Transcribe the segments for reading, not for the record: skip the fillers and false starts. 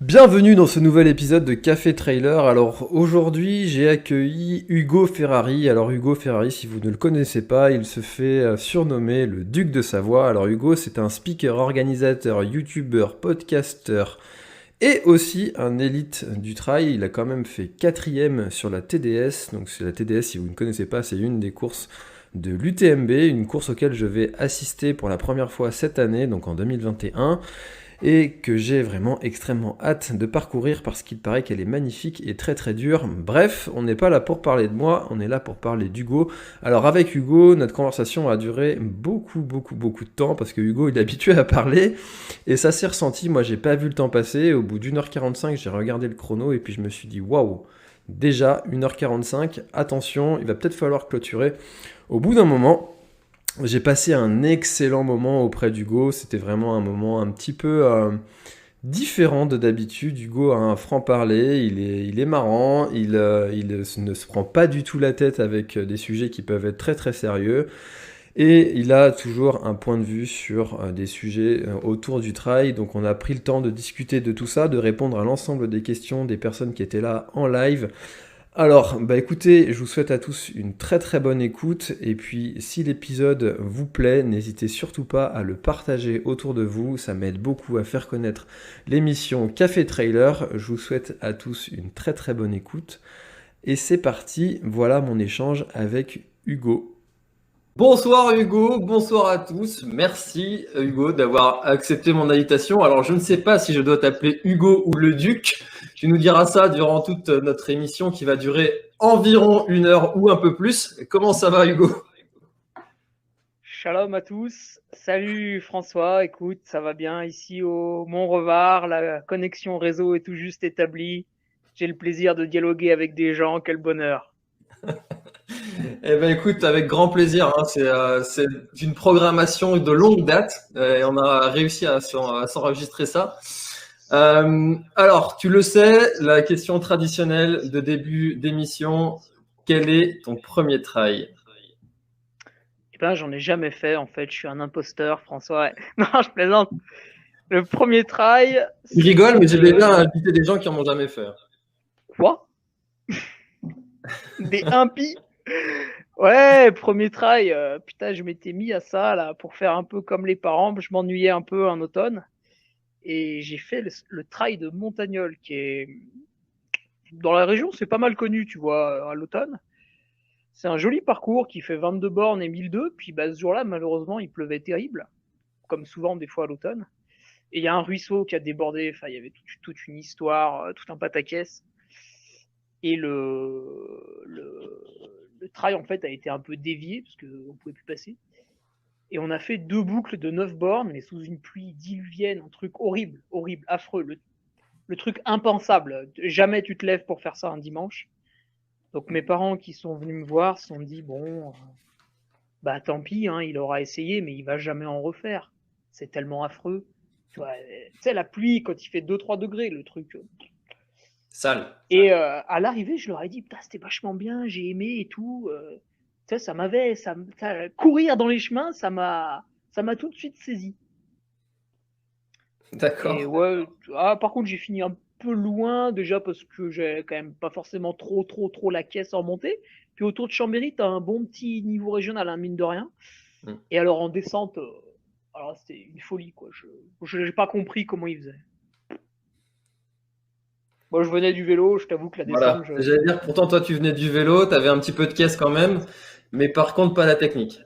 Bienvenue dans ce nouvel épisode de Café Trailer. Alors aujourd'hui j'ai accueilli Hugo Ferrari. Alors Hugo Ferrari, si vous ne le connaissez pas, il se fait surnommer le Duc de Savoie. Alors Hugo, c'est un speaker, organisateur, youtubeur, podcasteur et aussi un élite du trail. Il a quand même fait quatrième sur la TDS. Donc c'est la TDS, si vous ne connaissez pas, c'est une des courses de l'UTMB, une course auquel je vais assister pour la première fois cette année, donc en 2021. Et que j'ai vraiment extrêmement hâte de parcourir parce qu'il paraît qu'elle est magnifique et très très dure. Bref, on n'est pas là pour parler de moi, on est là pour parler d'Hugo. Alors avec Hugo, notre conversation a duré beaucoup de temps parce que Hugo il est habitué à parler et ça s'est ressenti. Moi j'ai pas vu le temps passer, au bout d'1h45 j'ai regardé le chrono et puis je me suis dit waouh, déjà 1h45, attention, il va peut-être falloir clôturer. Au bout d'un moment, j'ai passé un excellent moment auprès d'Hugo. C'était vraiment un moment un petit peu différent de d'habitude. Hugo a un franc-parler, il est marrant, il ne se prend pas du tout la tête avec des sujets qui peuvent être très très sérieux. Et il a toujours un point de vue sur des sujets autour du trail. Donc on a pris le temps de discuter de tout ça, de répondre à l'ensemble des questions des personnes qui étaient là en live. Alors, bah écoutez, je vous souhaite à tous une très très bonne écoute et puis si l'épisode vous plaît, n'hésitez surtout pas à le partager autour de vous, ça m'aide beaucoup à faire connaître l'émission Café Trailer. Je vous souhaite à tous une très très bonne écoute et c'est parti, voilà mon échange avec Hugo. Bonsoir Hugo, bonsoir à tous. Merci Hugo d'avoir accepté mon invitation. Alors je ne sais pas si je dois t'appeler Hugo ou le Duc. Tu nous diras ça durant toute notre émission qui va durer environ 1 heure ou un peu plus. Comment ça va Hugo? Shalom à tous. Salut François. Écoute, ça va bien ici au Mont-Revard. La connexion réseau est tout juste établie. J'ai le plaisir de dialoguer avec des gens. Quel bonheur. Eh ben écoute, avec grand plaisir, hein. C'est une programmation de longue date et on a réussi à s'enregistrer ça. Alors, tu le sais, la question traditionnelle de début d'émission, quel est ton premier trail? Eh ben, j'en ai jamais fait en fait. Je suis un imposteur, François. Non, je plaisante. Le premier trail, Je rigole, mais c'était j'ai déjà invité des gens qui en ont jamais fait. quoi? Des impies? Ouais, premier trail. Putain, je m'étais mis à ça là pour faire un peu comme les parents. Je m'ennuyais un peu en automne et j'ai fait le trail de Montagnol qui est dans la région, c'est pas mal connu, tu vois, à l'automne. C'est un joli parcours qui fait 22 bornes et 1002. Puis bah, ce jour-là, malheureusement, il pleuvait terrible, comme souvent des fois à l'automne. Et il y a un ruisseau qui a débordé. Enfin, il y avait toute une histoire, tout un pataquès. Et le trail, en fait, a été un peu dévié parce qu'on ne pouvait plus passer. Et on a fait 2 boucles de 9 bornes, mais sous une pluie diluvienne, un truc horrible, horrible, affreux. Le truc impensable. Jamais tu te lèves pour faire ça un dimanche. Donc mes parents qui sont venus me voir se sont dit bon, bah tant pis, hein, il aura essayé, mais il va jamais en refaire. C'est tellement affreux. Tu vois, tu sais la pluie quand il fait 2-3 degrés, le truc. Sale. Et à l'arrivée, je leur ai dit putain c'était vachement bien, j'ai aimé et tout. Tu sais, courir dans les chemins, ça m'a tout de suite saisi. Et D'accord. ouais, par contre j'ai fini un peu loin déjà parce que j'ai quand même pas forcément trop la caisse en montée. Puis autour de Chambéry, t'as un bon petit niveau régional, hein, mine de rien. Mm. Et alors en descente, alors c'était une folie quoi. Je n'ai pas compris comment ils faisaient. Moi je venais du vélo, je t'avoue que la descente, Voilà. J'allais dire, pourtant, toi, tu venais du vélo, tu avais un petit peu de caisse quand même, mais par contre, pas la technique.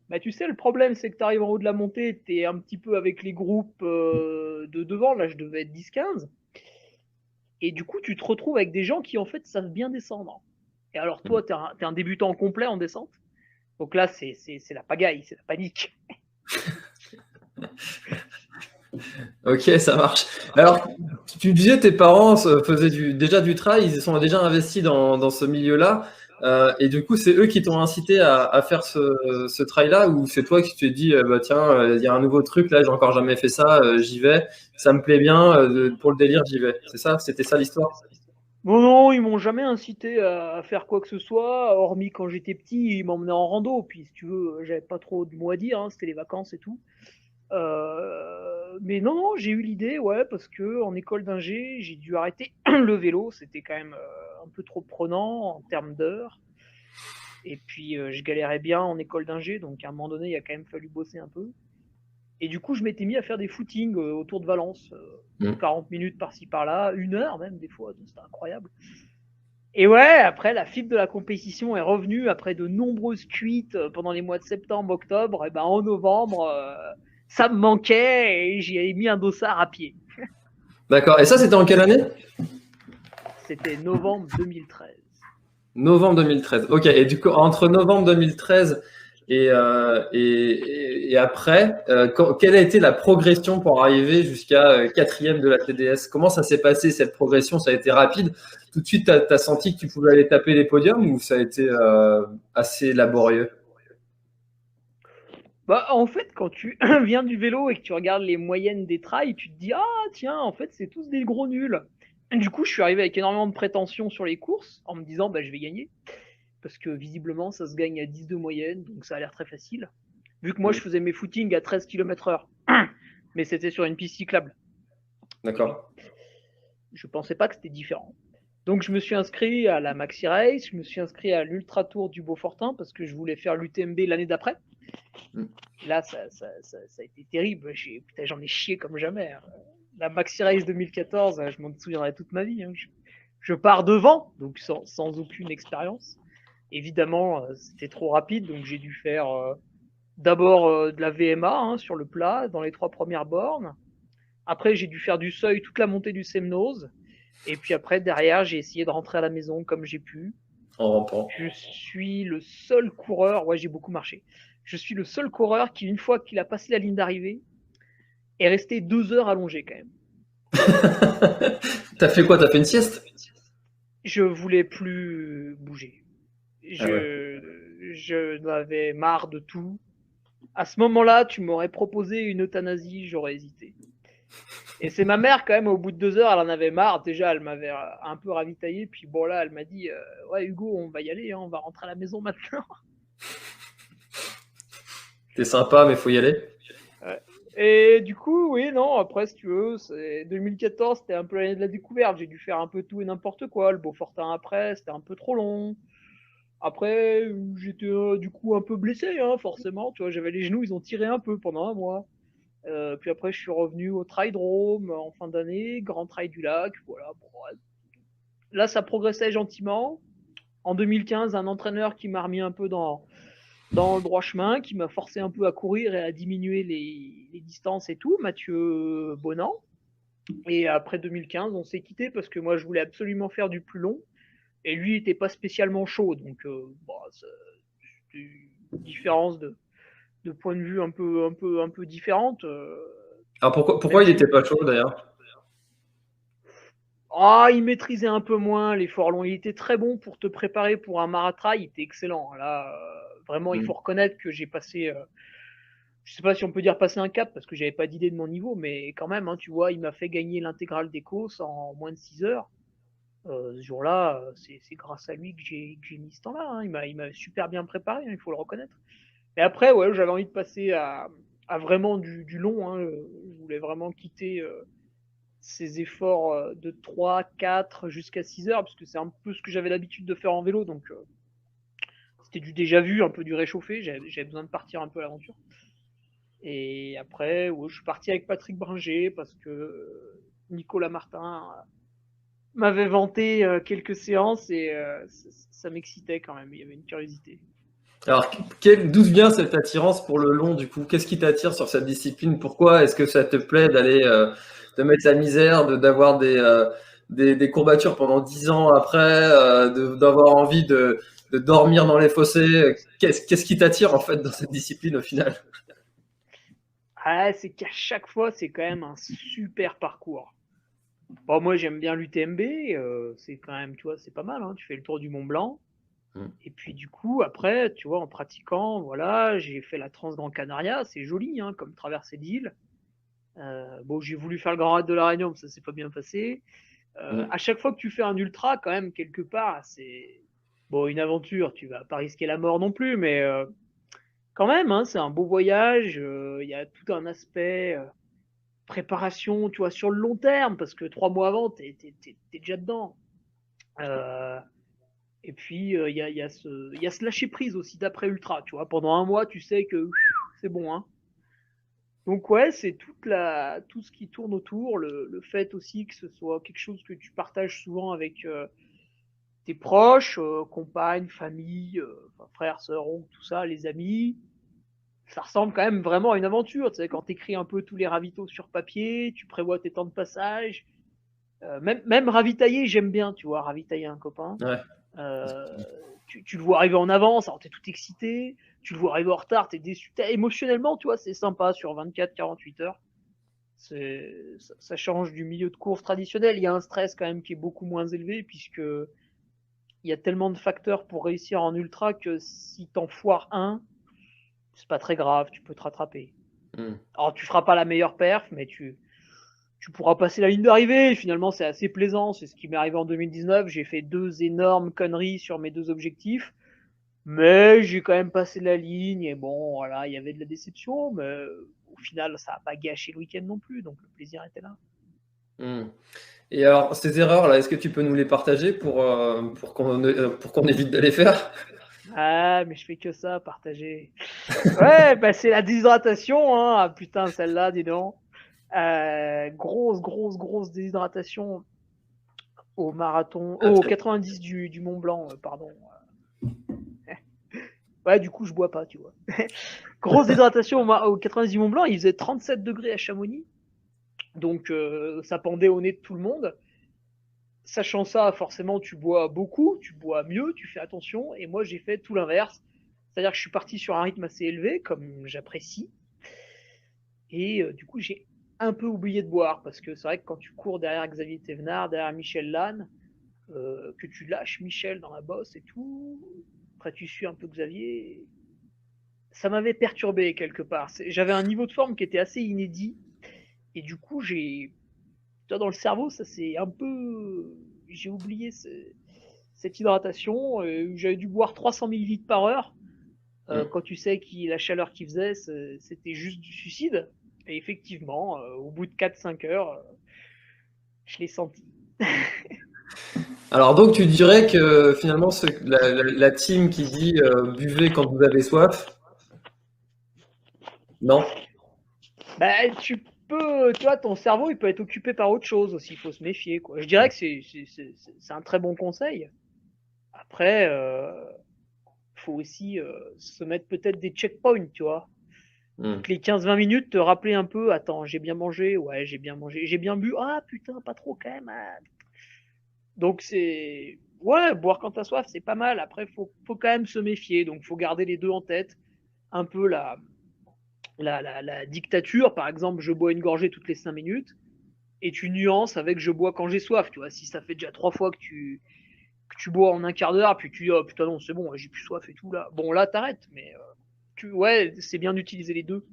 bah tu sais le problème c'est que t'arrives en haut de la montée, t'es un petit peu avec les groupes de devant. Là je devais être 10-15. Et du coup tu te retrouves avec des gens qui en fait savent bien descendre. Et alors Mm. toi t'es un débutant complet en descente. Donc là, c'est la pagaille, c'est la panique. Ok, ça marche. Alors, tu disais tes parents faisaient déjà du trail, ils sont déjà investis dans ce milieu-là, et du coup, c'est eux qui t'ont incité à faire ce trail-là, ou c'est toi qui t'es dit, bah tiens, il y a un nouveau truc là, j'ai encore jamais fait ça, j'y vais, ça me plaît bien, pour le délire, j'y vais. C'est ça, c'était ça l'histoire? Non, non, ils m'ont jamais incité à faire quoi que ce soit, hormis quand j'étais petit, ils m'emmenaient en rando. Puis si tu veux, j'avais pas trop de mots à dire, hein, c'était les vacances et tout. Mais non, j'ai eu l'idée, ouais, parce que en école d'ingé, j'ai dû arrêter le vélo. C'était quand même un peu trop prenant en termes d'heures. Et puis, je galérais bien en école d'ingé, donc à un moment donné, il a quand même fallu bosser un peu. Et du coup, je m'étais mis à faire des footings autour de Valence, Mm. 40 minutes par-ci par-là, 1 heure même des fois, donc c'était incroyable. Et ouais, après, la fibre de la compétition est revenue après de nombreuses cuites pendant les mois de septembre, octobre. Et ben en novembre, ça me manquait et j'y ai mis un dossard à pied. D'accord. Et ça, c'était en quelle année? C'était novembre 2013. Novembre 2013. Ok. Et du coup, entre novembre 2013 et après, quelle a été la progression pour arriver jusqu'à quatrième de la TDS? Comment ça s'est passé cette progression? Ça a été rapide? Tout de suite, tu as senti que tu pouvais aller taper les podiums ou ça a été assez laborieux? Bah, en fait, quand tu viens du vélo et que tu regardes les moyennes des trails, tu te dis ah tiens, en fait, c'est tous des gros nuls. Du coup, je suis arrivé avec énormément de prétention sur les courses en me disant bah je vais gagner parce que visiblement ça se gagne à 10 de moyenne, donc ça a l'air très facile. Vu que moi je Mm. faisais mes footings à 13 km/h, mais c'était sur une piste cyclable. D'accord. Je pensais pas que c'était différent. Donc je me suis inscrit à la Maxi Race, je me suis inscrit à l'Ultra Tour du Beaufortin parce que je voulais faire l'UTMB l'année d'après. Mm. Là, ça a été terrible. Putain, j'en ai chié comme jamais. La Maxi Race 2014, je m'en souviendrai toute ma vie. Je pars devant, donc sans aucune expérience. Évidemment, c'était trop rapide, donc j'ai dû faire d'abord de la VMA sur le plat, dans les 3 premières bornes. Après, j'ai dû faire du seuil toute la montée du Semnose. Et puis après, derrière, j'ai essayé de rentrer à la maison comme j'ai pu. En rampant. Je suis le seul coureur, ouais, j'ai beaucoup marché. Je suis le seul coureur qui, une fois qu'il a passé la ligne d'arrivée, est resté 2 heures allongé quand même. T'as fait quoi? T'as fait une sieste? Je voulais plus bouger. Ah ouais. Je n'avais marre de tout. À ce moment-là, tu m'aurais proposé une euthanasie, j'aurais hésité. Et c'est ma mère quand même, au bout de 2 heures, elle en avait marre. Déjà, elle m'avait un peu ravitaillé. Puis bon, là, elle m'a dit ouais, Hugo, on va y aller, on va rentrer à la maison maintenant. T'es sympa, mais faut y aller. Ouais. Et du coup, oui, non, après, si tu veux, 2014, c'était un peu l'année de la découverte. J'ai dû faire un peu tout et n'importe quoi. Le Beaufortin après, c'était un peu trop long. Après, j'étais du coup un peu blessé, forcément. Tu vois, j'avais les genoux, ils ont tiré un peu pendant un mois. Puis après, je suis revenu au Trail Drôme en fin d'année, Grand Trail du Lac. Voilà. Bon, ouais. Là, ça progressait gentiment. En 2015, un entraîneur qui m'a remis un peu dans le droit chemin, qui m'a forcé un peu à courir et à diminuer les distances et tout, Mathieu Bonan. Et après 2015, on s'est quitté parce que moi, je voulais absolument faire du plus long. Et lui, il n'était pas spécialement chaud. Donc, c'était une différence de point de vue un peu différente. Alors Même pourquoi il si était pas chaud d'ailleurs? il maîtrisait un peu moins l'effort long. Il était très bon pour te préparer pour un maratrail. Il était excellent. Là, vraiment, il faut Mm. reconnaître que j'ai passé je sais pas si on peut dire passer un cap parce que j'avais pas d'idée de mon niveau, mais quand même, tu vois, il m'a fait gagner l'intégrale des courses en moins de 6 heures. Ce jour-là, c'est grâce à lui que j'ai mis ce temps-là. Il m'a super bien préparé, il faut le reconnaître. Et après, ouais, j'avais envie de passer à vraiment du long. Je voulais vraiment quitter ces efforts de 3, 4 jusqu'à 6 heures, parce que c'est un peu ce que j'avais l'habitude de faire en vélo. Donc, c'était du déjà vu, un peu du réchauffé. J'avais besoin de partir un peu à l'aventure. Et après, ouais, je suis parti avec Patrick Bringer parce que Nicolas Martin m'avait vanté quelques séances et ça m'excitait quand même. Il y avait une curiosité. Alors, d'où vient cette attirance pour le long du coup? Qu'est-ce qui t'attire sur cette discipline? Pourquoi est-ce que ça te plaît d'aller de mettre la misère, d'avoir des courbatures pendant 10 ans après, d'avoir envie de dormir dans les fossés? Qu'est-ce qui t'attire en fait dans cette discipline au final? Ah, c'est qu'à chaque fois, c'est quand même un super parcours. Bon, moi, j'aime bien l'UTMB. C'est quand même, tu vois, c'est pas mal. Tu fais le tour du Mont Blanc. Mm. Et puis, du coup, après, tu vois, en pratiquant, voilà, j'ai fait la Trans-Grand Canaria. C'est joli, comme traversée d'île. Bon, j'ai voulu faire le Grand Raid de la Réunion, mais ça s'est pas bien passé. Mm. À chaque fois que tu fais un ultra, quand même, quelque part, c'est bon, une aventure. Tu vas pas risquer la mort non plus, mais quand même, c'est un beau voyage. Il y a tout un aspect préparation, tu vois, sur le long terme, parce que 3 mois avant, t'es déjà dedans. Euh, et puis, il y a ce lâcher prise aussi d'après ultra, tu vois. Pendant un mois, tu sais que c'est bon, hein. Donc ouais, c'est tout ce qui tourne autour, le fait aussi que ce soit quelque chose que tu partages souvent avec tes proches, compagne, famille, frères, sœurs, oncles, tout ça, les amis. Ça ressemble quand même vraiment à une aventure, tu sais, quand t'écris un peu tous les ravitaux sur papier, tu prévois tes temps de passage. Même ravitailler, j'aime bien, tu vois, ravitailler un copain. Ouais. Euh, tu le vois arriver en avance, alors t'es tout excité. Tu le vois arriver en retard, t'es déçu. Émotionnellement, tu vois, c'est sympa sur 24-48 heures. Ça change du milieu de course traditionnel. Il y a un stress quand même qui est beaucoup moins élevé puisque il y a tellement de facteurs pour réussir en ultra que si t'en foires un, c'est pas très grave, tu peux te rattraper. Hmm. Alors tu feras pas la meilleure perf, mais tu pourras passer la ligne d'arrivée. Finalement, c'est assez plaisant. C'est ce qui m'est arrivé en 2019. J'ai fait 2 énormes conneries sur mes 2 objectifs. Mais j'ai quand même passé la ligne. Et bon, voilà, il y avait de la déception. Mais au final, ça n'a pas gâché le week-end non plus. Donc le plaisir était là. Hmm. Et alors, ces erreurs-là, est-ce que tu peux nous les partager pour qu'on évite de les faire? Ah, mais je fais que ça, partager. Ouais, bah c'est la déshydratation, hein. Ah, putain, celle-là, dis donc. Grosse déshydratation au marathon, Ah, au 90 du Mont Blanc, pardon. Ouais, du coup, je bois pas, tu vois. Grosse déshydratation au 90 du Mont Blanc, il faisait 37 degrés à Chamonix, donc ça pendait au nez de tout le monde. Sachant ça, forcément, tu bois beaucoup, tu bois mieux, tu fais attention, et moi, j'ai fait tout l'inverse. C'est-à-dire que je suis parti sur un rythme assez élevé, comme j'apprécie, et du coup, j'ai un peu oublié de boire, parce que c'est vrai que quand tu cours derrière Xavier Thévenard, derrière Michel Lannes, que tu lâches Michel dans la bosse et tout, après tu suis un peu Xavier, ça m'avait perturbé quelque part. J'avais un niveau de forme qui était assez inédit, et du coup, dans le cerveau, ça c'est un peu, j'ai oublié cette hydratation. J'avais dû boire 300 millilitres par heure. hmm. Quand tu sais la chaleur qu'il faisait, c'était juste du suicide. Et effectivement, au bout de 4-5 heures, je l'ai senti. Alors donc tu dirais que finalement la team qui dit buvez quand vous avez soif, non? Bah, tu vois, ton cerveau, il peut être occupé par autre chose aussi. Il faut se méfier, quoi. Je dirais que c'est un très bon conseil. Après, faut aussi se mettre peut-être des checkpoints, tu vois. Hmm. Toutes les 15-20 minutes, te rappeler un peu, attends, j'ai bien mangé, ouais, j'ai bien mangé, j'ai bien bu, ah putain, pas trop quand même. Ah. Donc ouais, boire quand t'as soif, c'est pas mal. Après, faut quand même se méfier, donc faut garder les deux en tête. Un peu la dictature, par exemple, je bois une gorgée toutes les 5 minutes, et tu nuances avec je bois quand j'ai soif, tu vois. Si ça fait déjà 3 fois que tu bois en un quart d'heure, puis tu dis, oh putain, non, c'est bon, j'ai plus soif et tout, là. Bon, là, t'arrêtes, mais ouais, c'est bien d'utiliser les deux.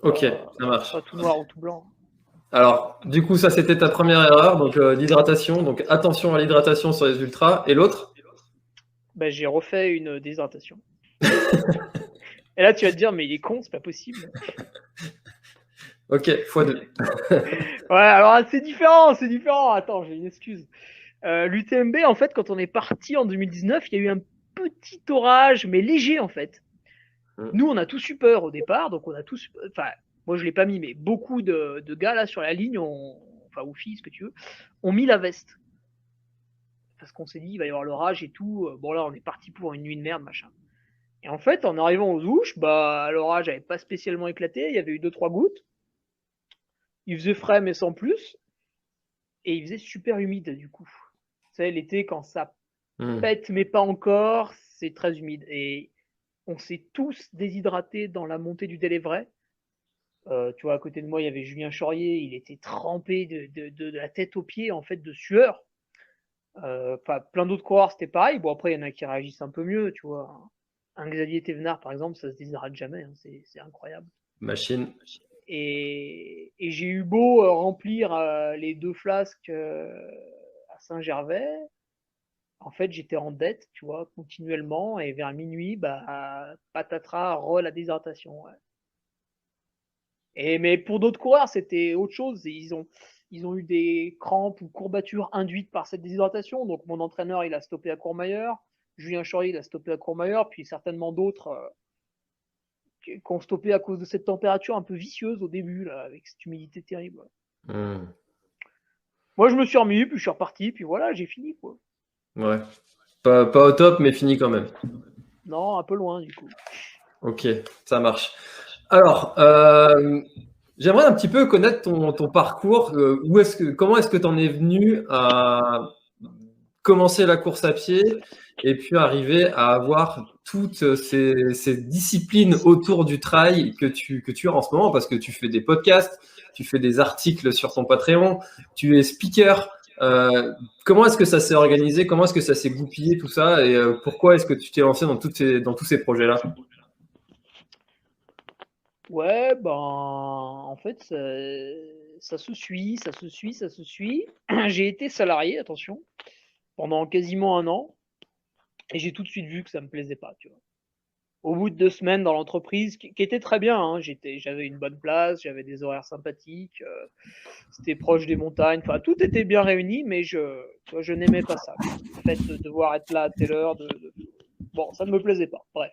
Ok, ça marche. Pas tout noir ou tout blanc. Alors, du coup, ça c'était ta première erreur, donc l'hydratation. Donc attention à l'hydratation sur les ultras. Et l'autre? Ben, j'ai refait une déshydratation. Et là, tu vas te dire, mais il est con, c'est pas possible. Ok, x2. Ouais, alors c'est différent, c'est différent. Attends, j'ai une excuse. L'UTMB, en fait, quand on est parti en 2019, il y a eu un petit orage, mais léger en fait. Nous, on a tous eu peur au départ, donc on a tous. Enfin, moi je l'ai pas mis, mais beaucoup de gars là sur la ligne, enfin, ou filles, ce que tu veux, ont mis la veste. Parce qu'on s'est dit, il va y avoir l'orage et tout. Bon, là, on est parti pour une nuit de merde, machin. Et en fait, en arrivant aux ouches, bah, l'orage n'avait pas spécialement éclaté. Il y avait eu 2-3 gouttes. Il faisait frais, mais sans plus. Et il faisait super humide, du coup. Tu sais, l'été, quand ça Hmm. pète, mais pas encore, c'est très humide. Et on s'est tous déshydratés dans la montée du Délévray. Tu vois, à côté de moi, il y avait Julien Chaurier. Il était trempé de la tête aux pieds, en fait, de sueur. Enfin, plein d'autres coureurs, c'était pareil. Bon, après, il y en a qui réagissent un peu mieux, tu vois. Un Xavier Thévenard, par exemple, ça se déshydrate jamais. Hein, c'est incroyable. Machine. Et j'ai eu beau remplir les 2 flasques à Saint-Gervais. En fait, j'étais en dette, tu vois, continuellement. Et vers minuit, bah, patatras, re la déshydratation. Ouais. Mais pour d'autres coureurs, c'était autre chose. Ils ont eu des crampes ou courbatures induites par cette déshydratation. Donc mon entraîneur, il a stoppé à Courmayeur. Julien Chory, il a stoppé à Courmayeur. Puis certainement d'autres qui ont stoppé à cause de cette température un peu vicieuse au début, là, avec cette humidité terrible. Hmm. Moi, je me suis remis, puis je suis reparti, puis voilà, j'ai fini, quoi. Ouais. Pas au top, mais fini quand même. Non, un peu loin, du coup. Ok, ça marche. Alors, j'aimerais un petit peu connaître ton parcours. Comment est-ce que tu en es venu à commencer la course à pied et puis arriver à avoir toutes ces disciplines autour du trail que tu as en ce moment, parce que tu fais des podcasts, tu fais des articles sur ton Patreon, tu es speaker. Comment est-ce que ça s'est organisé? Comment est-ce que ça s'est goupillé tout ça? Et pourquoi est-ce que tu t'es lancé dans tous ces projets-là? Ouais, ben, en fait, ça se suit, ça se suit, ça se suit. J'ai été salarié, attention, pendant quasiment un an, et j'ai tout de suite vu que ça me plaisait pas, tu vois. Au bout de 2 semaines dans l'entreprise, qui était très bien, hein, j'avais une bonne place, j'avais des horaires sympathiques, c'était proche des montagnes, enfin tout était bien réuni, mais tu vois, je n'aimais pas ça. Le fait de devoir être là à telle heure, bon, ça ne me plaisait pas. Bref,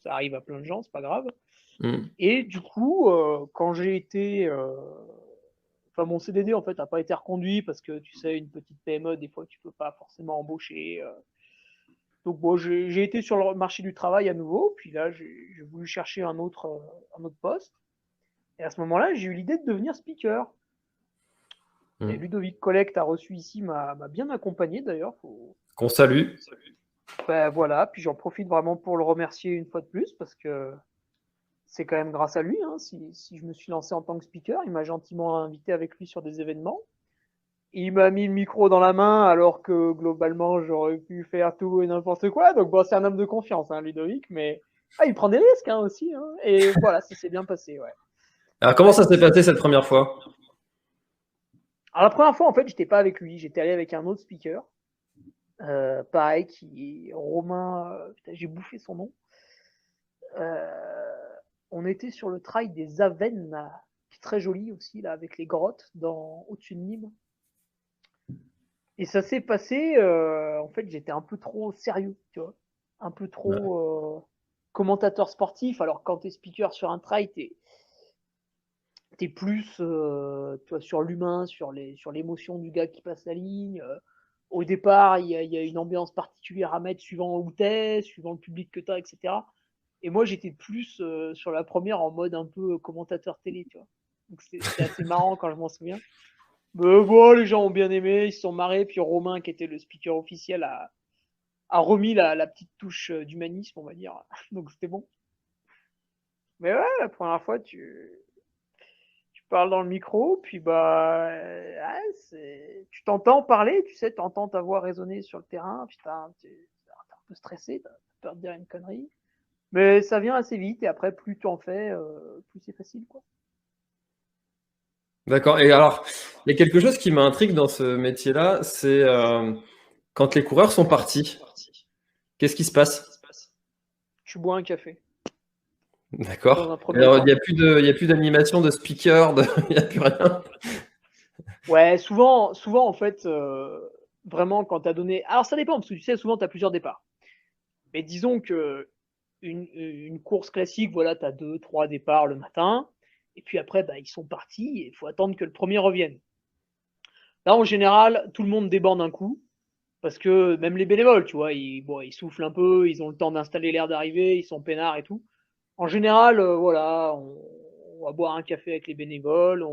ça arrive à plein de gens, c'est pas grave. Hmm. Et du coup, quand j'ai été, enfin mon CDD en fait n'a pas été reconduit parce que tu sais une petite PME des fois tu peux pas forcément embaucher. Donc bon, j'ai été sur le marché du travail à nouveau, puis là j'ai voulu chercher un autre poste. Et à ce moment-là, j'ai eu l'idée de devenir speaker. Et Hmm. Ludovic Collect a reçu ici, m'a bien accompagné d'ailleurs. Qu'on salue. Ben voilà, puis j'en profite vraiment pour le remercier une fois de plus parce que c'est quand même grâce à lui, hein, si je me suis lancé en tant que speaker. Il m'a gentiment invité avec lui sur des événements. Il m'a mis le micro dans la main alors que globalement j'aurais pu faire tout et n'importe quoi. Donc bon, c'est un homme de confiance, hein, Ludovic, mais il prend des risques hein, aussi. Hein. Et voilà, ça s'est bien passé, ouais. Alors, comment ça s'est passé cette première fois? Alors la première fois, en fait, j'étais pas avec lui, j'étais allé avec un autre speaker. Pareil, qui est Romain, putain, j'ai bouffé son nom. Euh, on était sur le trail des Avennes, là, qui est très joli aussi, là, avec les grottes au-dessus de Nîmes. Et ça s'est passé, en fait, j'étais un peu trop sérieux, tu vois. Un peu Ouais. trop commentateur sportif. Alors, quand t'es speaker sur un trail, t'es plus tu vois, sur l'humain, sur l'émotion du gars qui passe la ligne. Au départ, il y a une ambiance particulière à mettre suivant où t'es, suivant le public que t'as, etc. Et moi, j'étais plus sur la première en mode un peu commentateur télé, tu vois. Donc, c'était assez marrant quand je m'en souviens. Mais bon, les gens ont bien aimé, ils se sont marrés. Puis Romain, qui était le speaker officiel, a remis la petite touche d'humanisme, on va dire. Donc c'était bon. Mais ouais, la première fois, tu parles dans le micro, puis bah, tu t'entends parler, tu sais, t'entends ta voix résonner sur le terrain, putain, t'es un peu stressé, t'as peur de dire une connerie. Mais ça vient assez vite, et après, plus tu en fais, plus c'est facile, quoi. D'accord. Et alors, il y a quelque chose qui m'intrigue dans ce métier-là, c'est quand les coureurs sont partis, qu'est-ce qui se passe? Tu bois un café, dans D'accord. un premier Alors, temps. il y a plus d'animation, de speaker, il n'y a plus rien. Ouais, souvent en fait, vraiment, quand t'as donné. Alors ça dépend, parce que tu sais, souvent, t'as plusieurs départs. Mais disons que une course classique, voilà, tu as 2, 3 départs le matin, et puis après, bah, ils sont partis, et il faut attendre que le premier revienne. Là, en général, tout le monde débande un coup, parce que même les bénévoles, tu vois, ils soufflent un peu, ils ont le temps d'installer l'air d'arrivée, ils sont peinards et tout. En général, voilà, on va boire un café avec les bénévoles,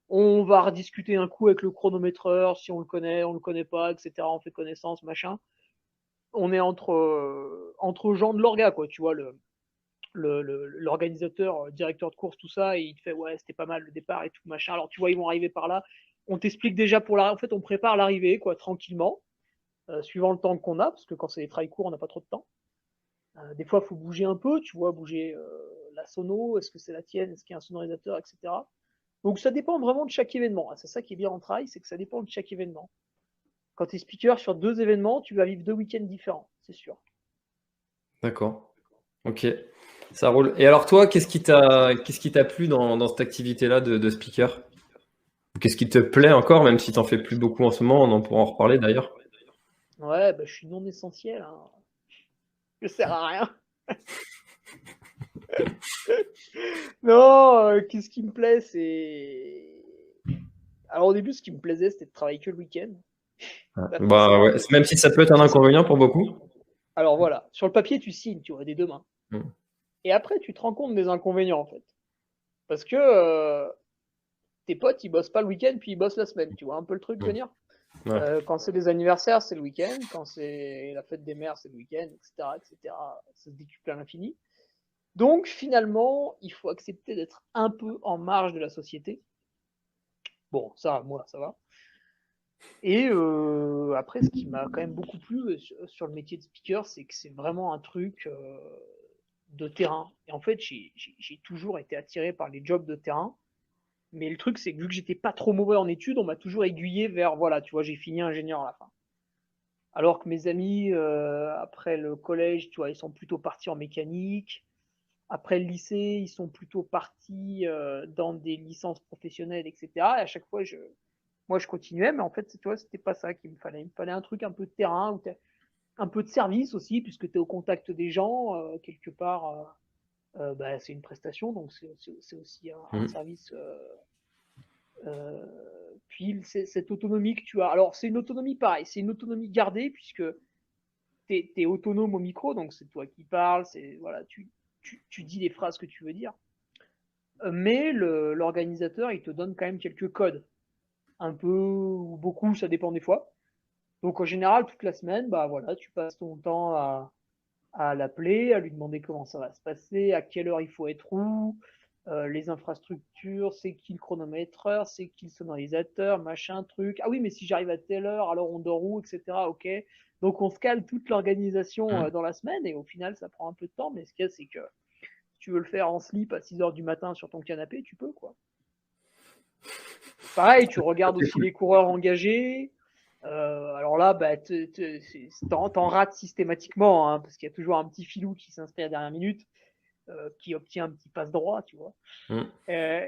on va rediscuter un coup avec le chronométreur, si on le connaît pas, etc. On fait connaissance, machin. On est entre gens de l'orga, quoi, tu vois, l'organisateur, directeur de course, tout ça, et il te fait ouais, c'était pas mal le départ et tout machin. Alors tu vois, ils vont arriver par là. On t'explique déjà pour la. En fait, on prépare l'arrivée, quoi, tranquillement, suivant le temps qu'on a, parce que quand c'est des trails courts, on n'a pas trop de temps. Des fois, il faut bouger un peu, tu vois, bouger la sono, est-ce que c'est la tienne, est-ce qu'il y a un sonorisateur, etc. Donc ça dépend vraiment de chaque événement. C'est ça qui est bien en trail, c'est que ça dépend de chaque événement. Quand tu es speaker sur 2 événements, tu vas vivre 2 week-ends différents, c'est sûr. D'accord. Ok. Ça roule. Et alors toi, qu'est-ce qui t'a plu dans cette activité-là de speaker? Qu'est-ce qui te plaît encore, même si t'en fais plus beaucoup en ce moment, on en pourra en reparler d'ailleurs. Ouais, bah, je suis non essentiel, hein. Je sers à rien. Non, qu'est-ce qui me plaît, c'est. Alors au début, ce qui me plaisait, c'était de travailler que le week-end. Bah Bah forcément, ouais, même si ça peut être un inconvénient pour beaucoup. alors voilà, sur le papier, tu signes, tu vois, des deux mains. Mm. Et après, tu te rends compte des inconvénients, en fait. Parce que tes potes, ils bossent pas le week-end, puis ils bossent la semaine. Tu vois un peu le truc Mm. venir? Ouais. Quand c'est des anniversaires, c'est le week-end. Quand c'est la fête des mères, c'est le week-end, etc., etc. Ça se décuple à l'infini. Donc, finalement, il faut accepter d'être un peu en marge de la société. Bon, ça, moi, ça va. Et après, ce qui m'a quand même beaucoup plu sur le métier de speaker, c'est que c'est vraiment un truc de terrain. Et en fait, j'ai toujours été attiré par les jobs de terrain. Mais le truc, c'est que vu que j'étais pas trop mauvais en études, on m'a toujours aiguillé vers, voilà, tu vois, j'ai fini ingénieur à la fin. Alors que mes amis, après le collège, tu vois, ils sont plutôt partis en mécanique. Après le lycée, ils sont plutôt partis dans des licences professionnelles, etc. Et à chaque fois, moi, je continuais, mais en fait, tu vois, c'était pas ça qu'il me fallait. Il me fallait un truc un peu de terrain, un peu de service aussi, puisque tu es au contact des gens, quelque part, bah, c'est une prestation, donc c'est aussi un Mm. service. Euh, Puis cette autonomie que tu as. Alors, c'est une autonomie pareil, c'est une autonomie gardée, puisque tu es autonome au micro, donc c'est toi qui parles, voilà, tu dis les phrases que tu veux dire. Mais l'organisateur, il te donne quand même quelques codes, un peu ou beaucoup, ça dépend des fois. Donc en général, toute la semaine, bah voilà, tu passes ton temps à l'appeler, à lui demander comment ça va se passer, à quelle heure il faut être où, les infrastructures, c'est qui le chronométreur, c'est qui le sonorisateur, machin, truc. Ah oui, mais si j'arrive à telle heure, alors on dort où, etc. Ok. Donc on se cale toute l'organisation Mm. dans la semaine et au final, ça prend un peu de temps, mais ce qu'il y a, c'est que si tu veux le faire en slip à 6 heures du matin sur ton canapé, tu peux, quoi. Pareil, tu regardes C'est aussi cool. les coureurs engagés. Alors là, bah, t'en rates systématiquement, hein, parce qu'il y a toujours un petit filou qui s'inscrit à la dernière minute, qui obtient un petit passe droit, tu vois. Mm.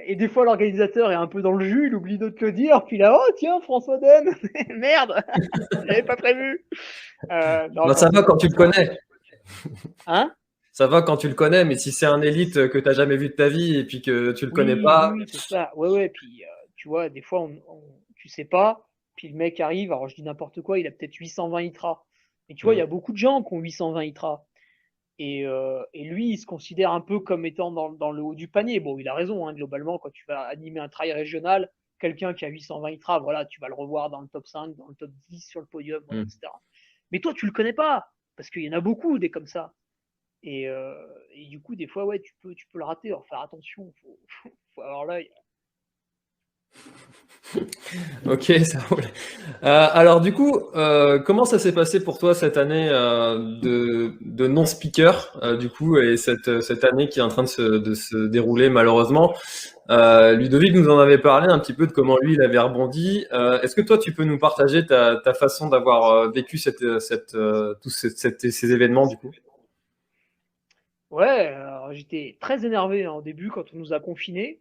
Et des fois, l'organisateur est un peu dans le jus, il oublie de te le dire, puis là, oh tiens, François Den, merde, j'avais pas prévu. Non, Bah, quand ça c'est va pas quand tu comme le ça. connais. Hein? Ça va quand tu le connais, mais si c'est un élite que t'as jamais vu de ta vie et puis que tu le connais Oui, oui, pas. oui, c'est ça. Ouais, ouais, puis tu vois, des fois, tu sais pas, puis le mec arrive, alors je dis n'importe quoi, il a peut-être 820 ITRA. Mais tu vois, il y Mm. a beaucoup de gens qui ont 820 ITRA. Et lui, il se considère un peu comme étant dans le haut du panier. Bon, il a raison, hein, globalement, quand tu vas animer un trail régional, quelqu'un qui a 820 ITRA, voilà, tu vas le revoir dans le top 5, dans le top 10 sur le podium, voilà, Mm. etc. Mais toi, tu le connais pas, parce qu'il y en a beaucoup des comme ça. Et du coup, des fois, ouais, tu peux le rater. Alors, faire attention, faut avoir l'œil. Ok, ça roule. Alors du coup, comment ça s'est passé pour toi cette année de non-speaker, du coup, et cette année qui est en train de se dérouler malheureusement? Ludovic nous en avait parlé un petit peu de comment lui il avait rebondi. Est-ce que toi tu peux nous partager ta façon d'avoir vécu ces événements du coup? Ouais, alors j'étais très énervé, hein, au début quand on nous a confinés.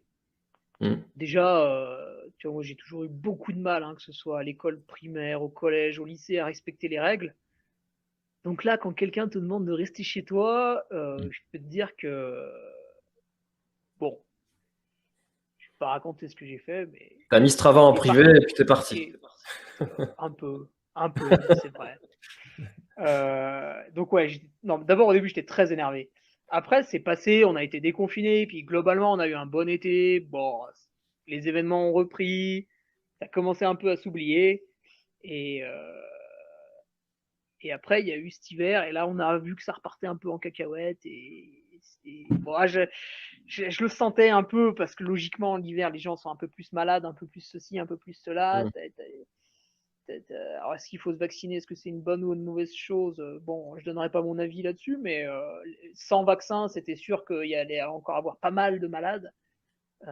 Mm. Déjà, tu vois, moi j'ai toujours eu beaucoup de mal, hein, que ce soit à l'école primaire, au collège, au lycée, à respecter les règles. Donc là, quand quelqu'un te demande de rester chez toi, je peux te dire que, bon, je vais pas raconter ce que j'ai fait, mais T'as mis Strava en qui est privé parti, et puis t'es parti. qui est un peu, oui, c'est vrai. Donc ouais, non, d'abord au début j'étais très énervé. Après c'est passé, on a été déconfinés, puis globalement on a eu un bon été. Bon, les événements ont repris, ça a commencé un peu à s'oublier. Et, euh, et après il y a eu cet hiver, et là on a vu que ça repartait un peu en cacahuète. Bon, je le sentais un peu, parce que logiquement l'hiver les gens sont un peu plus malades, un peu plus ceci, un peu plus cela. Mm. Alors, est-ce qu'il faut se vacciner? Est-ce que c'est une bonne ou une mauvaise chose? Bon, je donnerai pas mon avis là-dessus, mais sans vaccin, c'était sûr qu'il y allait encore avoir pas mal de malades. Euh,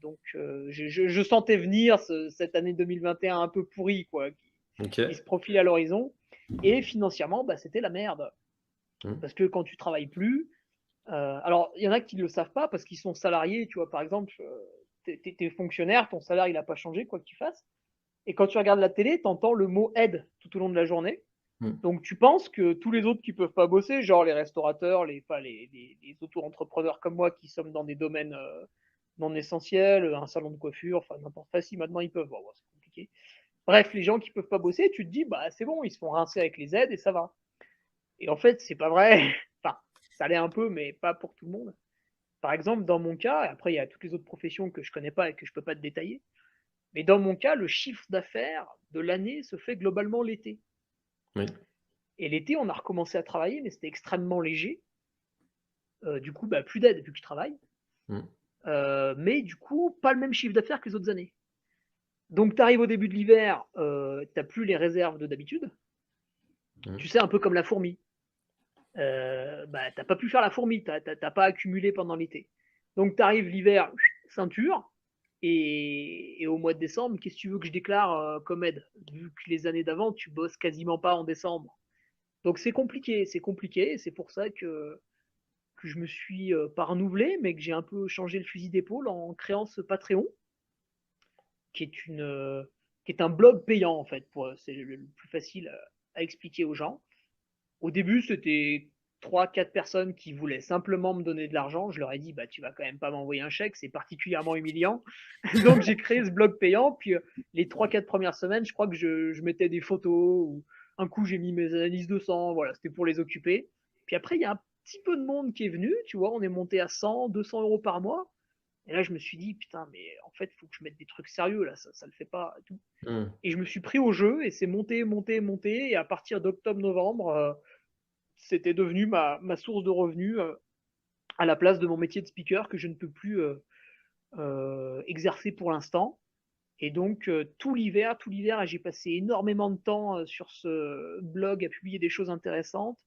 donc, je sentais venir cette année 2021 un peu pourrie, quoi, Ok. qui se profile à l'horizon. Et financièrement, bah, c'était la merde. Mm. Parce que quand tu travailles plus, Alors, il y en a qui ne le savent pas parce qu'ils sont salariés, tu vois, par exemple, t'es fonctionnaire, ton salaire, il n'a pas changé, quoi que tu fasses. Et quand tu regardes la télé, tu entends le mot aide tout au long de la journée. Mm. Donc, tu penses que tous les autres qui peuvent pas bosser, genre les restaurateurs, les auto-entrepreneurs comme moi qui sommes dans des domaines non essentiels, un salon de coiffure, enfin n'importe quoi, si maintenant ils peuvent, bon, c'est compliqué. Bref, les gens qui peuvent pas bosser, tu te dis, bah c'est bon, ils se font rincer avec les aides et ça va. Et en fait, c'est pas vrai. Enfin, ça l'est un peu, mais pas pour tout le monde. Par exemple, dans mon cas, et après il y a toutes les autres professions que je connais pas et que je peux pas te détailler, mais dans mon cas, le chiffre d'affaires de l'année se fait globalement l'été. Oui. Et l'été, on a recommencé à travailler, mais c'était extrêmement léger. Du coup, bah, plus d'aide vu que je travaille. Mm. Mais du coup, pas le même chiffre d'affaires que les autres années. Donc, tu arrives au début de l'hiver, tu n'as plus les réserves de d'habitude. Mm. Tu sais, un peu comme la fourmi. Bah, tu n'as pas pu faire la fourmi, tu n'as pas accumulé pendant l'été. Donc, tu arrives l'hiver, ceinture, et au mois de décembre, qu'est-ce que tu veux que je déclare comme aide? Vu que les années d'avant, tu bosses quasiment pas en décembre. Donc, c'est compliqué, et c'est pour ça que je me suis pas renouvelé, mais que j'ai un peu changé le fusil d'épaule en créant ce Patreon, qui est, qui est un blog payant en fait. C'est le plus facile à expliquer aux gens. Au début, c'était 3, 4 personnes qui voulaient simplement me donner de l'argent. Je leur ai dit, bah, tu vas quand même pas m'envoyer un chèque, c'est particulièrement humiliant. Donc j'ai créé ce blog payant. Puis les 3, 4 premières semaines, je crois que je mettais des photos. Ou un coup, j'ai mis mes analyses de sang. Voilà, c'était pour les occuper. Puis après, il y a un petit peu de monde qui est venu. Tu vois, on est monté à 100, 200 euros par mois. Et là, je me suis dit, putain, mais en fait, il faut que je mette des trucs sérieux. Là, ça le fait pas. Tout. Mm. Et je me suis pris au jeu et c'est monté, monté, monté. Et à partir d'octobre-novembre, c'était devenu ma source de revenus à la place de mon métier de speaker que je ne peux plus exercer pour l'instant. Et donc tout l'hiver, j'ai passé énormément de temps sur ce blog à publier des choses intéressantes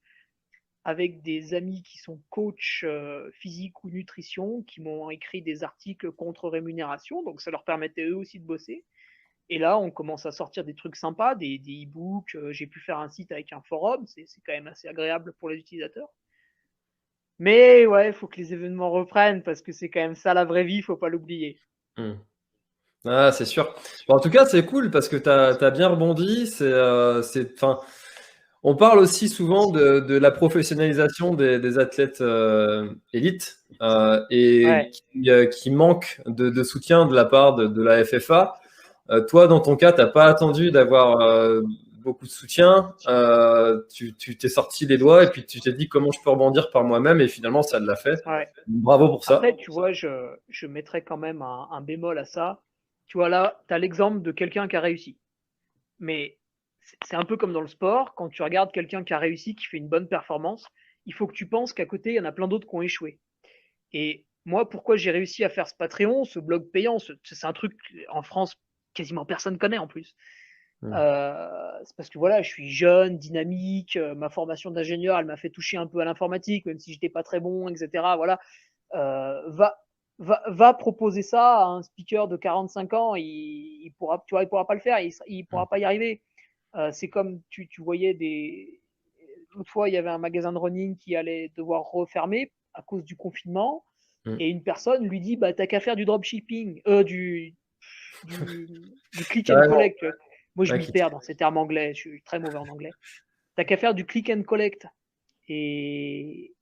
avec des amis qui sont coachs physique ou nutrition, qui m'ont écrit des articles contre rémunération, donc ça leur permettait eux aussi de bosser. Et là, on commence à sortir des trucs sympas, des e-books. J'ai pu faire un site avec un forum, c'est quand même assez agréable pour les utilisateurs. Mais ouais, il faut que les événements reprennent parce que c'est quand même ça la vraie vie, faut pas l'oublier. Mm. Ah, c'est sûr. Bon, en tout cas, c'est cool parce que tu as bien rebondi. Enfin, on parle aussi souvent de la professionnalisation des athlètes élites et Ouais. qui manque de soutien de la part de la FFA. Toi, dans ton cas, tu n'as pas attendu d'avoir beaucoup de soutien. Tu t'es sorti les doigts et puis tu t'es dit comment je peux rebondir par moi-même et finalement, ça l'a fait. Ouais. Bravo pour ça. Après, tu vois, je mettrais quand même un bémol à ça. Tu vois, là, tu as l'exemple de quelqu'un qui a réussi. Mais c'est un peu comme dans le sport, quand tu regardes quelqu'un qui a réussi, qui fait une bonne performance, il faut que tu penses qu'à côté, il y en a plein d'autres qui ont échoué. Et moi, pourquoi j'ai réussi à faire ce Patreon, ce blog payant, c'est un truc en France, quasiment personne connaît en plus. Mm. C'est parce que voilà, je suis jeune, dynamique, ma formation d'ingénieur, elle m'a fait toucher un peu à l'informatique, même si j'étais pas très bon, etc. Voilà, va proposer ça à un speaker de 45 ans, il pourra, tu vois, il pourra pas le faire, il Mm. pourra pas y arriver. C'est comme tu voyais des. L'autre fois, il y avait un magasin de running qui allait devoir refermer à cause du confinement, Mm. et une personne lui dit, bah t'as qu'à faire du dropshipping, du, du click and Carrément. collect. Moi, je Ouais, m'y perds dans ces termes anglais. Je suis très mauvais en anglais. T'as qu'à faire du click and collect. Et,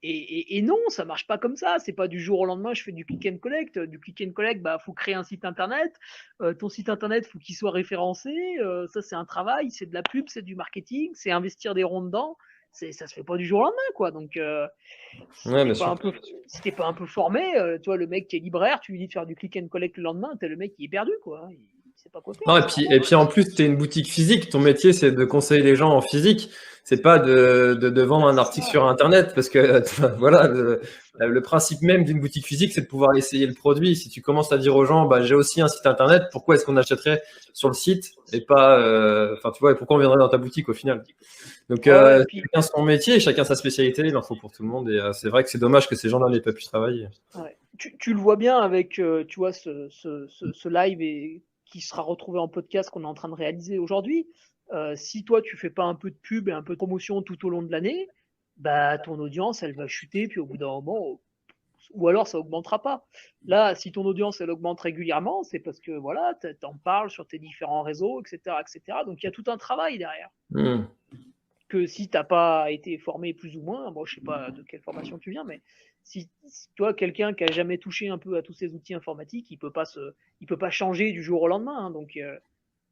et non, ça marche pas comme ça. C'est pas du jour au lendemain, je fais du click and collect. Du click and collect, bah, faut créer un site internet. Ton site internet, faut qu'il soit référencé. Ça, c'est un travail, c'est de la pub, c'est du marketing, c'est investir des ronds dedans. Ça se fait pas du jour au lendemain, quoi. Donc, si Ouais, t'es bien pas sûr. un peu, si t'es pas un peu formé, toi, le mec qui est libraire, tu lui dis de faire du click and collect le lendemain, t'es le mec qui est perdu, quoi. Il sait pas quoi faire, Non, c'est et normal. puis en plus, tu es une boutique physique. Ton métier, c'est de conseiller les gens en physique. C'est pas de vendre un C'est article ça. sur Internet parce que voilà, le principe même d'une boutique physique, c'est de pouvoir essayer le produit. Si tu commences à dire aux gens, bah, j'ai aussi un site Internet, pourquoi est-ce qu'on achèterait sur le site et pas, enfin, tu vois, et pourquoi on viendrait dans ta boutique au final? Donc, Ouais, ouais, puis chacun son métier, chacun sa spécialité, il en faut pour tout le monde. Et c'est vrai que c'est dommage que ces gens-là n'aient pas pu travailler. ouais. Tu le vois bien avec, tu vois, ce live qui sera retrouvé en podcast qu'on est en train de réaliser aujourd'hui. Si toi, tu fais pas un peu de pub et un peu de promotion tout au long de l'année, bah, ton audience, elle va chuter, puis au bout d'un moment, ou alors ça augmentera pas. Là, si ton audience, elle augmente régulièrement, c'est parce que voilà, t'en parles sur tes différents réseaux, etc., etc. Donc il y a tout un travail derrière. Hmm. Que si t'as pas été formé plus ou moins, bon, je sais pas de quelle formation tu viens, mais si toi, quelqu'un qui a jamais touché un peu à tous ces outils informatiques, il peut pas changer du jour au lendemain. Hein. Donc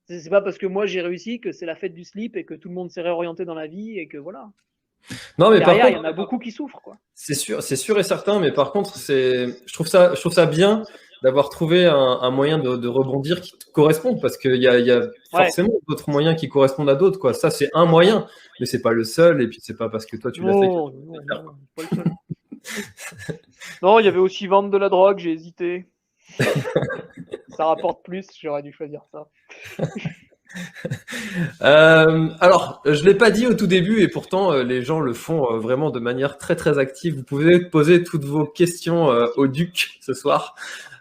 c'est pas parce que moi j'ai réussi que c'est la fête du slip et que tout le monde s'est réorienté dans la vie et que voilà. Non, mais par Derrière, il y contre, en a beaucoup qui souffrent, quoi. c'est sûr et certain, mais par contre, je trouve ça bien d'avoir trouvé un moyen de rebondir qui te corresponde, parce qu'il y a Ouais. forcément d'autres moyens qui correspondent à d'autres, quoi. Ça, c'est un moyen, mais c'est pas le seul, et puis c'est pas parce que toi tu l'as fait que Non, tu peux non, le faire, non, quoi. pas le seul. Non, il y avait aussi vendre de la drogue, j'ai hésité. Ça rapporte plus, j'aurais dû choisir ça. Alors, je l'ai pas dit au tout début, et pourtant les gens le font vraiment de manière très très active. Vous pouvez poser toutes vos questions au Duc ce soir.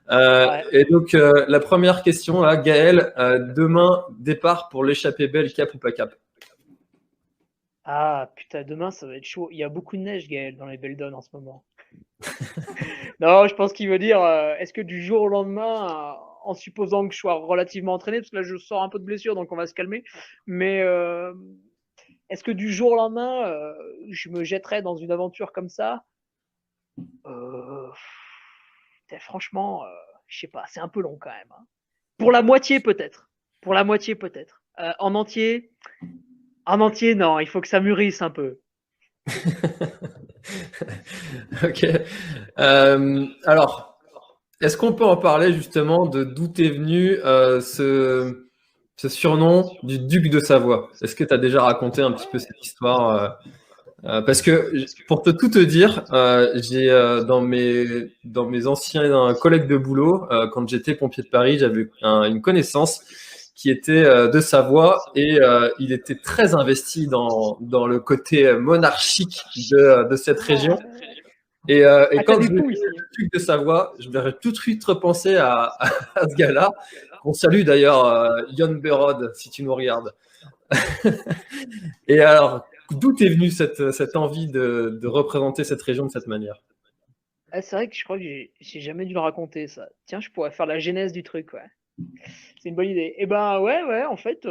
Ouais. Et donc la première question là, Gaël, demain départ pour l'échappée belle, cap ou pas cap? Ah, putain, demain, ça va être chaud. Il y a beaucoup de neige, Gaël, dans les Beldon en ce moment. Non, je pense qu'il veut dire, est-ce que du jour au lendemain, en supposant que je sois relativement entraîné, parce que là, je sors un peu de blessure, donc on va se calmer, mais est-ce que du jour au lendemain, je me jetterais dans une aventure comme ça? Euh, Franchement, je sais pas, c'est un peu long quand même. Hein. Pour la moitié, peut-être. Pour la moitié, peut-être. En entier, non, il faut que ça mûrisse un peu. Ok. Alors, est-ce qu'on peut en parler justement de d'où est venu ce surnom du duc de Savoie? Est-ce que tu as déjà raconté un petit peu cette histoire? Parce que pour tout te dire, j'ai dans mes anciens collègues de boulot, quand j'étais pompier de Paris, j'avais une connaissance qui était de Savoie, et il était très investi dans le côté monarchique de cette région. Et Ah, t'as quand des je l'ai vu, fous ici. le duc de Savoie, je vais tout de suite repenser à ce gars-là, qu'on salue d'ailleurs, Yon Berod, si tu nous regardes. Et alors, d'où est venue cette envie de représenter cette région de cette manière? Ah, c'est vrai que je crois que j'ai jamais dû le raconter, ça. Tiens, je pourrais faire la genèse du truc, ouais. C'est une bonne idée. Eh ben ouais, ouais, en fait,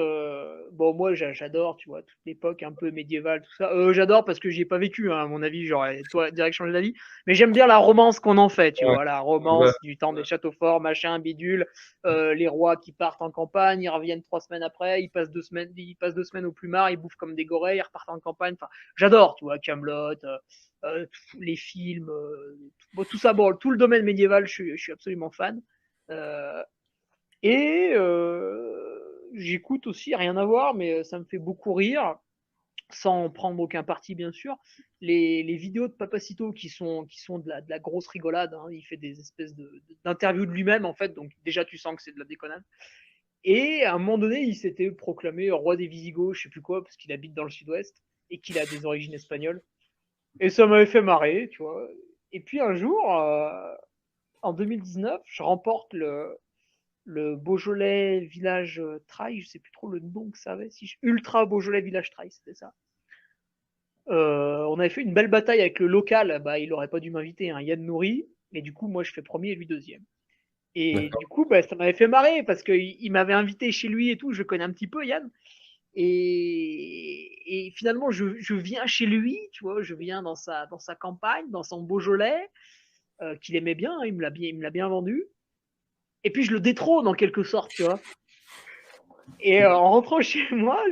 bon, moi j'adore, tu vois, toute l'époque un peu médiévale, tout ça. J'adore parce que j'y ai pas vécu, hein, à mon avis, j'aurais toi direct changé d'avis. Mais j'aime bien la romance qu'on en fait, tu Ouais, vois, la ouais. romance du temps des châteaux forts, machin, bidule, les rois qui partent en campagne, ils reviennent 3 semaines après, ils passent 2 semaines au plumard, ils bouffent comme des gorées, ils repartent en campagne. Enfin, j'adore, tu vois, Camelot, les films, bon, tout ça, bon, tout le domaine médiéval, je suis absolument fan. Euh, et j'écoute aussi, rien à voir, mais ça me fait beaucoup rire, sans prendre aucun parti bien sûr, les vidéos de Papacito qui sont de la grosse rigolade. Hein. Il fait des espèces d'interviews de lui-même en fait, donc déjà tu sens que c'est de la déconnade. Et à un moment donné, il s'était proclamé roi des Visigoths, je sais plus quoi, parce qu'il habite dans le sud-ouest et qu'il a des origines espagnoles. Et ça m'avait fait marrer, tu vois. Et puis un jour, en 2019, je remporte le Beaujolais Village Trail, je sais plus trop le nom que ça avait, si Ultra Beaujolais Village Trail, c'était ça. On avait fait une belle bataille avec le local, bah il aurait pas dû m'inviter, hein, Yann Nourri, et du coup moi je fais premier et lui deuxième. Et du D'accord. coup bah, ça m'avait fait marrer parce qu'il m'avait invité chez lui et tout, je connais un petit peu Yann. Et finalement je viens chez lui, tu vois, je viens dans sa campagne, dans son Beaujolais, qu'il aimait bien, hein, il me l'a bien vendu. Et puis je le détrône en quelque sorte, tu vois. Et en rentrant chez moi,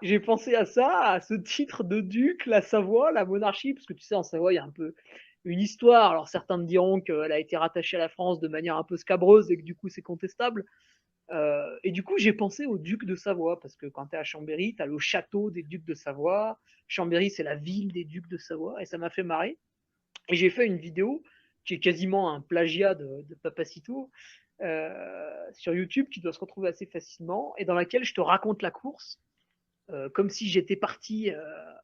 j'ai pensé à ça, à ce titre de duc, la Savoie, la monarchie, parce que tu sais, en Savoie, il y a un peu une histoire. Alors certains me diront qu'elle a été rattachée à la France de manière un peu scabreuse et que du coup c'est contestable. Et du coup, j'ai pensé au duc de Savoie, parce que quand tu es à Chambéry, tu as le château des ducs de Savoie. Chambéry, c'est la ville des ducs de Savoie, et ça m'a fait marrer. Et j'ai fait une vidéo qui est quasiment un plagiat de Papacito sur YouTube, qui doit se retrouver assez facilement, et dans laquelle je te raconte la course comme si j'étais parti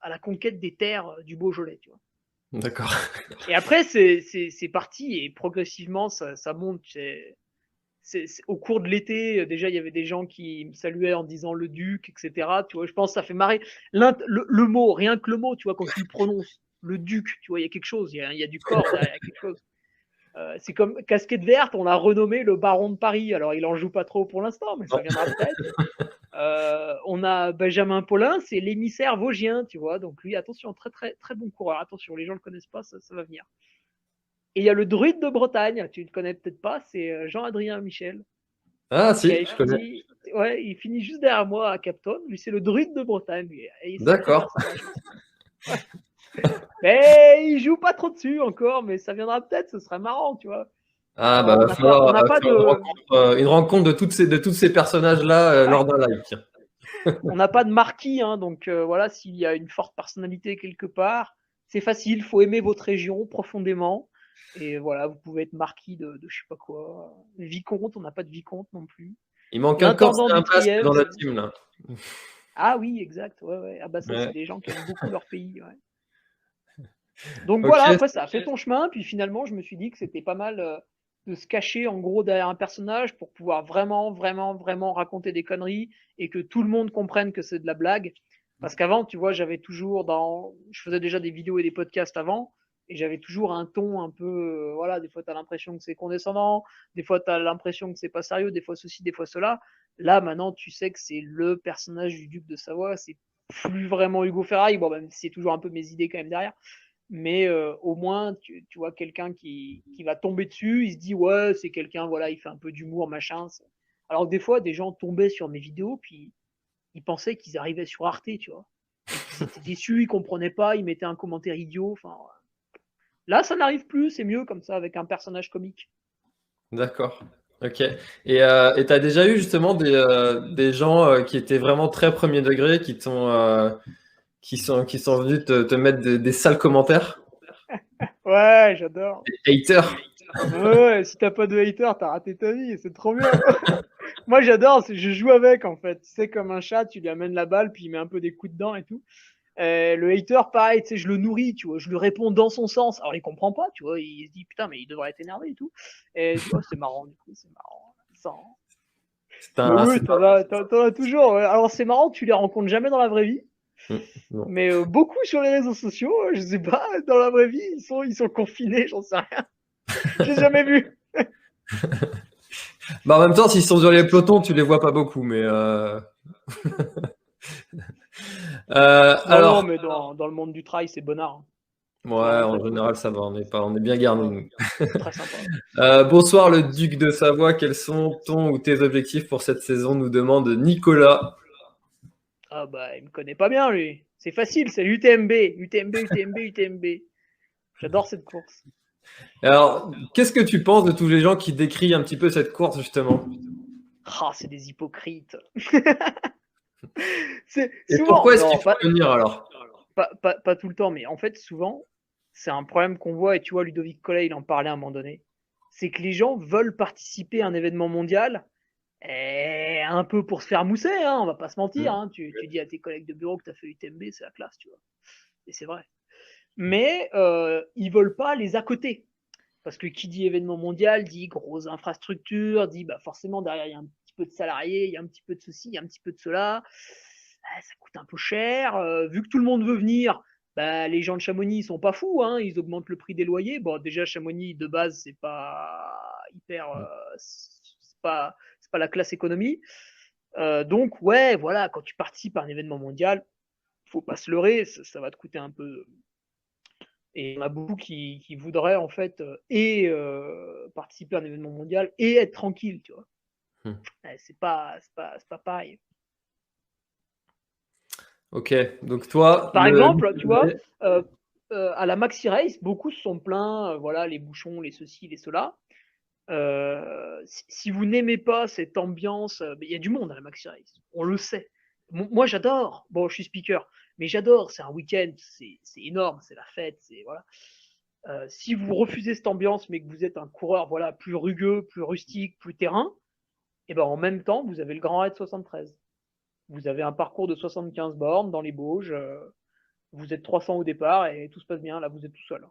à la conquête des terres du Beaujolais, tu vois. D'accord. Et après, c'est parti et progressivement, ça monte. au cours de l'été, déjà, il y avait des gens qui me saluaient en disant le duc, etc. Tu vois, je pense que ça fait marrer. Le mot, rien que le mot, tu vois, quand tu le prononces, le duc, tu vois, il y a quelque chose, il y a du corps derrière, il y a quelque chose. C'est comme Casquette Verte, on l'a renommé le baron de Paris. Alors, il en joue pas trop pour l'instant, mais ça viendra peut-être. On a Benjamin Paulin, c'est l'émissaire vosgien, tu vois. Donc, lui, attention, très, très, très bon coureur. Attention, les gens le connaissent pas, ça va venir. Et il y a le druide de Bretagne, tu ne le connais peut-être pas, c'est Jean-Adrien Michel. Ah Qui si, avait je connais. fini, ouais, il finit juste derrière moi à Capton. Lui, c'est le druide de Bretagne. Lui. Et sacré D'accord. personnage aussi. Ouais. Mais il joue pas trop dessus encore, mais ça viendra peut-être, ce serait marrant, tu vois. Ah bah On va n'a pas, on falloir n'a pas de, une rencontre de tous ces personnages-là lors d'un live. Tiens. on n'a pas de marquis, hein, donc voilà, s'il y a une forte personnalité quelque part, c'est facile. Faut aimer votre région profondément. Et voilà, vous pouvez être marquis de je sais pas quoi. Vicomte, on n'a pas de vicomte non plus. Il manque un Corse L'intendant et un du Basque Trièves. dans la team là. Ah oui, exact. Ouais, ouais. Ah bah ça, c'est Ouais. des gens qui aiment beaucoup leur pays. Ouais. Donc Ok. voilà, après ça a fait son chemin, puis finalement je me suis dit que c'était pas mal de se cacher en gros derrière un personnage pour pouvoir vraiment, vraiment, vraiment raconter des conneries et que tout le monde comprenne que c'est de la blague. Parce qu'avant, tu vois, je faisais déjà des vidéos et des podcasts avant, et j'avais toujours un ton un peu, voilà, des fois t'as l'impression que c'est condescendant, des fois t'as l'impression que c'est pas sérieux, des fois ceci, des fois cela. Là, maintenant, tu sais que c'est le personnage du duc de Savoie, c'est plus vraiment Hugo Ferraille, bon, même si c'est toujours un peu mes idées quand même derrière, mais au moins tu vois quelqu'un qui va tomber dessus, il se dit ouais c'est quelqu'un, voilà, il fait un peu d'humour machin. Alors que des fois des gens tombaient sur mes vidéos puis ils pensaient qu'ils arrivaient sur Arte, tu vois, et qu'ils étaient déçus, ils comprenaient pas, ils mettaient un commentaire idiot. Enfin là ça n'arrive plus, c'est mieux comme ça avec un personnage comique. D'accord. Ok. Et t'as déjà eu justement des gens qui étaient vraiment très premier degré, qui sont venus te mettre des sales commentaires, Ouais, j'adore. des haters. Ouais, si t'as pas de hater, t'as raté ta vie, c'est trop bien. Moi j'adore, je joue avec en fait. C'est comme un chat, tu lui amènes la balle, puis il met un peu des coups dedans et tout. Le hater, pareil, tu sais, je le nourris, tu vois, je lui réponds dans son sens. Alors il comprend pas, tu vois, il se dit putain, mais il devrait être énervé et tout. Et je dis, oh, c'est marrant, du coup, c'est marrant. Mais oui, t'en as toujours. Ouais. Alors c'est marrant, tu les rencontres jamais dans la vraie vie, Non. mais beaucoup sur les réseaux sociaux, je sais pas, dans la vraie vie, ils sont confinés, j'en sais rien. Je les ai jamais vus. Bah, en même temps, s'ils sont sur les pelotons, tu les vois pas beaucoup, mais Non, alors, mais dans le monde du trail, c'est bonnard. Hein. ouais, C'est vraiment en très cool. général, ça va, on est bien garnis, Ouais, nous. très sympa. Bonsoir, le duc de Savoie. Quels sont ton ou tes objectifs pour cette saison? Nous demande Nicolas. Ah bah, il me connaît pas bien, lui. C'est facile, c'est l'UTMB. UTMB, UTMB, UTMB. J'adore cette course. Alors, qu'est-ce que tu penses de tous les gens qui décrient un petit peu cette course, justement? Ah, c'est des hypocrites. C'est Et souvent, pourquoi est-ce qu'il non, faut venir alors? pas tout le temps, mais en fait, souvent, c'est un problème qu'on voit, et tu vois, Ludovic Collet, il en parlait à un moment donné. C'est que les gens veulent participer à un événement mondial, et un peu pour se faire mousser, hein, on va pas se mentir. Hmm. Hein. Tu dis à tes collègues de bureau que tu as fait UTMB, c'est la classe, tu vois. Et c'est vrai. Mais ils veulent pas les à côté. Parce que qui dit événement mondial dit grosse infrastructure, dit bah forcément derrière il y a un petit peu de salariés, il y a un petit peu de ceci, il y a un petit peu de cela. Ça coûte un peu cher. Vu que tout le monde veut venir, bah, les gens de Chamonix ils sont pas fous, hein, ils augmentent le prix des loyers. Bon déjà Chamonix de base c'est pas hyper, c'est pas la classe économie. Donc ouais voilà, quand tu participes à un événement mondial, faut pas se leurrer, ça va te coûter un peu. Et il y en a beaucoup qui voudraient en fait participer à un événement mondial et être tranquille, tu vois. Hmm. C'est pas pareil. Ok, donc toi, Par exemple, tu vois, à la Maxi Race, beaucoup se sont plaints, voilà, les bouchons, les ceci, les cela. Si vous n'aimez pas cette ambiance, il y a du monde à la Maxi Race, on le sait. Moi, j'adore. Bon, je suis speaker, mais j'adore. C'est un week-end, c'est énorme, c'est la fête, c'est voilà. Si vous refusez cette ambiance, mais que vous êtes un coureur voilà, plus rugueux, plus rustique, plus terrain, et ben en même temps, vous avez le Grand Raid 73. Vous avez un parcours de 75 bornes dans les Bauges. Vous êtes 300 au départ et tout se passe bien. Là, vous êtes tout seul.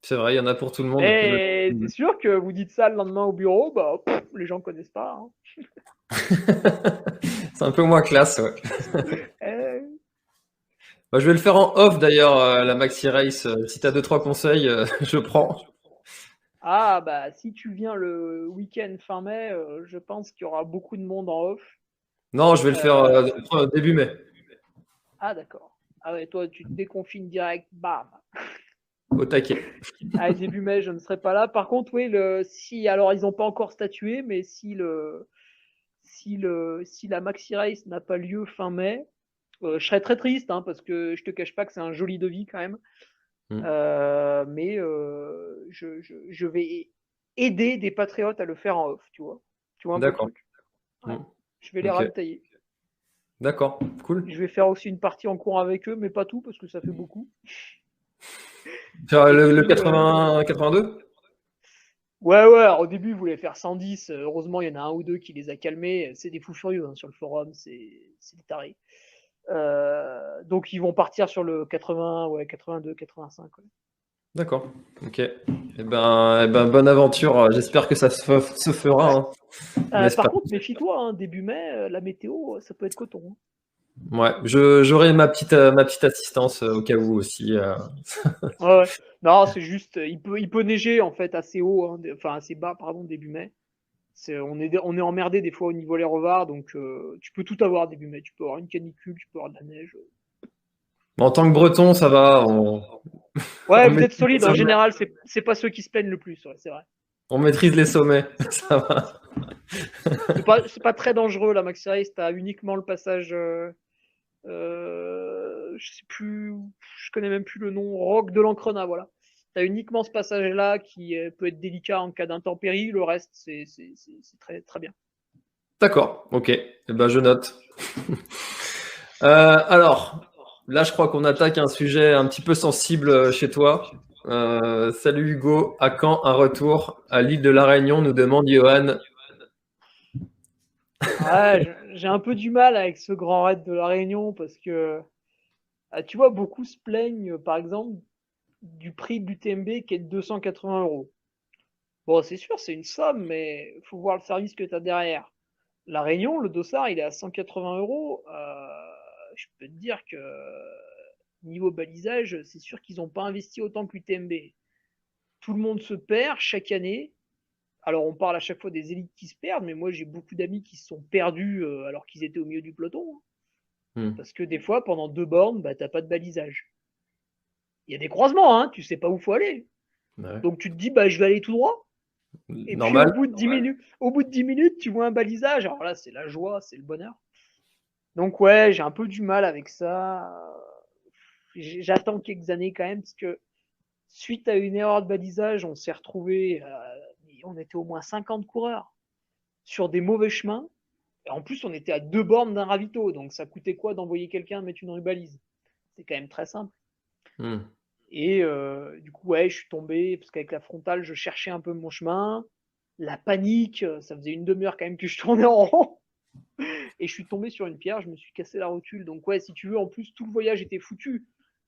C'est vrai, il y en a pour tout le monde. Mais c'est sûr que vous dites ça le lendemain au bureau, bah, les gens connaissent pas. Hein. C'est un peu moins classe, ouais. Euh, Bah, je vais le faire en off d'ailleurs, la Maxi Race. Si t'as deux trois conseils, je prends. Ah, bah, si tu viens le week-end fin mai, je pense qu'il y aura beaucoup de monde en off. Non, je vais le faire Euh, début mai, Ah, d'accord. Ah ouais, toi, tu te déconfines direct, bam. au taquet. Ah, début mai, je ne serai pas là. Par contre, oui, si, alors ils n'ont pas encore statué, mais si la Maxi Race n'a pas lieu fin mai, je serais très triste, hein, parce que je te cache pas que c'est un joli devis quand même. Hmm. Mais je vais aider des patriotes à le faire en off, tu vois. Tu vois un peu le D'accord. truc. Ouais. Hmm. Je vais les Ok. ravitailler. D'accord. Cool. Je vais faire aussi une partie en cours avec eux, mais pas tout parce que ça fait beaucoup. Faire Et le puis, 80, 82? ouais, ouais, alors au début, ils voulaient faire 110. Heureusement, il y en a un ou deux qui les a calmés. C'est des fous furieux hein, sur le forum, c'est des tarés. Donc, ils vont partir sur le 80, ouais, 82, 85. Ouais. D'accord. Ok. Eh ben, bonne aventure. J'espère que ça se fera, Ouais. hein. On Par espère. contre, méfie-toi, hein, début mai, la météo, ça peut être coton. Hein. Ouais. J'aurai ma petite assistance au cas où aussi. Ouais, ouais. Non, c'est juste, il peut neiger en fait assez haut, hein, enfin assez bas, pardon, début mai. On est emmerdé des fois au niveau les revards, donc tu peux tout avoir début mai. Tu peux avoir une canicule, tu peux avoir de la neige. En tant que Breton, ça va. On Ouais, vous êtes maîtrise les solide. En sommets. général, c'est pas ceux qui se plaignent le plus, ouais, c'est vrai. On maîtrise les sommets. Ça va. C'est pas très dangereux la Maxi Race. T'as uniquement le passage, je sais plus, je connais même plus le nom, Roc de l'Ancrenat, voilà. T'as uniquement ce passage-là qui peut être délicat en cas d'intempérie. Le reste, c'est très très bien. D'accord. Ok. Eh ben, je note. Alors, là, je crois qu'on attaque un sujet un petit peu sensible chez toi. Salut Hugo, à quand un retour à l'île de la Réunion, nous demande Johan. Ouais, j'ai un peu du mal avec ce grand raid de la Réunion parce que tu vois, beaucoup se plaignent, par exemple, du prix de l'UTMB qui est de 280 euros. Bon, c'est sûr, c'est une somme, mais il faut voir le service que tu as derrière. La Réunion, le dossard, il est à 180 euros. Je peux te dire que niveau balisage, c'est sûr qu'ils n'ont pas investi autant que l'UTMB. Tout le monde se perd chaque année. Alors, on parle à chaque fois des élites qui se perdent, mais moi, j'ai beaucoup d'amis qui se sont perdus alors qu'ils étaient au milieu du peloton. Hein. Hmm. Parce que des fois, pendant 2 bornes, bah, t'as pas de balisage. Il y a des croisements, hein, tu sais pas où faut aller. Ouais. Donc tu te dis, bah, je vais aller tout droit. Et puis Normal. au bout de 10 minutes, tu vois un balisage. Alors là, c'est la joie, c'est le bonheur. Donc ouais, j'ai un peu du mal avec ça. J'attends quelques années quand même, parce que suite à une erreur de balisage, on s'est retrouvé, on était au moins 50 coureurs sur des mauvais chemins. Et en plus, on était à 2 bornes d'un ravito, donc ça coûtait quoi d'envoyer quelqu'un mettre une rubalise? C'est quand même très simple. Hmm. Et du coup, ouais, je suis tombé, parce qu'avec la frontale, je cherchais un peu mon chemin. La panique, ça faisait une demi-heure quand même que je tournais en rond. Et je suis tombé sur une pierre, je me suis cassé la rotule. Donc ouais, si tu veux, en plus, tout le voyage était foutu.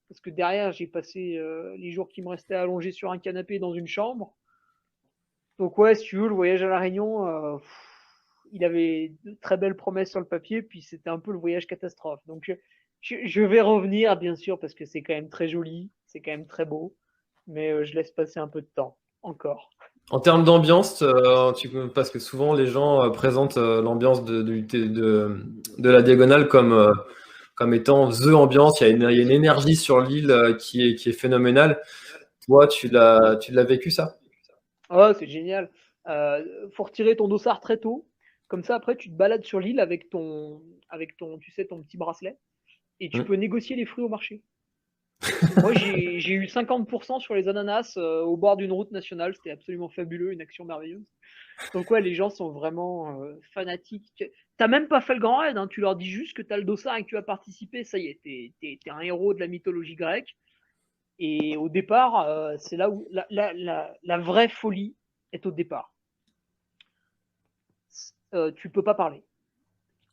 Parce que derrière, j'ai passé les jours qui me restaient allongés sur un canapé dans une chambre. Donc ouais, si tu veux, le voyage à La Réunion, il avait de très belles promesses sur le papier, puis c'était un peu le voyage catastrophe. Donc je vais revenir, bien sûr, parce que c'est quand même très joli, c'est quand même très beau, mais je laisse passer un peu de temps, encore. En termes d'ambiance, parce que souvent les gens présentent l'ambiance de la diagonale comme étant the ambiance. Il y a une énergie sur l'île qui est phénoménale. Toi, tu l'as vécu ça? Oh, c'est génial. Faut retirer ton dossard très tôt. Comme ça, après, tu te balades sur l'île avec ton, tu sais, ton petit bracelet, et tu Hmm. peux négocier les fruits au marché. Moi, j'ai eu 50% sur les ananas au bord d'une route nationale. C'était absolument fabuleux, une action merveilleuse. Donc, ouais, les gens sont vraiment fanatiques. T'as même pas fait le grand raid, hein. Tu leur dis juste que t'as le dossard et que tu as participé. Ça y est, t'es un héros de la mythologie grecque. Et au départ, c'est là où la vraie folie est au départ. Tu peux pas parler.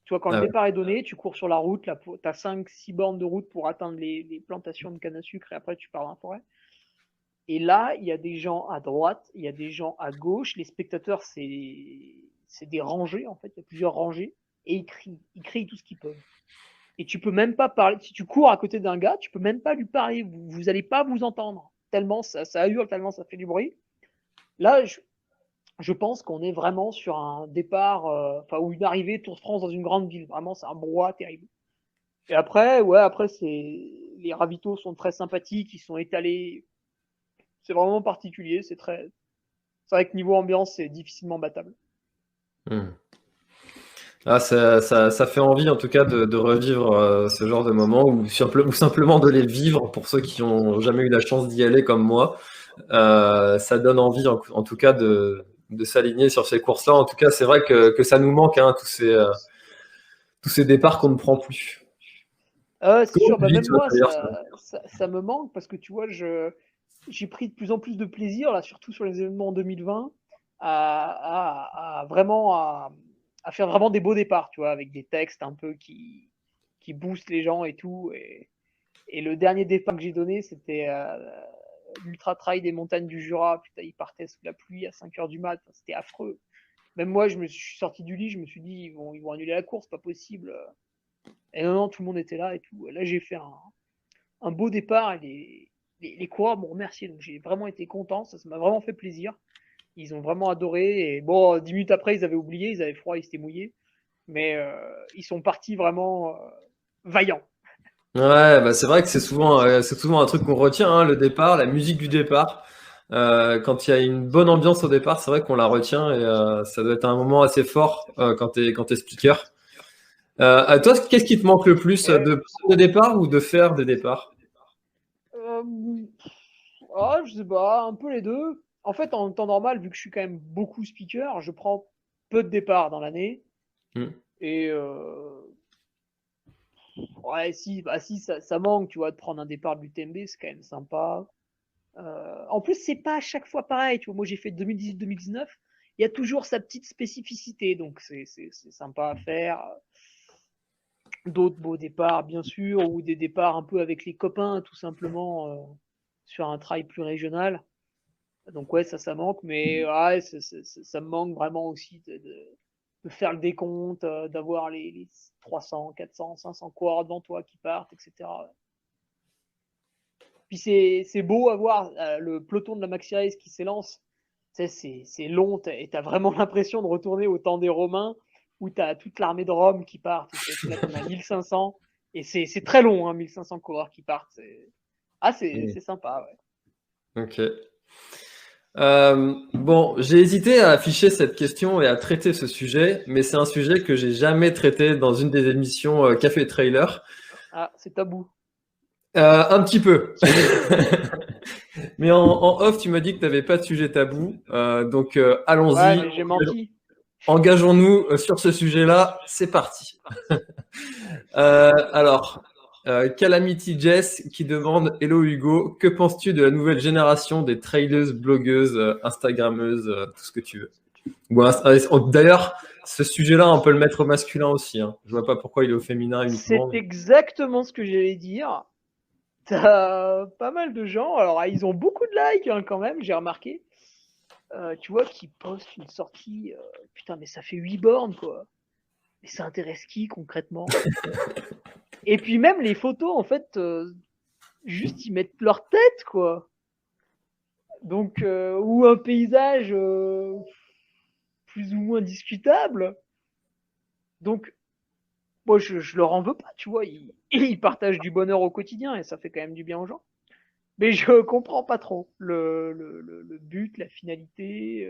Tu vois, quand le Ah ouais. départ est donné, tu cours sur la route, tu as 5-6 bornes de route pour atteindre les plantations de canne à sucre et après tu pars dans la forêt. Et là, il y a des gens à droite, il y a des gens à gauche. Les spectateurs, c'est des rangées, en fait. Il y a plusieurs rangées. Et ils crient tout ce qu'ils peuvent. Et tu peux même pas parler. Si tu cours à côté d'un gars, tu peux même pas lui parler. Vous allez pas vous entendre. Tellement ça hurle, tellement ça fait du bruit. Là, je pense qu'on est vraiment sur un départ, ou une arrivée Tour de France dans une grande ville. Vraiment, c'est un brouhaha terrible. Et après, ouais, après, les ravitaux sont très sympathiques, ils sont étalés. C'est vraiment particulier, c'est vrai que niveau ambiance, c'est difficilement battable. Hmm. Ah, ça fait envie en tout cas de revivre ce genre de moment ou simplement de les vivre pour ceux qui ont jamais eu la chance d'y aller comme moi. Ça donne envie en tout cas de s'aligner sur ces courses-là. En tout cas, c'est vrai que ça nous manque, hein, tous ces départs qu'on ne prend plus. C'est Comment sûr, tu bah vis même toi moi, d'ailleurs? ça me manque parce que tu vois, j'ai pris de plus en plus de plaisir, là, surtout sur les événements en 2020, à vraiment à faire vraiment des beaux départs, tu vois, avec des textes un peu qui boostent les gens et tout. Et le dernier départ que j'ai donné, c'était l'Ultra Trail des montagnes du Jura. Putain, il partait sous la pluie à 5 heures du mat. Enfin, c'était affreux. Même moi, je suis sorti du lit, je me suis dit, ils vont annuler la course, pas possible. Et non, non, tout le monde était là et tout. Et là, j'ai fait un beau départ et les coureurs m'ont remercié. Donc, j'ai vraiment été content. Ça m'a vraiment fait plaisir. Ils ont vraiment adoré. Et bon, 10 minutes après, ils avaient oublié, ils avaient froid, ils s'étaient mouillés. Mais ils sont partis vraiment vaillants. Ouais, bah c'est vrai que c'est souvent un truc qu'on retient, hein, le départ, la musique du départ. Quand il y a une bonne ambiance au départ, c'est vrai qu'on la retient et ça doit être un moment assez fort quand t'es speaker. À toi, qu'est-ce qui te manque le plus, de Ouais. prendre des départs ou de faire des départs? Euh, je sais pas, un peu les deux. En fait, en temps normal, vu que je suis quand même beaucoup speaker, je prends peu de départs dans l'année. Hmm. Et ouais, si ça manque, tu vois, de prendre un départ de l'UTMB, c'est quand même sympa. En plus, c'est pas à chaque fois pareil. Tu vois, moi, j'ai fait 2018-2019. Il y a toujours sa petite spécificité, donc c'est sympa à faire. D'autres beaux départs, bien sûr, ou des départs un peu avec les copains, tout simplement, sur un trail plus régional. Donc ouais, ça manque, mais ouais, ça me manque vraiment aussi de faire le décompte, d'avoir les 300, 400, 500 coureurs devant toi qui partent, etc. Puis c'est beau à voir le peloton de la Maxi Race qui s'élance. Tu sais, c'est long et t'as vraiment l'impression de retourner au temps des Romains où t'as toute l'armée de Rome qui part. Tu sais, là, t'en as 1500 et c'est très long, hein, 1500 coureurs qui partent. Hmm. C'est sympa, ouais. Ok. Bon, j'ai hésité à afficher cette question et à traiter ce sujet, mais c'est un sujet que j'ai jamais traité dans une des émissions Café Trailer. Ah, c'est tabou. Un petit peu. Mais en off, tu m'as dit que tu n'avais pas de sujet tabou. Donc, Ouais, allons-y. mais j'ai menti. Engageons-nous sur ce sujet-là. C'est parti. Alors, Calamity Jess qui demande: Hello Hugo, que penses-tu de la nouvelle génération des traileuses, blogueuses, Instagrammeuses, tout ce que tu veux? D'ailleurs, ce sujet-là, on peut le mettre au masculin aussi, hein. Je vois pas pourquoi il est au féminin C'est uniquement. exactement ce que j'allais dire. T'as pas mal de gens, alors ils ont beaucoup de likes hein, quand même, j'ai remarqué. Tu vois, qui postent une sortie, putain, mais ça fait 8 bornes quoi. Mais ça intéresse qui concrètement? Et puis même les photos, en fait, juste ils mettent leur tête quoi. Donc, ou un paysage plus ou moins discutable. Donc, moi je leur en veux pas, tu vois, ils partagent du bonheur au quotidien et ça fait quand même du bien aux gens. Mais je comprends pas trop le but, la finalité,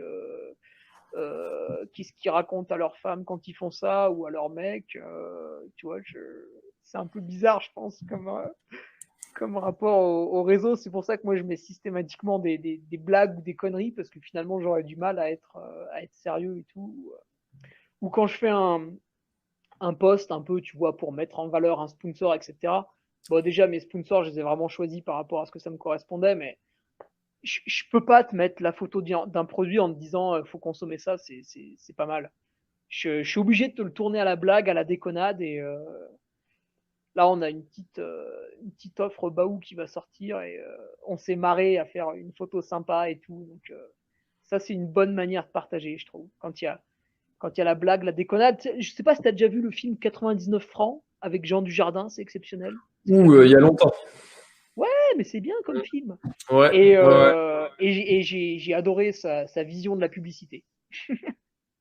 qu'est-ce qu'ils racontent à leurs femmes quand ils font ça ou à leurs mecs. Tu vois, c'est un peu bizarre, je pense, comme rapport au réseau. C'est pour ça que moi, je mets systématiquement des blagues ou des conneries parce que finalement, j'aurais du mal à être sérieux et tout. Ou quand je fais un post un peu, tu vois, pour mettre en valeur un sponsor, etc. Bon, déjà, mes sponsors, je les ai vraiment choisis par rapport à ce que ça me correspondait, mais je peux pas te mettre la photo d'un produit en te disant faut consommer ça, c'est pas mal. Je suis obligé de te le tourner à la blague, à la déconnade, Là, on a une petite offre Baou qui va sortir et on s'est marré à faire une photo sympa et tout. Donc, ça, c'est une bonne manière de partager, je trouve. Quand il y a la blague, la déconnade. Je sais pas si tu as déjà vu le film 99 francs avec Jean Dujardin, c'est exceptionnel. C'est Ou il y a gratuit. longtemps. Ouais, mais c'est bien comme film. Ouais, Et, ouais, ouais. j'ai adoré sa vision de la publicité.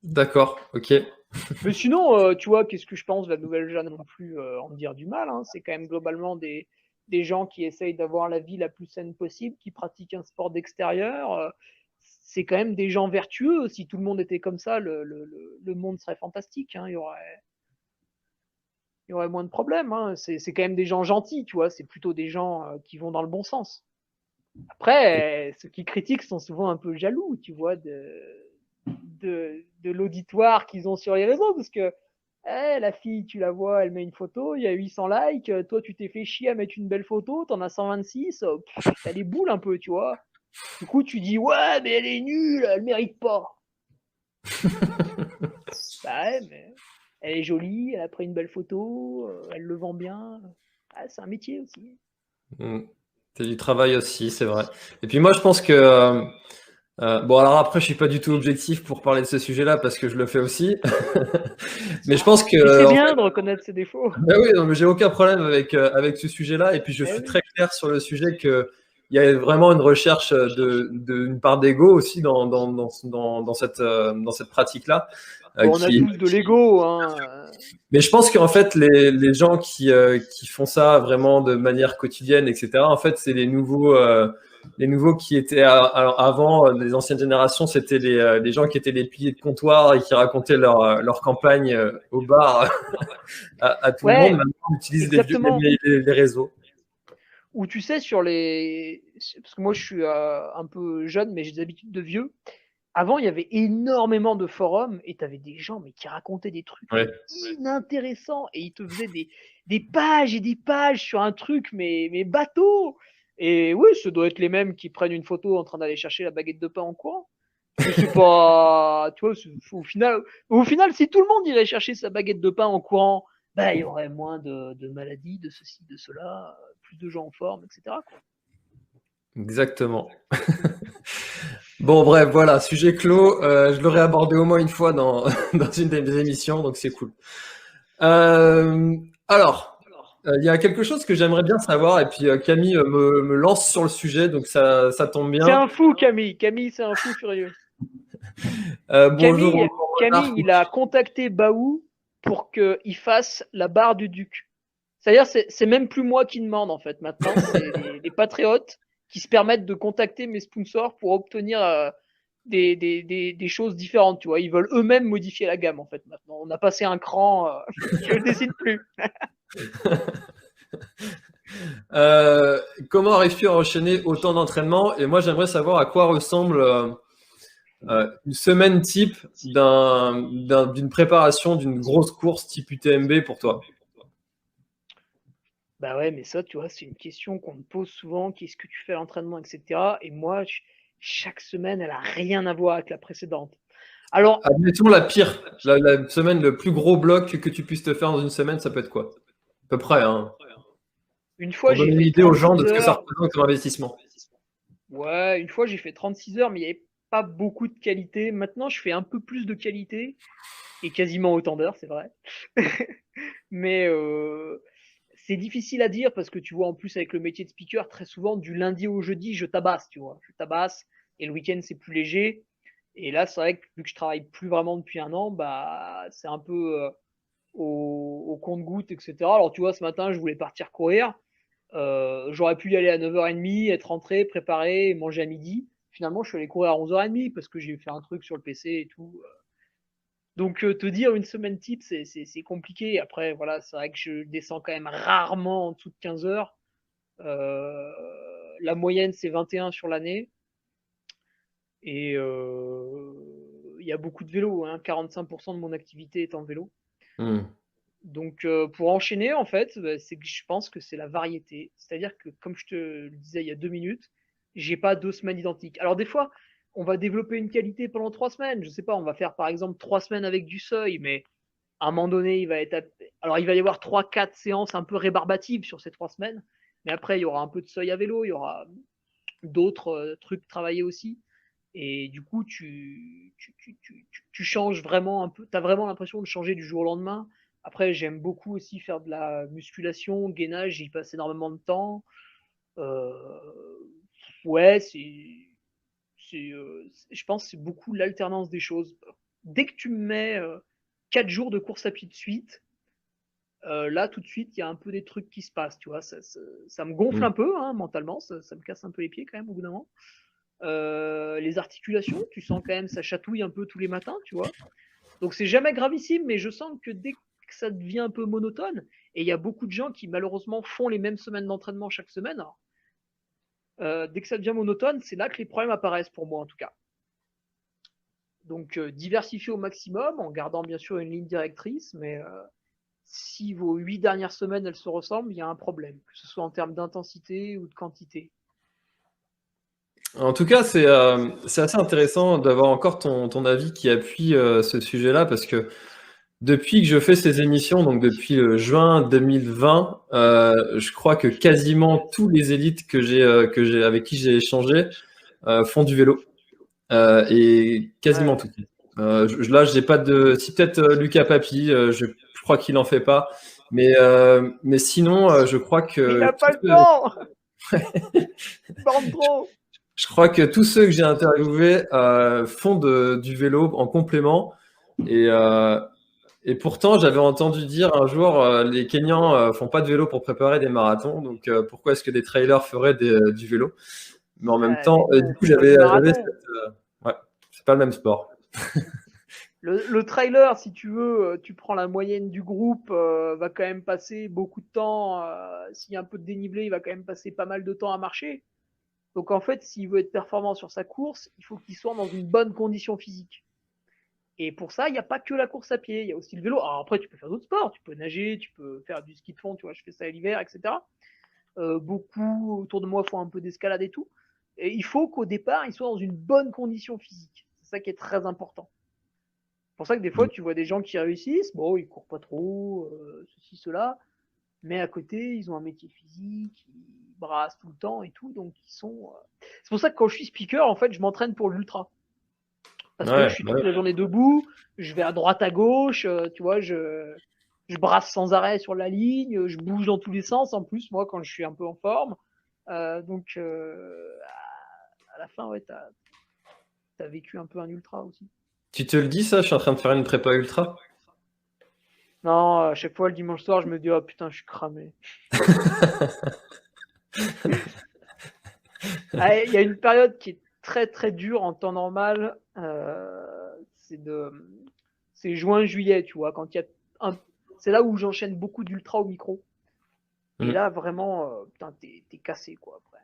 D'accord, ok. Mais sinon, tu vois, qu'est-ce que je pense de la nouvelle jeune non plus en dire du mal. Hein. C'est quand même globalement des gens qui essayent d'avoir la vie la plus saine possible, qui pratiquent un sport d'extérieur. C'est quand même des gens vertueux. Si tout le monde était comme ça, le monde serait fantastique. Hein. Il y aurait moins de problèmes. Hein. C'est quand même des gens gentils, tu vois. C'est plutôt des gens qui vont dans le bon sens. Après, ceux qui critiquent sont souvent un peu jaloux, tu vois, de l'auditoire qu'ils ont sur les réseaux, parce que la fille, tu la vois, elle met une photo, il y a 800 likes, toi tu t'es fait chier à mettre une belle photo, t'en as 126, t'as les boules un peu, tu vois. Du coup, tu dis, ouais, mais elle est nulle, elle mérite pas. Bah ouais, mais elle est jolie, elle a pris une belle photo, elle le vend bien. Ah, c'est un métier aussi. Mm. C'est du travail aussi, c'est vrai. Et puis moi, je pense que bon, alors après, je suis pas du tout objectif pour parler de ce sujet-là parce que je le fais aussi. Mais je pense Mais que c'est en fait, bien de reconnaître ses défauts. bah oui, non, mais j'ai aucun problème avec ce sujet-là. Et puis je Eh suis oui. très clair sur le sujet que il y a vraiment une recherche une part d'ego aussi dans cette pratique-là. Bon, on a Qui tous de l'ego, hein. Mais je pense qu'en fait, les gens qui font ça vraiment de manière quotidienne, etc., en fait, c'est les nouveaux qui étaient alors avant, les anciennes générations, c'était les gens qui étaient les piliers de comptoir et qui racontaient leur campagne au bar à tout le monde. Ouais, Maintenant, on utilise exactement. les réseaux. Ou tu sais, sur les. Parce que moi, je suis un peu jeune, mais j'ai des habitudes de vieux. Avant, il y avait énormément de forums et tu avais des gens mais qui racontaient des trucs Ouais. mais inintéressants et ils te faisaient des pages et des pages sur un truc mais bateau. Et oui, ce doit être les mêmes qui prennent une photo en train d'aller chercher la baguette de pain en courant. Mais c'est pas, tu vois, au final, si tout le monde irait chercher sa baguette de pain en courant, bah, il y aurait moins de maladies, de ceci, de cela, plus de gens en forme, etc. Quoi. Exactement. Bon, bref, voilà, sujet clos. Je l'aurais abordé au moins une fois dans une des émissions, donc c'est cool. Euh, alors, il y a quelque chose que j'aimerais bien savoir, et puis Camille me lance sur le sujet, donc ça tombe C'est bien. un fou, Camille. Camille, c'est un fou furieux. Bonjour Camille, au Camille, monarque. il a contacté Baou pour qu'il fasse la barre du duc. C'est-à-dire, c'est même plus moi qui demande en fait. Maintenant, c'est les patriotes qui se permettent de contacter mes sponsors pour obtenir des choses différentes. Tu vois, ils veulent eux-mêmes modifier la gamme en fait. Maintenant, on a passé un cran. Je ne décide plus. Euh, Comment arrives-tu à enchaîner autant d'entraînements? Et moi, j'aimerais savoir à quoi ressemble une semaine type d'une préparation d'une grosse course type UTMB pour toi. Bah ouais, mais ça, tu vois, c'est une question qu'on me pose souvent. Qu'est-ce que tu fais à l'entraînement, etc. Et moi, chaque semaine, elle a rien à voir avec la précédente. Alors, Admettons la pire, la semaine, le plus gros bloc que tu puisses te faire dans une semaine, ça peut être quoi? À peu près, hein, une fois, pour j'ai donner une fait idée aux gens 36 de ce que ça heures. représente comme investissement. Ouais, une fois, j'ai fait 36 heures, mais il n'y avait pas beaucoup de qualité. Maintenant, je fais un peu plus de qualité et quasiment autant d'heures, c'est vrai. Mais c'est difficile à dire parce que tu vois, en plus, avec le métier de speaker, très souvent, du lundi au jeudi, je tabasse, tu vois. Je tabasse et le week-end, c'est plus léger. Et là, c'est vrai que vu que je travaille plus vraiment depuis un an, bah, c'est un peu au compte-goutte, etc. Alors, tu vois, ce matin, je voulais partir courir. J'aurais pu y aller à 9h30, être rentré, préparé, manger à midi. Finalement, je suis allé courir à 11h30 parce que j'ai fait un truc sur le PC et tout. Donc, te dire une semaine type, c'est compliqué. Après, voilà, c'est vrai que je descends quand même rarement en dessous de 15 heures. Euh, la moyenne, c'est 21 sur l'année. Et il y a beaucoup de vélo. Hein. 45% de mon activité est en vélo. Hmm. Donc, pour enchaîner, en fait, bah, c'est que je pense que c'est la variété. C'est-à-dire que, comme je te le disais il y a 2 minutes, j'ai pas 2 semaines identiques. Alors, des fois, on va développer une qualité pendant 3 semaines. Je sais pas, on va faire par exemple 3 semaines avec du seuil, mais à un moment donné, il va être Alors, il va y avoir 3-4 séances un peu rébarbatives sur ces 3 semaines. Mais après, il y aura un peu de seuil à vélo, il y aura d'autres trucs travaillés aussi. Et du coup, tu changes vraiment un peu. Tu as vraiment l'impression de changer du jour au lendemain. Après, j'aime beaucoup aussi faire de la musculation, gainage, j'y passe énormément de temps. Euh, ouais, je pense que c'est beaucoup l'alternance des choses. Dès que tu me mets 4 jours de course à pied de suite, là, tout de suite, il y a un peu des trucs qui se passent, tu vois. Ça me gonfle Mm. un peu, hein, mentalement, ça me casse un peu les pieds quand même au bout d'un moment. Les articulations, tu sens quand même, ça chatouille un peu tous les matins, tu vois. Donc c'est jamais gravissime, mais je sens que dès que ça devient un peu monotone, et il y a beaucoup de gens qui malheureusement font les mêmes semaines d'entraînement chaque semaine, dès que ça devient monotone, c'est là que les problèmes apparaissent pour moi en tout cas. Donc diversifier au maximum en gardant bien sûr une ligne directrice, mais si vos 8 dernières semaines elles se ressemblent, il y a un problème, que ce soit en termes d'intensité ou de quantité. En tout cas, c'est assez intéressant d'avoir encore ton avis qui appuie ce sujet-là, parce que depuis que je fais ces émissions, donc depuis juin 2020, je crois que quasiment tous les élites avec qui j'ai échangé font du vélo. Et quasiment Ouais. tout. Là, j'ai pas de. Si peut-être Lucas Papi, je crois qu'il en fait pas. Mais sinon, je crois Il que n'a pas le temps. Il borne trop. tous ceux que j'ai interviewés font du vélo en complément. Et, euh, et pourtant, j'avais entendu dire un jour, les Kenyans font pas de vélo pour préparer des marathons. Donc, pourquoi est-ce que des trailers feraient du vélo? Mais en même Mais temps, non, du coup, c'est pas du j'avais marathon. ouais, c'est pas le même sport. Le trailer, si tu veux, tu prends la moyenne du groupe, va quand même passer beaucoup de temps. S'il y a un peu de dénivelé, il va quand même passer pas mal de temps à marcher. Donc en fait, s'il veut être performant sur sa course, il faut qu'il soit dans une bonne condition physique. Et pour ça, il n'y a pas que la course à pied, il y a aussi le vélo. Alors après, tu peux faire d'autres sports, tu peux nager, tu peux faire du ski de fond, tu vois, je fais ça l'hiver, etc. Beaucoup autour de moi font un peu d'escalade et tout. Et il faut qu'au départ, ils soient dans une bonne condition physique. C'est ça qui est très important. C'est pour ça que des fois, tu vois des gens qui réussissent, bon, ils courent pas trop, ceci, cela, mais à côté, ils ont un métier physique, ils brassent tout le temps et tout, donc ils sont. C'est pour ça que quand je suis speaker, en fait, je m'entraîne pour l'ultra. Parce que je Ouais, suis toute ouais. la journée debout, je vais à droite, à gauche, tu vois, je brasse sans arrêt sur la ligne, je bouge dans tous les sens en plus, moi, quand je suis un peu en forme. Donc, à la fin, ouais, t'as vécu un peu un ultra aussi. Tu te le dis ça, je suis en train de faire une prépa ultra. Non, à chaque fois le dimanche soir, je me dis, oh putain, je suis cramé. Ah, il y a une période qui est très très dure en temps normal, c'est juin-juillet, tu vois, quand il y a c'est là où j'enchaîne beaucoup d'ultra au micro. Et Hmm, là, vraiment, putain, t'es cassé, quoi, après.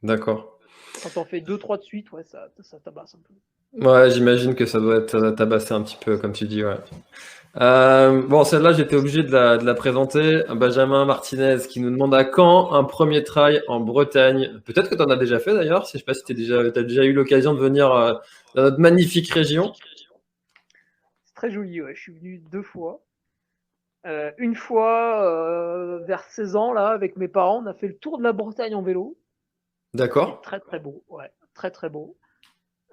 d'accord. Quand on fait 2-3 de suite, ouais, ça tabasse un peu. Ouais, j'imagine que ça doit être tabassé un petit peu, comme tu dis, ouais. Bon, celle-là, j'étais obligé de la présenter. Benjamin Martinez qui nous demande à quand un premier trail en Bretagne. Peut-être que tu en as déjà fait d'ailleurs. Je sais pas si t'as déjà eu l'occasion de venir dans notre magnifique région. C'est très joli, ouais. Je suis venu 2 fois. Une fois, vers 16 ans, là, avec mes parents, on a fait le tour de la Bretagne en vélo. C'était D'accord. très très beau, ouais, très très beau.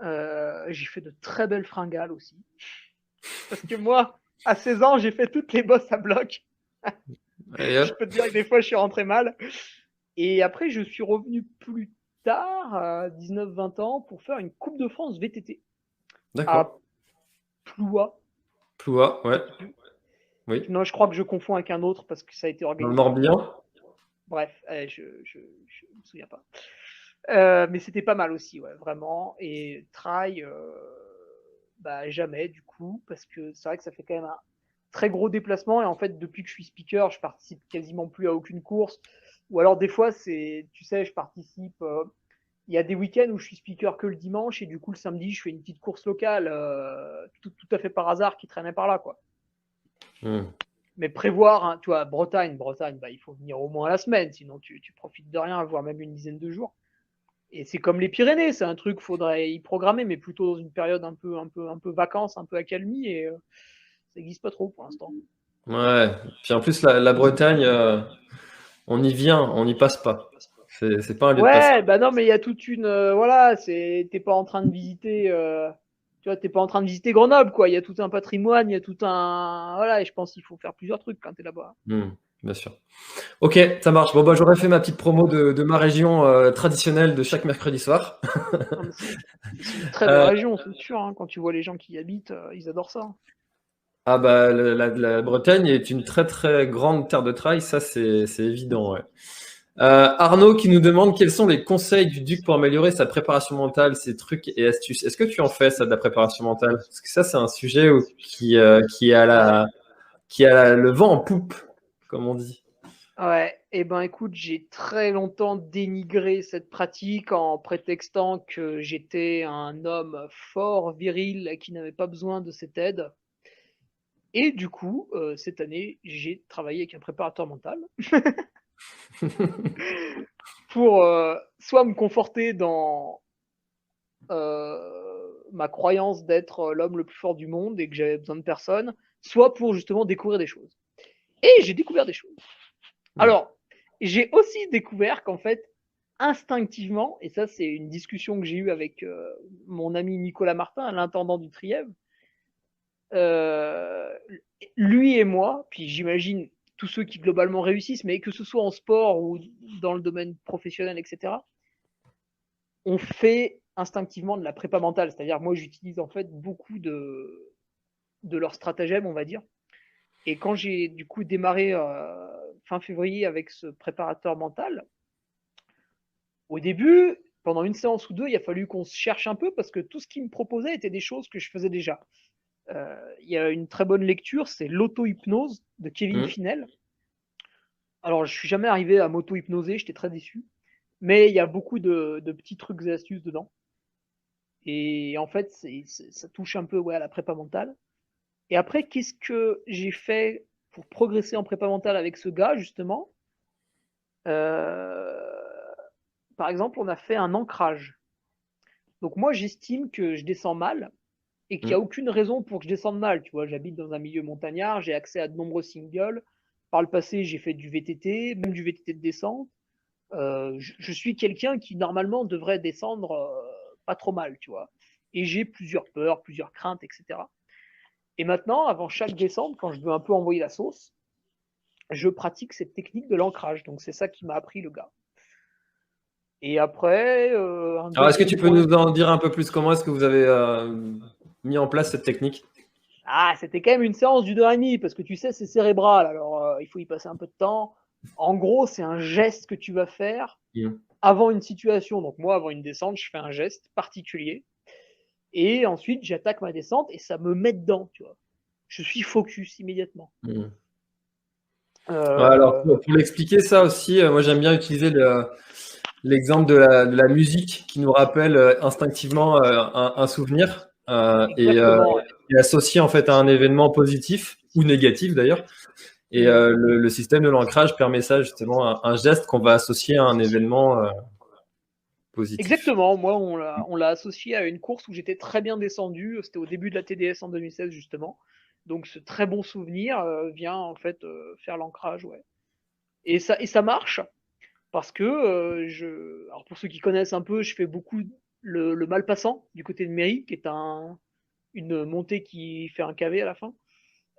J'ai fait de très belles fringales aussi. Parce que moi, à 16 ans, j'ai fait toutes les bosses à bloc. Allez, Je hop. peux te dire que des fois, je suis rentré mal. Et après, je suis revenu plus tard, à 19-20 ans, pour faire une Coupe de France VTT D'accord. à Ploua. Ploua, ouais. Oui. Non, je crois que je confonds avec un autre parce que ça a été Dans le organisé plus tard. Morbihan. Bref, je me souviens pas. Mais c'était pas mal aussi, ouais, vraiment. Et trail, bah, jamais du coup, parce que c'est vrai que ça fait quand même un très gros déplacement. Et en fait, depuis que je suis speaker, je participe quasiment plus à aucune course. Ou alors des fois, tu sais, je participe. Il y a des week-ends où je suis speaker que le dimanche et du coup le samedi, je fais une petite course locale, tout à fait par hasard qui traînait par là, quoi. Hmm. Mais prévoir, hein, tu vois, Bretagne, bah, il faut venir au moins la semaine, sinon tu profites de rien, voire même une dizaine de jours. Et c'est comme les Pyrénées, c'est un truc, faudrait y programmer, mais plutôt dans une période un peu vacances, un peu accalmie, et ça n'existe pas trop pour l'instant. Ouais. Puis en plus, la Bretagne, on y vient, on n'y passe pas. C'est pas un lieu de passage. Ouais, bah non, mais il y a toute une, voilà, t'es pas en train de visiter, tu vois, t'es pas en train de visiter Grenoble, quoi. Il y a tout un patrimoine, il y a tout un, voilà, et je pense qu'il faut faire plusieurs trucs quand t'es là-bas. Hmm, bien sûr. Ok, ça marche. Bon, bah, j'aurais fait ma petite promo de ma région traditionnelle de chaque mercredi soir. Non, mais c'est une très belle Euh, région, c'est sûr, hein. Quand tu vois les gens qui y habitent, ils adorent ça. ah bah la Bretagne est une très très grande terre de trail, ça c'est évident. Ouais. Arnaud qui nous demande quels sont les conseils du Duc pour améliorer sa préparation mentale, ses trucs et astuces. Est-ce que tu en fais ça de la préparation mentale? Parce que ça c'est un sujet qui a le vent en poupe, comme on dit. Ouais, et ben écoute, j'ai très longtemps dénigré cette pratique en prétextant que j'étais un homme fort, viril, qui n'avait pas besoin de cette aide. Et du coup, cette année, j'ai travaillé avec un préparateur mental pour soit me conforter dans ma croyance d'être l'homme le plus fort du monde et que j'avais besoin de personne, soit pour justement découvrir des choses. Et j'ai découvert des choses. Hmm. Alors, j'ai aussi découvert qu'en fait, instinctivement, et ça c'est une discussion que j'ai eue avec mon ami Nicolas Martin, l'intendant du Trièvre, euh, lui et moi, puis j'imagine tous ceux qui globalement réussissent, mais que ce soit en sport ou dans le domaine professionnel, etc., on fait instinctivement de la prépa mentale. C'est-à-dire, moi, j'utilise en fait beaucoup de leurs stratagèmes, on va dire. Et quand j'ai du coup démarré fin février avec ce préparateur mental, au début, pendant une séance ou deux, il a fallu qu'on se cherche un peu parce que tout ce qu'il me proposait était des choses que je faisais déjà. Il y a une très bonne lecture, c'est l'auto-hypnose de Kevin Hmm. Finel. Alors, je suis jamais arrivé à m'auto-hypnoser, j'étais très déçu. Mais il y a beaucoup de petits trucs et astuces dedans. Et en fait, ça touche un peu ouais, à la prépa mentale. Et après, qu'est-ce que j'ai fait pour progresser en prépa mentale avec ce gars, justement euh, Par exemple, on a fait un ancrage. Donc moi, j'estime que je descends mal et qu'il n'y a Hmm. aucune raison pour que je descende mal. Tu vois, j'habite dans un milieu montagnard, j'ai accès à de nombreux singles. Par le passé, j'ai fait du VTT, même du VTT de descente. Je suis quelqu'un qui normalement devrait descendre pas trop mal, tu vois. Et j'ai plusieurs peurs, plusieurs craintes, etc. Et maintenant, avant chaque descente, quand je veux un peu envoyer la sauce, je pratique cette technique de l'ancrage. Donc c'est ça qui m'a appris le gars. Et après, un Alors est-ce que deuxième tu peux point. nous en dire un peu plus comment est-ce que vous avez mis en place cette technique? Ah, c'était quand même une séance d'une heure et demie, parce que tu sais, c'est cérébral, alors il faut y passer un peu de temps. En gros, c'est un geste que tu vas faire Hmm. avant une situation. Donc moi, avant une descente, je fais un geste particulier. Et ensuite, j'attaque ma descente et ça me met dedans, tu vois. Je suis focus immédiatement. Hmm. Ouais, alors, Euh, pour l'expliquer ça aussi, moi j'aime bien utiliser l'exemple de la musique qui nous rappelle instinctivement un souvenir Exactement, ouais. et associé en fait à un événement positif ou négatif d'ailleurs. Et Mm. le système de l'ancrage permet ça justement, un geste qu'on va associer à un événement positif. Exactement, moi on l'a associé à une course où j'étais très bien descendu, c'était au début de la TDS en 2016 justement. Donc ce très bon souvenir vient en fait faire l'ancrage, ouais. Et ça marche parce que alors pour ceux qui connaissent un peu, je fais beaucoup le Malpassant du côté de Méry, qui est une montée qui fait un KV à la fin.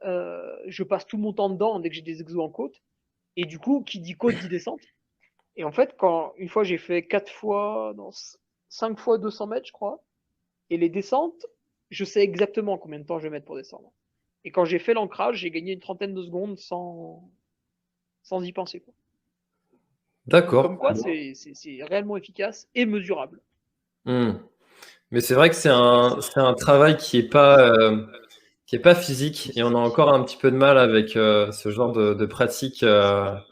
Je passe tout mon temps dedans dès que j'ai des exos en côte. Et du coup, qui dit côte dit descente. Et en fait, une fois j'ai fait 4 fois, non, 5 fois 200 mètres, je crois. Et les descentes, je sais exactement combien de temps je vais mettre pour descendre. Et quand j'ai fait l'ancrage, j'ai gagné une trentaine de secondes sans y penser, quoi. Donc comme D'accord. quoi, c'est réellement efficace et mesurable. Hmm. Mais c'est vrai que c'est un travail qui est pas physique et on a encore un petit peu de mal avec ce genre de pratique.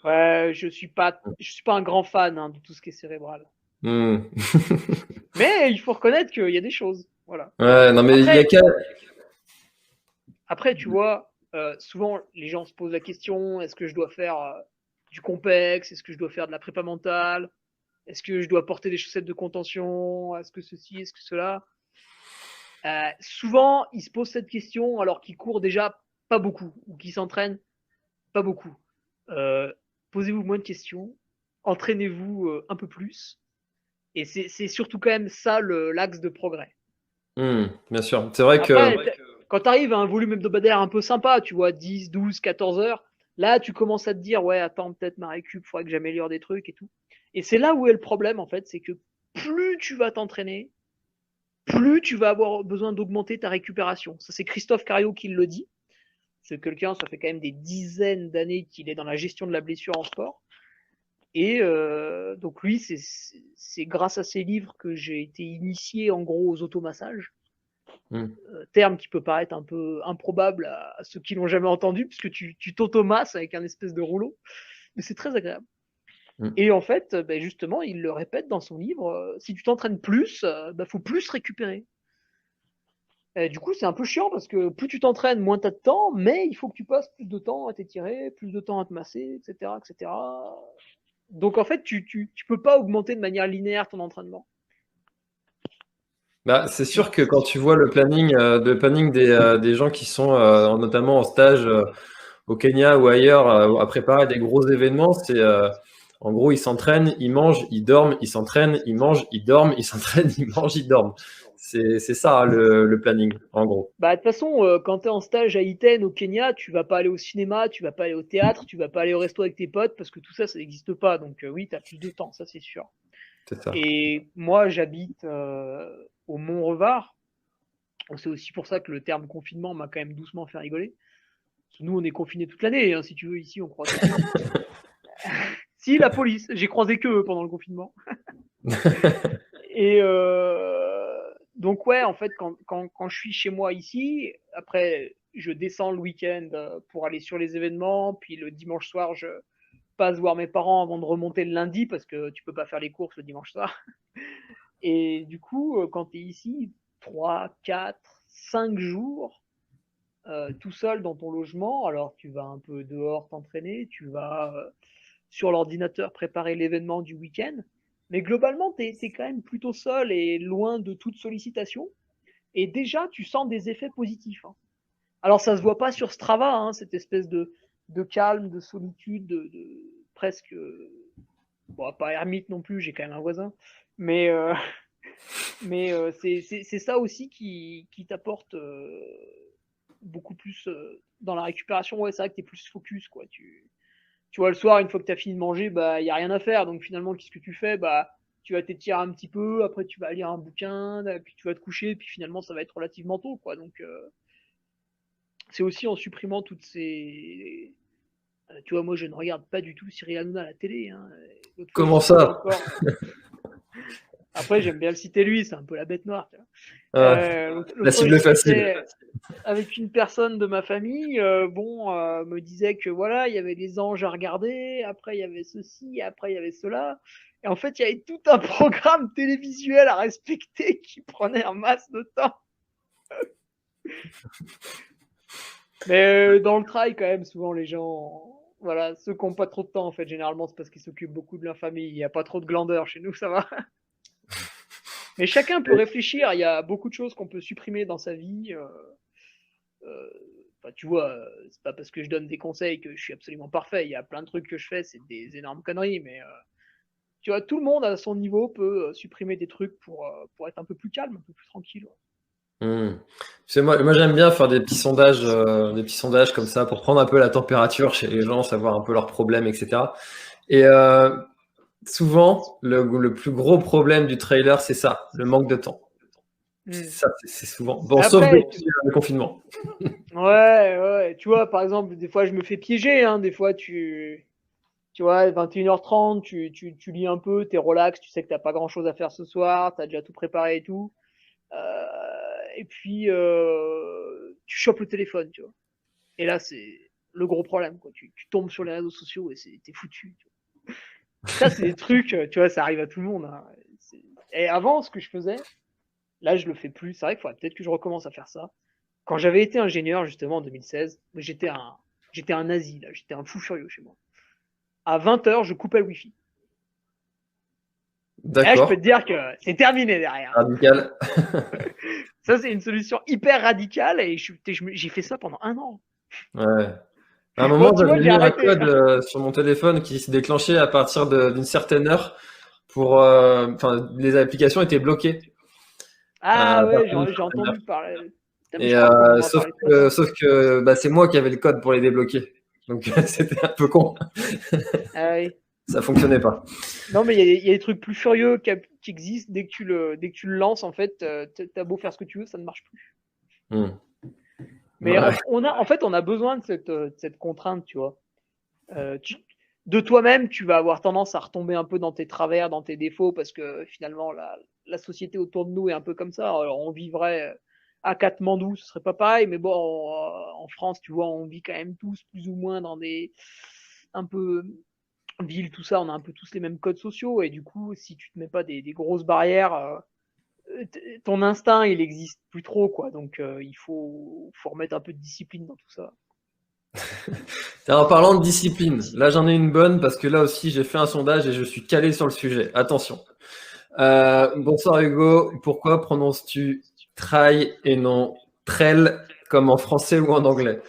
Ouais, je suis pas un grand fan hein, de tout ce qui est cérébral. Hmm. Mais il faut reconnaître qu'il y a des choses. Voilà. Ouais, non mais il y a Après, qu'à. après, tu vois, souvent les gens se posent la question est-ce que je dois faire du complexe? Est-ce que je dois faire de la prépa mentale? Est-ce que je dois porter des chaussettes de contention? Est-ce que ceci? Est-ce que cela? Souvent, ils se posent cette question alors qu'ils courent déjà pas beaucoup ou qu'ils s'entraînent. pas beaucoup. Posez-vous moins de questions, entraînez-vous un peu plus. Et c'est surtout quand même ça l'axe de progrès. Bien sûr. C'est vrai que. Après, quand tu arrives à un volume hebdomadaire un peu sympa, tu vois, 10, 12, 14 heures, là, tu commences à te dire, ouais, attends, peut-être ma récup, faudrait que j'améliore des trucs et tout. Et c'est là où est le problème, en fait, c'est que plus tu vas t'entraîner, plus tu vas avoir besoin d'augmenter ta récupération. Ça, c'est Christophe Cario qui le dit. C'est quelqu'un, ça fait quand même des dizaines d'années qu'il est dans la gestion de la blessure en sport. Et donc lui, c'est grâce à ses livres que j'ai été initié en gros aux automassages. Terme qui peut paraître un peu improbable à ceux qui l'ont jamais entendu, puisque tu t'automasses avec un espèce de rouleau, mais c'est très agréable. Et en fait, ben justement, il le répète dans son livre, si tu t'entraînes plus, ben faut plus récupérer. Et du coup, c'est un peu chiant parce que plus tu t'entraînes, moins tu as de temps, mais il faut que tu passes plus de temps à t'étirer, plus de temps à te masser, etc., etc. Donc en fait, tu peux pas augmenter de manière linéaire ton entraînement. Bah, c'est sûr que quand tu vois le planning des gens qui sont notamment en stage au Kenya ou ailleurs à préparer des gros événements, c'est en gros ils s'entraînent, ils mangent, ils dorment, ils s'entraînent, ils mangent, ils dorment, ils s'entraînent, ils mangent, ils dorment. C'est ça le planning en gros. Bah, de toute façon, quand tu es en stage à Iten au Kenya, tu vas pas aller au cinéma, tu vas pas aller au théâtre, tu vas pas aller au resto avec tes potes parce que tout ça, ça n'existe pas. Donc oui, tu as plus de temps, ça c'est sûr. C'est ça. Et moi, j'habite au Mont-Revard. C'est aussi pour ça que le terme confinement m'a quand même doucement fait rigoler. Parce que nous, on est confinés toute l'année, hein, si tu veux, ici, on croise personne. Si, la police, j'ai croisé que eux pendant le confinement. Et donc, ouais, en fait, quand je suis chez moi ici, après, je descends le week-end pour aller sur les événements, puis le dimanche soir, je passe voir mes parents avant de remonter le lundi parce que tu peux pas faire les courses le dimanche soir. Et du coup, quand tu es ici, 3, 4, 5 jours, tout seul dans ton logement, alors tu vas un peu dehors t'entraîner, tu vas sur l'ordinateur préparer l'événement du week-end, mais globalement, tu es quand même plutôt seul et loin de toute sollicitation. Et déjà, tu sens des effets positifs. Hein. Alors, ça se voit pas sur Strava, hein, cette espèce de calme, de solitude, de presque. Bon, pas ermite non plus, j'ai quand même un voisin. Mais, c'est ça aussi qui t'apporte beaucoup plus dans la récupération. Ouais, c'est vrai que tu es plus focus. Quoi. Tu vois, le soir, une fois que tu as fini de manger, bah, il n'y a rien à faire. Donc finalement, qu'est-ce que tu fais bah, tu vas t'étirer un petit peu, après tu vas lire un bouquin, puis tu vas te coucher, puis finalement, ça va être relativement tôt. Quoi. Donc, c'est aussi en supprimant toutes ces. Tu vois, moi, je ne regarde pas du tout Cyril Hanouna à la télé. Hein. L'autre fois, j'y Comment suis ça? encore. Après, j'aime bien le citer lui, c'est un peu la bête noire. Tu vois. La L'autre fois, je cible facile. discutais avec une personne de ma famille, me disait que voilà, il y avait les anges à regarder, après il y avait ceci, après il y avait cela. Et en fait, il y avait tout un programme télévisuel à respecter qui prenait un masse de temps. Mais dans le trail, quand même, souvent les gens, voilà, ceux qui n'ont pas trop de temps, en fait, généralement, c'est parce qu'ils s'occupent beaucoup de leur famille. Il n'y a pas trop de glandeur chez nous, ça va. Mais chacun peut réfléchir. Il y a beaucoup de choses qu'on peut supprimer dans sa vie. Tu vois, c'est pas parce que je donne des conseils que je suis absolument parfait. Il y a plein de trucs que je fais, c'est des énormes conneries, mais tu vois, tout le monde à son niveau peut supprimer des trucs pour être un peu plus calme, un peu plus tranquille. Tu sais, moi j'aime bien faire des petits sondages comme ça pour prendre un peu la température chez les gens, savoir un peu leurs problèmes, etc. Et souvent, le plus gros problème du trailer, c'est ça, le manque de temps. Ça, c'est souvent. Bon, sauf Après, depuis le confinement. ouais, tu vois, par exemple, des fois je me fais piéger, hein, des fois tu vois, 21h30, tu lis un peu, t'es relax, tu sais que t'as pas grand chose à faire ce soir, t'as déjà tout préparé et tout. Et puis, tu chopes le téléphone, tu vois. Et là, c'est le gros problème, quoi. Tu tombes sur les réseaux sociaux et t'es foutu. Tu vois. Ça, c'est des trucs, tu vois, ça arrive à tout le monde. Hein. Et avant, ce que je faisais, là, je le fais plus. C'est vrai qu'il faudrait peut-être que je recommence à faire ça. Quand j'avais été ingénieur, justement, en 2016, j'étais un nazi, là. J'étais un fou furieux chez moi. À 20h, je coupais le wifi. Et là, je peux D'accord. te dire que c'est terminé derrière. Radical. Ça, c'est une solution hyper radicale et j'ai fait ça pendant un an. Ouais. À un Bon, moment, tu vois, j'avais j'ai mis un arrêté. code sur mon téléphone qui se déclenchait à partir d'une certaine heure pour, enfin, les applications étaient bloquées à Ah ouais, partir d'une j'ai certaine heure. entendu parler. Putain, mais Et je crois qu'on en a parlé ce matin. sauf que bah, c'est moi qui avais le code pour les débloquer. Donc c'était un peu con. Ah oui. Ça fonctionnait pas. Non, mais il y a des trucs plus furieux qui existent dès que tu le lances, en fait, t'as beau faire ce que tu veux, ça ne marche plus. Hmm. Mais Ouais. on a besoin de cette contrainte, tu vois. Tu, de toi-même, tu vas avoir tendance à retomber un peu dans tes travers, dans tes défauts, parce que finalement, la société autour de nous est un peu comme ça. Alors, on vivrait à Katmandou, ce serait pas pareil, mais bon, en France, tu vois, on vit quand même tous plus ou moins dans des un peu villes, tout ça, on a un peu tous les mêmes codes sociaux, et du coup, si tu te mets pas des grosses barrières, ton instinct, il existe plus trop, quoi. Donc, faut remettre un peu de discipline dans tout ça. En parlant de discipline, là j'en ai une bonne parce que là aussi j'ai fait un sondage et je suis calé sur le sujet. Attention. Bonsoir Hugo, pourquoi prononces-tu trail et non trail comme en français ou en anglais?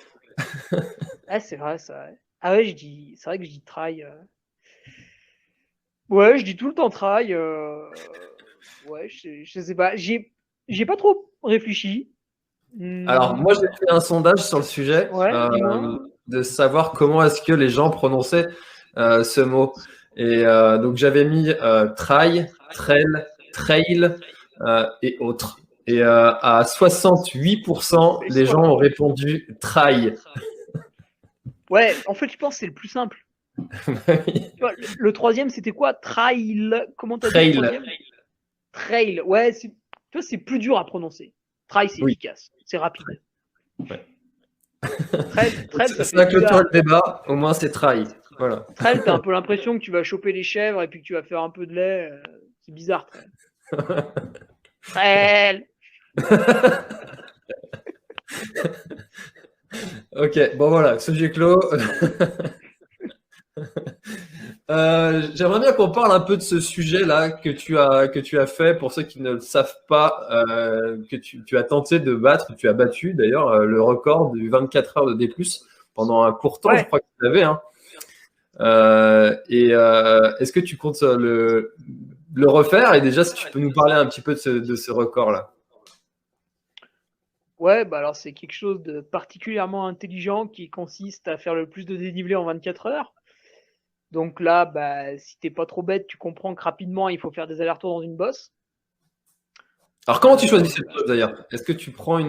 Ah, c'est vrai, ça. Ouais. Ah ouais, c'est vrai que je dis try. Ouais, je dis tout le temps try. Ouais, je sais pas. J'ai pas trop réfléchi. Alors moi Hmm, j'ai fait un sondage sur le sujet ouais, dis-moi. de savoir comment est-ce que les gens prononçaient ce mot. Et donc j'avais mis trail, trail, trail et autres. Et à 68%, C'est les soit. gens ont répondu trail. Ouais, en fait, je pense que c'est le plus simple. Tu vois, le troisième, c'était quoi? Trail. Comment t'as dit le Trail, troisième? Trail. Ouais, tu vois, c'est plus dur à prononcer. Trail, c'est oui. efficace. C'est rapide. Ouais. Trail, ça fait Ça clôture bizarre, le quoi. débat, au moins c'est trail. Voilà. Trail, t'as un peu l'impression que tu vas choper les chèvres et puis que tu vas faire un peu de lait. C'est bizarre, trail. Trail. Ok, bon voilà, sujet clos. J'aimerais bien qu'on parle un peu de ce sujet-là que tu as fait. Pour ceux qui ne le savent pas, que tu as tenté de battre, tu as battu d'ailleurs le record du 24 heures de D+, pendant un court temps, je Ouais. crois que tu l'avais. Hein. Est-ce que tu comptes le refaire? Et déjà, si tu peux nous parler un petit peu de ce record-là. Ouais, bah alors c'est quelque chose de particulièrement intelligent qui consiste à faire le plus de dénivelé en 24 heures. Donc là, bah, si t'es pas trop bête, tu comprends que rapidement il faut faire des allers-retours dans une bosse. Alors, comment tu choisis cette Euh, chose d'ailleurs? Est-ce que tu prends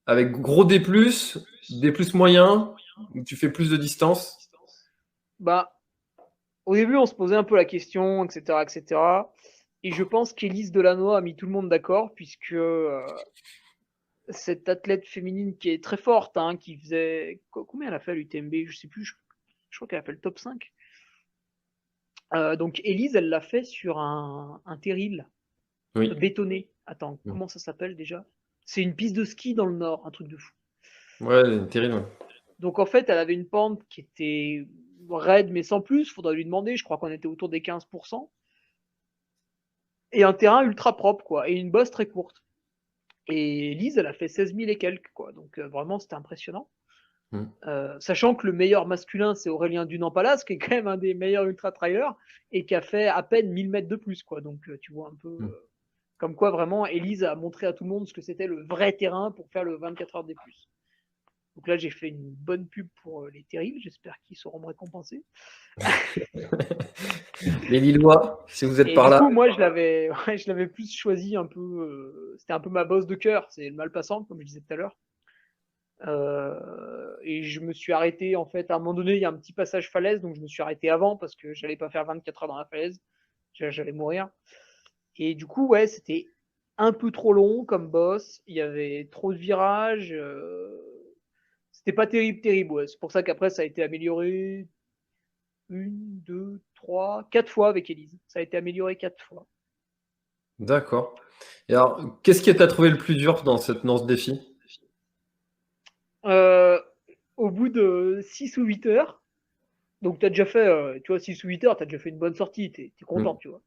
avec gros D+, D+, moyen, ou tu fais plus de distance? Bah, au début, on se posait un peu la question, etc., etc. Et cetera. Et je pense qu'Élise Delannoy a mis tout le monde d'accord, puisque cette athlète féminine qui est très forte, hein, qui faisait. Combien elle a fait à l'UTMB? Je sais plus, je crois qu'elle a fait le top 5. Donc Élise, elle l'a fait sur un terril Oui. bétonné. Attends, comment ça s'appelle déjà? C'est une piste de ski dans le nord, un truc de fou. Ouais, terrible. Ouais. Donc en fait, elle avait une pente qui était raide, mais sans plus. Faudrait lui demander. Je crois qu'on était autour des 15%. Et un terrain ultra propre, quoi. Et une bosse très courte. Et Lise, elle a fait 16 000 et quelques, quoi. Donc vraiment, c'était impressionnant. Mm. Sachant que le meilleur masculin, c'est Aurélien Dunan-Palas, qui est quand même un des meilleurs ultra-trailers, et qui a fait à peine 1000 mètres de plus, quoi. Donc tu vois un peu. Mm. Comme quoi, vraiment, Élise a montré à tout le monde ce que c'était le vrai terrain pour faire le 24 heures des plus. Donc là, j'ai fait une bonne pub pour les terribles. J'espère qu'ils sauront me récompenser. Les Lillois, si vous êtes Et par du là. coup, moi, ouais, je l'avais plus choisi un peu. C'était un peu ma bosse de cœur. C'est le mal passant, comme je disais tout à l'heure. Et je me suis arrêté, en fait, à un moment donné, il y a un petit passage falaise, donc je me suis arrêté avant parce que j'allais pas faire 24 heures dans la falaise. J'allais mourir. Et du coup, ouais, c'était un peu trop long comme boss. Il y avait trop de virages. C'était pas terrible, terrible. Ouais. C'est pour ça qu'après, ça a été amélioré une, deux, trois, quatre fois avec Elise. Ça a été amélioré quatre fois. D'accord. Et alors, qu'est-ce que tu as trouvé le plus dur dans ce défi? Euh, Au bout de 6 ou 8 heures, donc tu as déjà fait, tu vois, 6 ou 8 heures, tu as déjà fait une bonne sortie, tu es content, Mm. tu vois.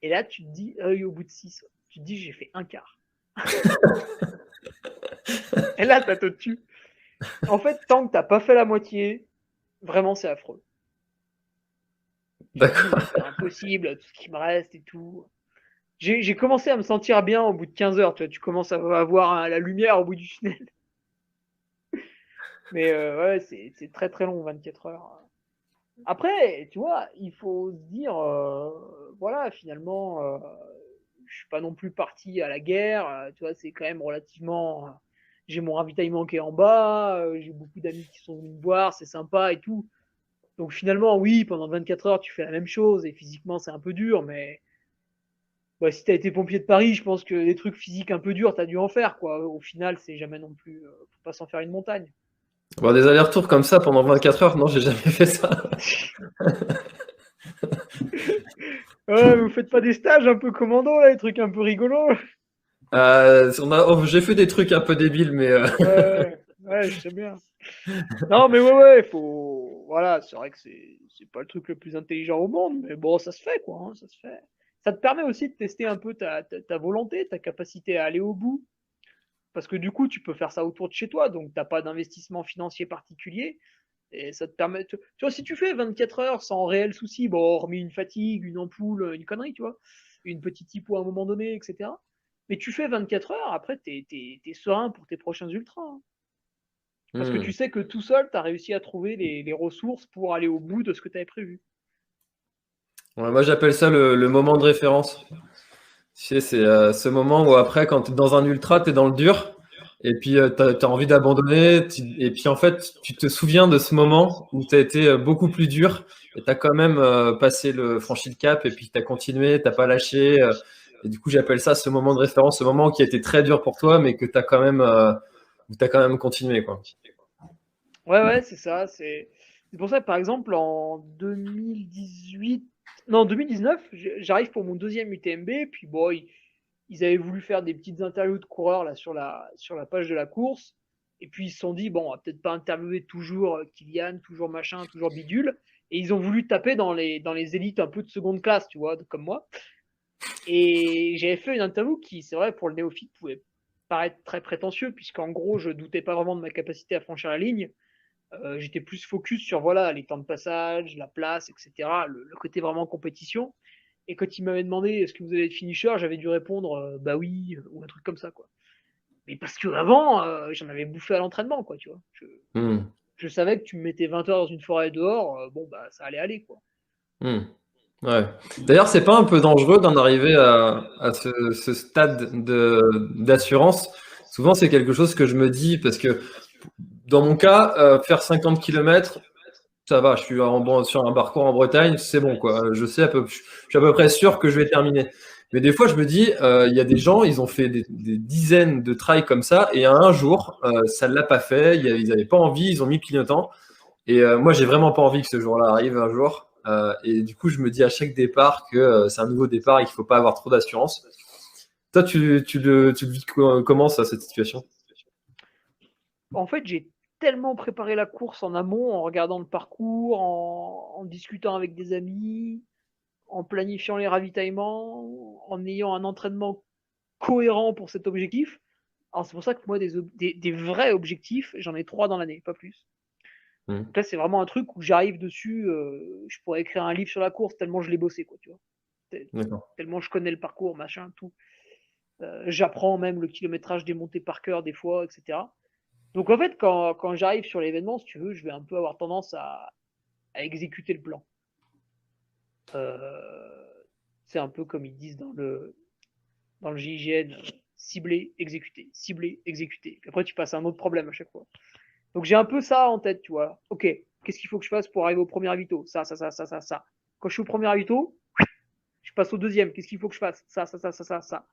Et là, tu te dis, au bout de 6, tu te dis, j'ai fait un quart. Et là, ça te tue. En fait, tant que t'as pas fait la moitié, vraiment, c'est affreux. Tu te dis, mais D'accord. c'est impossible, tout ce qui me reste et tout. J'ai commencé à me sentir bien au bout de 15 heures, tu vois, tu commences à avoir la lumière au bout du tunnel. Mais ouais, c'est très très long, 24 heures. Après, tu vois, il faut se dire, voilà, finalement, je suis pas non plus parti à la guerre, tu vois, c'est quand même relativement. J'ai mon ravitaillement qui est en bas, j'ai beaucoup d'amis qui sont venus me voir, c'est sympa et tout. Donc finalement, oui, pendant 24 heures, tu fais la même chose et physiquement, c'est un peu dur, mais bah, si t'as été pompier de Paris, je pense que les trucs physiques un peu durs, t'as dû en faire, quoi. Au final, c'est jamais non plus. Faut pas s'en faire une montagne. Bon, des allers-retours comme ça pendant 24 heures, non, j'ai jamais fait ça. Ouais, vous faites pas des stages un peu commando, là, des trucs un peu rigolos? J'ai fait des trucs un peu débiles, mais Ouais, ouais, je sais bien. Non, mais ouais, faut. Voilà, c'est vrai que c'est pas le truc le plus intelligent au monde, mais bon, ça se fait, quoi, hein, ça se fait. Ça te permet aussi de tester un peu ta volonté, ta capacité à aller au bout. Parce que du coup, tu peux faire ça autour de chez toi, donc t'as pas d'investissement financier particulier. Et ça te permet. Tu vois, si tu fais 24 heures sans réel souci, bon, hormis une fatigue, une ampoule, une connerie, tu vois, une petite hypo à un moment donné, etc. Mais tu fais 24 heures, après, t'es serein pour tes prochains ultras, hein. Parce que tu hmm. sais que tout seul, tu as réussi à trouver les ressources pour aller au bout de ce que tu avais prévu. Ouais, moi j'appelle ça le moment de référence. Tu sais, c'est ce moment où après, quand tu es dans un ultra, tu es dans le dur, et puis tu as envie d'abandonner, et puis en fait, tu te souviens de ce moment où tu as été beaucoup plus dur, et tu as quand même franchi le cap, et puis tu as continué, t'as pas lâché. Et du coup, j'appelle ça ce moment de référence, ce moment qui a été très dur pour toi, mais que tu as quand même, où t'as quand même continué, quoi. Ouais, c'est ça. C'est pour ça que, par exemple, en 2018, non, 2019, j'arrive pour mon deuxième UTMB, puis bon, ils avaient voulu faire des petites interviews de coureurs là, sur la page de la course, et puis ils se sont dit, bon, on va peut-être pas interviewer toujours Kylian, toujours machin, toujours bidule, et ils ont voulu taper dans les élites un peu de seconde classe, tu vois, comme moi. Et j'avais fait une interview qui, c'est vrai, pour le néophyte, pouvait paraître très prétentieux, puisqu'en gros, je doutais pas vraiment de ma capacité à franchir la ligne. J'étais plus focus sur voilà les temps de passage, la place, etc. Le côté vraiment compétition. Et quand il m'avait demandé est-ce que vous allez être finisher, j'avais dû répondre bah oui ou un truc comme ça quoi. Mais parce que avant, j'en avais bouffé à l'entraînement quoi, tu vois. Hmm. Je savais que tu me mettais 20 heures dans une forêt dehors, bon bah ça allait aller quoi. Hmm. Ouais. D'ailleurs, c'est pas un peu dangereux d'en arriver à ce stade d'assurance. Souvent, c'est quelque chose que je me dis parce que dans mon cas, faire 50 kilomètres, ça va. Je suis sur un parcours en Bretagne, c'est bon, quoi. Je suis à peu près sûr que je vais terminer. Mais des fois, je me dis, il y a des gens, ils ont fait des dizaines de trails comme ça, et un jour, ça ne l'a pas fait. Ils n'avaient pas envie, ils ont mis le clignotant. Et moi, j'ai vraiment pas envie que ce jour-là arrive un jour. Et du coup, je me dis à chaque départ que c'est un nouveau départ et qu'il faut pas avoir trop d'assurance. Toi, tu le vis comment, ça, cette situation? En fait, j'ai tellement préparé la course en amont, en regardant le parcours, en discutant avec des amis, en planifiant les ravitaillements, en ayant un entraînement cohérent pour cet objectif. Alors c'est pour ça que moi, des vrais objectifs, j'en ai 3 dans l'année, pas plus. Hmm. Donc là, c'est vraiment un truc où j'arrive dessus, je pourrais écrire un livre sur la course tellement je l'ai bossé, quoi, tu vois. D'accord. Tellement je connais le parcours, machin, tout. J'apprends même le kilométrage des montées par cœur des fois, etc. Donc en fait, quand j'arrive sur l'événement, si tu veux, je vais un peu avoir tendance à exécuter le plan. Euh, c'est un peu comme ils disent dans le GIGN, cibler, exécuter, cibler, exécuter. Puis après, tu passes à un autre problème à chaque fois. Donc j'ai un peu ça en tête, tu vois. Ok, qu'est-ce qu'il faut que je fasse pour arriver au premier avito? Ça. Quand je suis au premier avito, je passe au deuxième. Qu'est-ce qu'il faut que je fasse? Ça.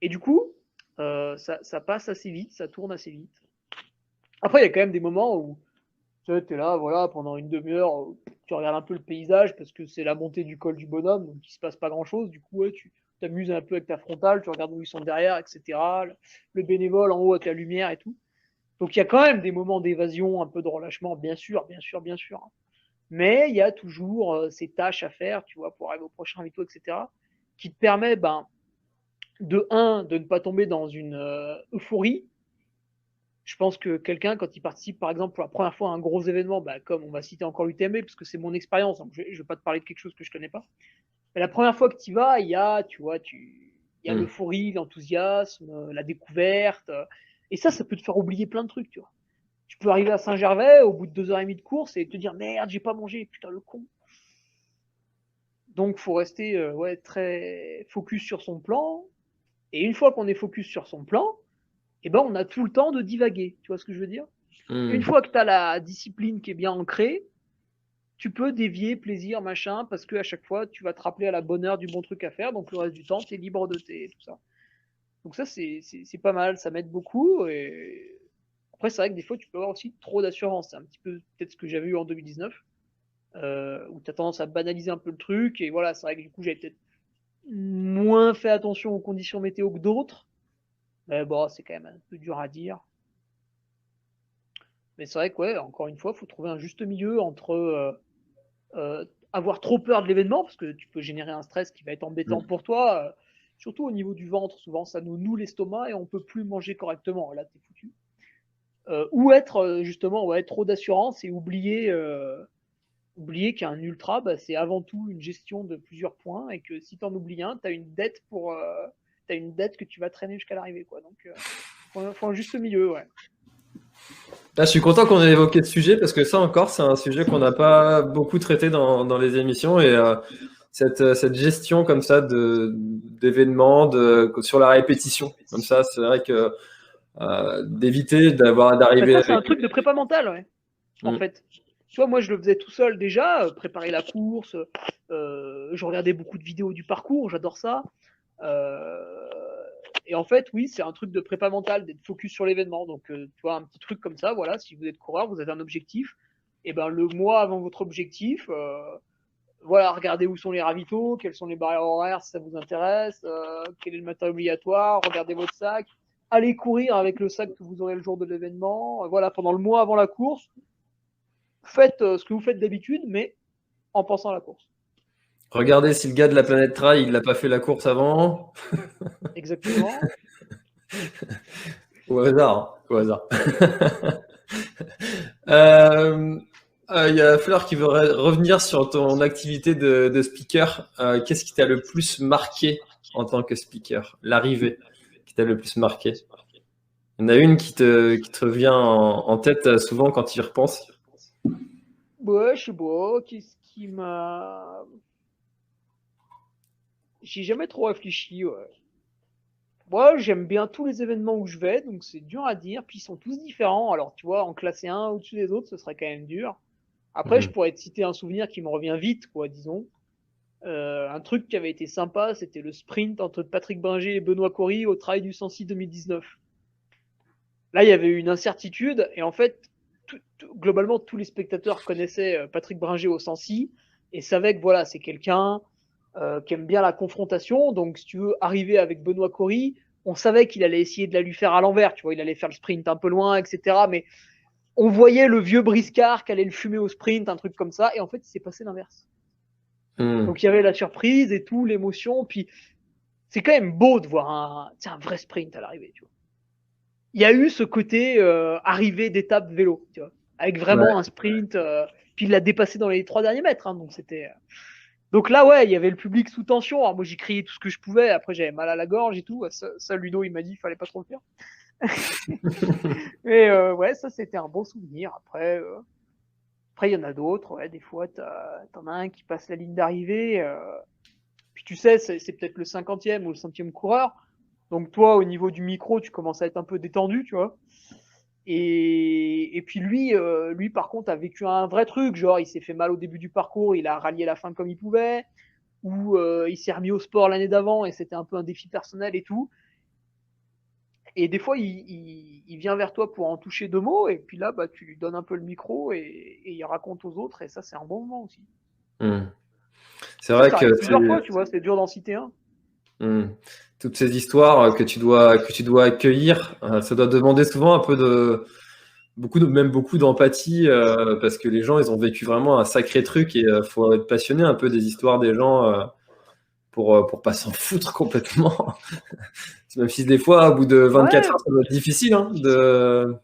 Et du coup, ça passe assez vite, ça tourne assez vite. Après, il y a quand même des moments où tu es là, voilà, pendant une demi-heure, tu regardes un peu le paysage parce que c'est la montée du col du bonhomme, donc il se passe pas grand-chose. Du coup, ouais, tu t'amuses un peu avec ta frontale, tu regardes où ils sont derrière, etc. Le bénévole en haut avec la lumière et tout. Donc il y a quand même des moments d'évasion, un peu de relâchement, bien sûr, bien sûr, bien sûr. Mais il y a toujours ces tâches à faire, tu vois, pour arriver au prochain vito, etc., qui te permet, de ne pas tomber dans une euphorie. Je pense que quelqu'un, quand il participe, par exemple, pour la première fois à un gros événement, bah, comme on va citer encore l'UTMB, parce que c'est mon expérience, donc je ne vais pas te parler de quelque chose que je connais pas. Mais la première fois que tu y vas, il y a, tu vois, il y a l'euphorie, l'enthousiasme, la découverte. Et ça peut te faire oublier plein de trucs, tu vois. Tu peux arriver à Saint-Gervais au bout de 2h30 de course et te dire merde, j'ai pas mangé, putain le con. Donc faut rester très focus sur son plan. Et une fois qu'on est focus sur son plan, eh ben on a tout le temps de divaguer. Tu vois ce que je veux dire? Une fois que tu as la discipline qui est bien ancrée, tu peux dévier, plaisir, machin, parce qu'à chaque fois, tu vas te rappeler à la bonne heure du bon truc à faire. Donc le reste du temps, tu es libre de tout ça. Donc ça, c'est pas mal, ça m'aide beaucoup. Et après, c'est vrai que des fois, tu peux avoir aussi trop d'assurance. C'est un petit peu peut-être ce que j'avais eu en 2019, où tu as tendance à banaliser un peu le truc. Et voilà, c'est vrai que du coup, j'avais peut-être moins fait attention aux conditions météo que d'autres. Mais bon, c'est quand même un peu dur à dire. Mais c'est vrai que, ouais, encore une fois, il faut trouver un juste milieu entre avoir trop peur de l'événement, parce que tu peux générer un stress qui va être embêtant pour toi, surtout au niveau du ventre. Souvent, ça nous noue l'estomac et on peut plus manger correctement. Là, t'es foutu. Ou être justement trop d'assurance et oublier qu'un ultra, bah, c'est avant tout une gestion de plusieurs points et que si t'en oublies un, t'as une dette t'as une dette que tu vas traîner jusqu'à l'arrivée, quoi. Donc, faut un juste milieu, ouais. Là, je suis content qu'on ait évoqué ce sujet parce que ça encore, c'est un sujet qu'on n'a pas beaucoup traité dans les émissions et cette gestion comme ça d'événements sur la répétition, comme ça, c'est vrai que d'éviter d'arriver. Ça, c'est un truc de prépa mentale, ouais. En fait. Tu vois, moi, je le faisais tout seul déjà, préparer la course. Je regardais beaucoup de vidéos du parcours, j'adore ça. Et en fait, oui, c'est un truc de prépa mentale, d'être focus sur l'événement. Donc, tu vois, un petit truc comme ça, voilà, si vous êtes coureur, vous avez un objectif, et ben le mois avant votre objectif, voilà, regardez où sont les ravitaux, quelles sont les barrières horaires si ça vous intéresse, quel est le matériel obligatoire, regardez votre sac, allez courir avec le sac que vous aurez le jour de l'événement. Voilà, pendant le mois avant la course, faites ce que vous faites d'habitude, mais en pensant à la course. Regardez si le gars de la planète Trail, il n'a pas fait la course avant. Exactement. Au hasard. Il y a Fleur qui veut revenir sur ton activité de speaker. Qu'est-ce qui t'a le plus marqué en tant que speaker? L'arrivée qui t'a le plus marqué? Il y en a une qui te revient en tête souvent quand tu y repenses? Ouais, je sais pas. Qu'est-ce qui m'a. J'ai jamais trop réfléchi, ouais. Moi, j'aime bien tous les événements où je vais, donc c'est dur à dire. Puis ils sont tous différents. Alors, tu vois, en classer un au-dessus des autres, ce serait quand même dur. Après, je pourrais te citer un souvenir qui me revient vite, quoi, disons. Un truc qui avait été sympa, c'était le sprint entre Patrick Bringer et Benoît Cory au Trail du Sancy 2019. Là, il y avait eu une incertitude, et en fait, globalement, tous les spectateurs connaissaient Patrick Bringer au Sancy et savaient que voilà, c'est quelqu'un qui aime bien la confrontation. Donc, si tu veux arriver avec Benoît Cory, on savait qu'il allait essayer de la lui faire à l'envers. Tu vois, il allait faire le sprint un peu loin, etc. Mais on voyait le vieux briscard qui allait le fumer au sprint, un truc comme ça. Et en fait, il s'est passé l'inverse. Donc, il y avait la surprise et tout, l'émotion. Puis, c'est quand même beau de voir un vrai sprint à l'arrivée. Tu vois. Il y a eu ce côté arrivée d'étape vélo, tu vois, avec vraiment un sprint. Puis, il l'a dépassé dans les 3 derniers mètres. Hein, donc, c'était. Donc là, ouais, il y avait le public sous tension. Alors moi, j'ai crié tout ce que je pouvais. Après, j'avais mal à la gorge et tout. Ça Ludo, il m'a dit, il fallait pas trop le faire. Mais ouais, ça, c'était un bon souvenir. Après, il y en a d'autres. Ouais, des fois, t'en as un qui passe la ligne d'arrivée. Puis tu sais, c'est peut-être le 50e ou le 100e coureur. Donc toi, au niveau du micro, tu commences à être un peu détendu, tu vois. Et puis lui, par contre, a vécu un vrai truc. Genre, il s'est fait mal au début du parcours, il a rallié la fin comme il pouvait. Ou il s'est remis au sport l'année d'avant et c'était un peu un défi personnel et tout. Et des fois, il vient vers toi pour en toucher 2 mots, et puis là, bah, tu lui donnes un peu le micro et il raconte aux autres, et ça, c'est un bon moment aussi. C'est vrai que plusieurs fois, tu vois, c'est dur d'en citer un. Toutes ces histoires que tu dois accueillir, ça doit demander souvent un peu beaucoup d'empathie parce que les gens, ils ont vécu vraiment un sacré truc et faut être passionné un peu des histoires des gens pour pas s'en foutre complètement. Même si des fois, au bout de 24 heures, ça doit être difficile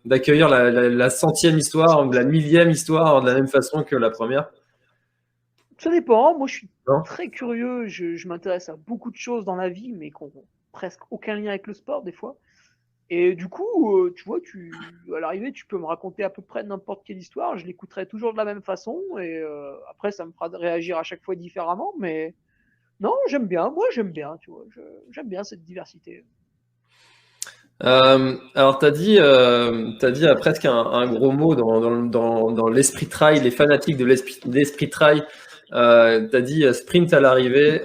d'accueillir la centième histoire ou la millième histoire de la même façon que la première. Ça dépend. Moi, je suis Non? très curieux. Je m'intéresse à beaucoup de choses dans la vie, mais qui n'ont presque aucun lien avec le sport, des fois. Et du coup, tu vois, à l'arrivée, tu peux me raconter à peu près n'importe quelle histoire. Je l'écouterai toujours de la même façon. Et après, ça me fera réagir à chaque fois différemment. Mais non, j'aime bien. Moi, j'aime bien, tu vois. J'aime bien cette diversité. Alors, tu as dit presque un gros mot dans l'esprit trail, les fanatiques de l'esprit trail. Tu as dit sprint à l'arrivée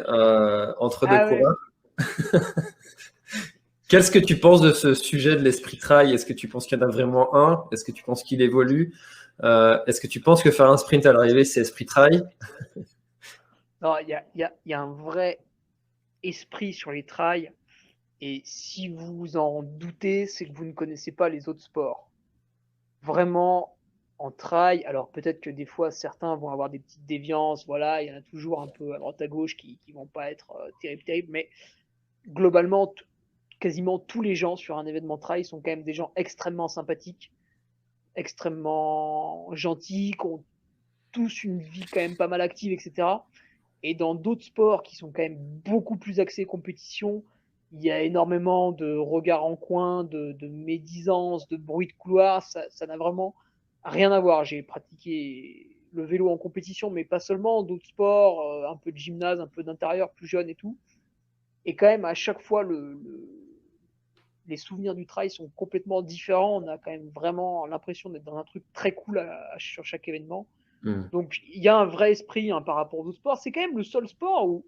entre deux Ah ouais. coureurs. Qu'est-ce que tu penses de ce sujet de l'esprit trail? Est-ce que tu penses qu'il y en a vraiment un? Est-ce que tu penses qu'il évolue? Est-ce que tu penses que faire un sprint à l'arrivée, c'est esprit trail? Non, il y a un vrai esprit sur les trails. Et si vous en doutez, c'est que vous ne connaissez pas les autres sports. Vraiment, en trail, alors peut-être que des fois certains vont avoir des petites déviances, voilà, il y en a toujours un peu à droite à gauche qui vont pas être terribles, mais globalement, quasiment tous les gens sur un événement trail sont quand même des gens extrêmement sympathiques, extrêmement gentils, qui ont tous une vie quand même pas mal active, etc. Et dans d'autres sports qui sont quand même beaucoup plus axés compétition, il y a énormément de regards en coin, de médisance, de bruit de couloir. Ça n'a vraiment rien à voir. J'ai pratiqué le vélo en compétition, mais pas seulement, d'autres sports, un peu de gymnase, un peu d'intérieur, plus jeune et tout. Et quand même, à chaque fois, les souvenirs du trail sont complètement différents. On a quand même vraiment l'impression d'être dans un truc très cool sur chaque événement. Donc, il y a un vrai esprit par rapport aux autres sports. C'est quand même le seul sport où,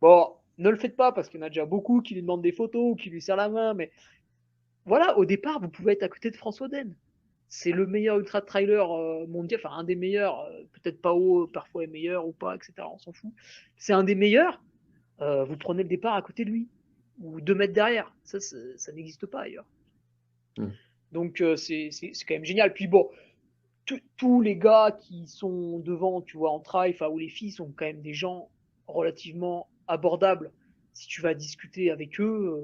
bon, ne le faites pas parce qu'il y en a déjà beaucoup qui lui demandent des photos ou qui lui serrent la main, mais voilà, au départ, vous pouvez être à côté de François Den. C'est le meilleur ultra trailer mondial, enfin un des meilleurs, peut-être pas haut, parfois est meilleur ou pas, etc. On s'en fout. C'est un des meilleurs. Vous prenez le départ à côté de lui ou 2 mètres derrière. Ça n'existe pas ailleurs. Donc c'est quand même génial. Puis bon, tous les gars qui sont devant, tu vois, en trail, ou les filles sont quand même des gens relativement abordables. Si tu vas discuter avec eux,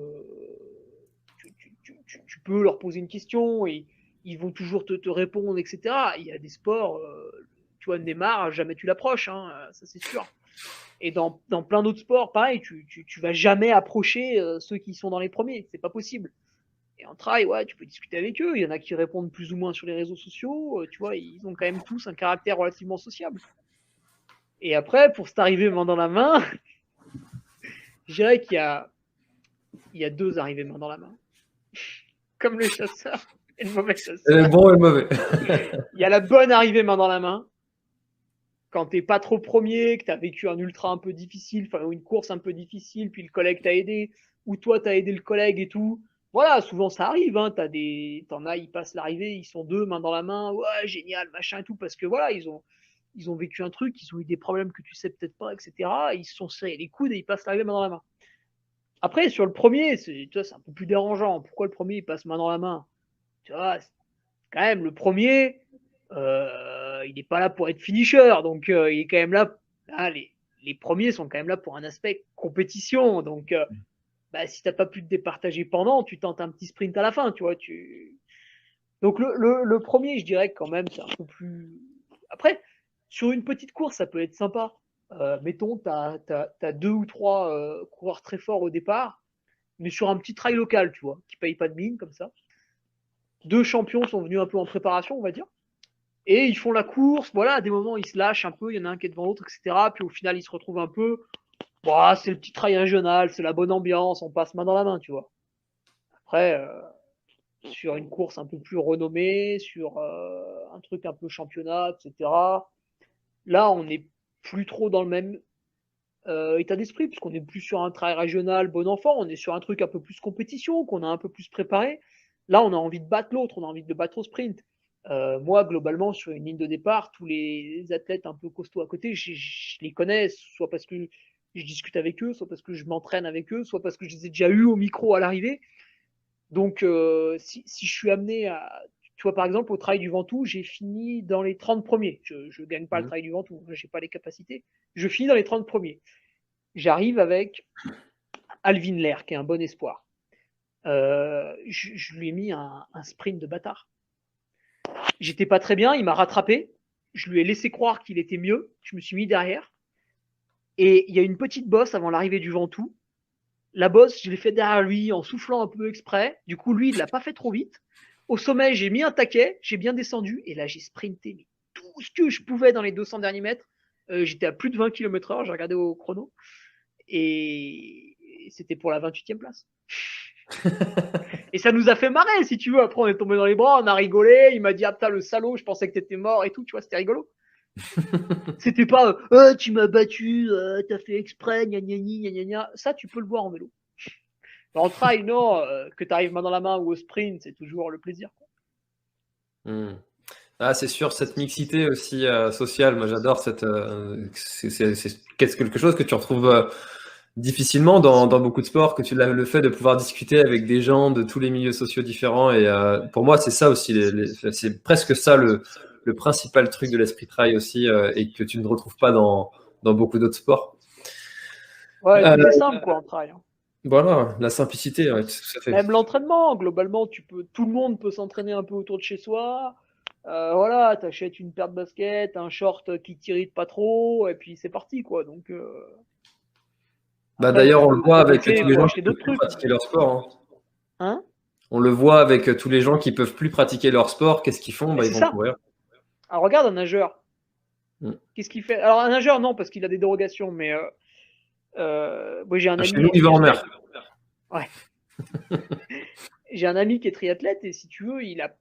tu peux leur poser une question et ils vont toujours te répondre, etc. Il y a des sports, tu vois, Neymar, jamais tu l'approches, hein, ça c'est sûr. Et dans plein d'autres sports, pareil, tu vas jamais approcher ceux qui sont dans les premiers, c'est pas possible. Et en trail, ouais, tu peux discuter avec eux. Il y en a qui répondent plus ou moins sur les réseaux sociaux. Tu vois, ils ont quand même tous un caractère relativement sociable. Et après, pour cette arrivée main dans la main, je dirais il y a 2 arrivées main dans la main. Comme le chasseur et le mauvais chasseur. Le bon et le mauvais. Il y a la bonne arrivée main dans la main. Quand t'es pas trop premier, que t'as vécu un ultra un peu difficile, ou une course un peu difficile, puis le collègue t'a aidé, ou toi t'as aidé le collègue et tout. Voilà, souvent ça arrive, hein, t'en as, ils passent l'arrivée, ils sont 2 main dans la main, ouais, génial, machin et tout, parce que voilà, ils ont vécu un truc, ils ont eu des problèmes que tu sais peut-être pas, etc. Ils se sont serrés les coudes et ils passent l'arrivée main dans la main. Après, sur le premier, tu vois, c'est un peu plus dérangeant. Pourquoi le premier, il passe main dans la main? Tu vois, quand même, le premier, il n'est pas là pour être finisher, donc il est quand même là. Ah, les premiers sont quand même là pour un aspect compétition, donc si t'as pas pu te départager pendant, tu tentes un petit sprint à la fin, tu vois. Donc le premier, je dirais que quand même, c'est un peu plus. Après, sur une petite course, ça peut être sympa. Mettons, t'as 2 ou 3 coureurs très forts au départ, mais sur un petit trail local, tu vois, qui paye pas de mine comme ça. 2 champions sont venus un peu en préparation, on va dire. Et ils font la course, voilà, à des moments ils se lâchent un peu, il y en a un qui est devant l'autre, etc. Puis au final ils se retrouvent un peu, bah, c'est le petit trail régional, c'est la bonne ambiance, on passe main dans la main, tu vois. Après, sur une course un peu plus renommée, sur un truc un peu championnat, etc. Là, on n'est plus trop dans le même état d'esprit, puisqu'on est plus sur un trail régional, bon enfant, on est sur un truc un peu plus compétition, qu'on a un peu plus préparé. Là, on a envie de battre l'autre, on a envie de le battre au sprint. Moi, globalement, sur une ligne de départ, tous les athlètes un peu costauds à côté, je les connais, soit parce que je discute avec eux, soit parce que je m'entraîne avec eux, soit parce que je les ai déjà eus au micro à l'arrivée. Donc, si je suis amené à. Tu vois, par exemple, au Trail du Ventoux, j'ai fini dans les 30 premiers. Je ne gagne pas le Trail du Ventoux, je n'ai pas les capacités. Je finis dans les 30 premiers. J'arrive avec Alvin Lair, qui est un bon espoir. Je lui ai mis un sprint de bâtard. J'étais pas très bien, il m'a rattrapé. Je lui ai laissé croire qu'il était mieux. Je me suis mis derrière. Et il y a une petite bosse avant l'arrivée du Ventoux. La bosse, je l'ai fait derrière lui en soufflant un peu exprès. Du coup, lui, il l'a pas fait trop vite. Au sommet, j'ai mis un taquet, j'ai bien descendu. Et là, j'ai sprinté mais tout ce que je pouvais dans les 200 derniers mètres. J'étais à plus de 20 km/h, j'ai regardé au chrono. Et c'était pour la 28e place. Et ça nous a fait marrer, si tu veux. Après, on est tombé dans les bras, on a rigolé. Il m'a dit, ah putain, le salaud, je pensais que t'étais mort et tout. Tu vois, c'était rigolo. C'était pas, tu m'as battu, t'as fait exprès, gna gna gna gna gna. Ça, tu peux le voir en vélo. En trail, non, que t'arrives main dans la main ou au sprint, c'est toujours le plaisir. Ah, c'est sûr, cette mixité aussi sociale, moi j'adore c'est quelque chose que tu retrouves difficilement dans beaucoup de sports, que tu as le fait de pouvoir discuter avec des gens de tous les milieux sociaux différents. Et pour moi, c'est ça aussi, c'est presque ça le principal truc de l'esprit trail aussi, et que tu ne retrouves pas dans beaucoup d'autres sports. Ouais, tout est simple, quoi, en trail. Voilà, la simplicité, ouais, tout à fait. Même l'entraînement, globalement, tout le monde peut s'entraîner un peu autour de chez soi. Voilà, t'achètes une paire de baskets, un short qui t'irrite pas trop, et puis c'est parti, quoi. Donc, Bah, après, d'ailleurs, on le voit avec compléter, tous les faut gens acheter qui peuvent d'autres plus trucs. pratiquer leur sport, hein. Hein? On le voit avec tous les gens qui peuvent plus pratiquer leur sport. Qu'est-ce qu'ils font? Mais Bah, ils c'est vont ça. courir. Alors, regarde un nageur. Mm. Qu'est-ce qu'il fait? Alors, un nageur, non, parce qu'il a des dérogations, mais moi, j'ai un Chez ami nous, qui est il va en triathlète. mer. Ouais. J'ai un ami qui est triathlète, et si tu veux, il a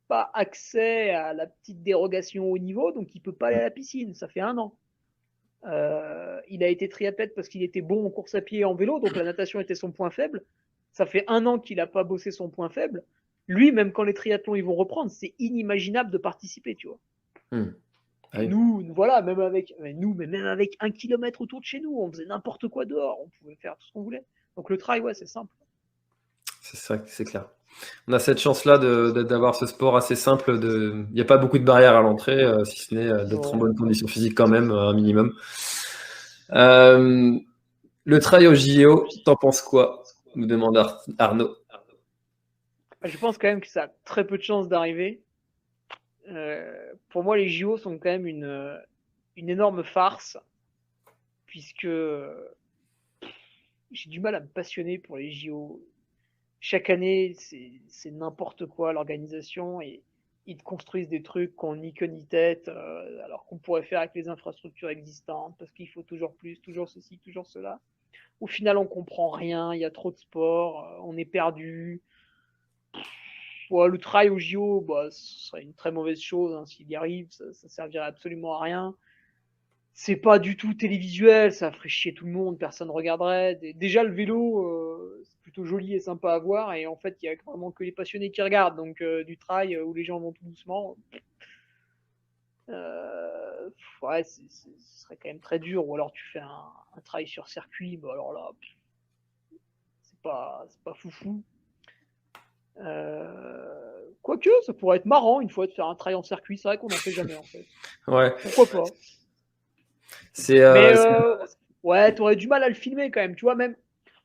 pas accès à la petite dérogation au niveau, donc il peut pas aller à la piscine. Ça fait 1 an. Il a été triathlète parce qu'il était bon en course à pied et en vélo, donc la natation était son point faible. Ça fait 1 an qu'il n'a pas bossé son point faible. Lui, même quand les triathlons ils vont reprendre, c'est inimaginable de participer, tu vois. Mm. Ah oui. Nous, voilà, même avec 1 kilomètre autour de chez nous, on faisait n'importe quoi dehors, on pouvait faire tout ce qu'on voulait. Donc le trail, ouais, c'est simple. C'est ça, c'est clair. On a cette chance-là d'avoir ce sport assez simple. Il n'y a pas beaucoup de barrières à l'entrée, si ce n'est d'être en bonne condition physique quand même, un minimum. Le trail au JO, t'en penses quoi? Nous demande Arnaud. Je pense quand même que ça a très peu de chances d'arriver. Pour moi, les JO sont quand même une énorme farce, puisque j'ai du mal à me passionner pour les JO. Chaque année, c'est n'importe quoi l'organisation, et ils te construisent des trucs qu'on ni queue ni tête, alors qu'on pourrait faire avec les infrastructures existantes, parce qu'il faut toujours plus, toujours ceci, toujours cela. Au final, on comprend rien, il y a trop de sport, on est perdu. Ouais, le trail au JO, bah, ce serait une très mauvaise chose, hein, s'il y arrive, ça servirait absolument à rien. C'est pas du tout télévisuel, ça ferait chier tout le monde, personne regarderait. Déjà, le vélo, c'est plutôt joli et sympa à voir, et en fait, il y a vraiment que les passionnés qui regardent. Donc, du trail où les gens vont tout doucement, ouais, ce serait quand même très dur. Ou alors, tu fais un trail sur circuit, bah alors là, c'est pas foufou. Quoique, ça pourrait être marrant une fois de faire un trail en circuit. C'est vrai qu'on n'en fait jamais en fait. Ouais. Pourquoi pas? Mais ouais, t'aurais du mal à le filmer quand même. Tu vois, même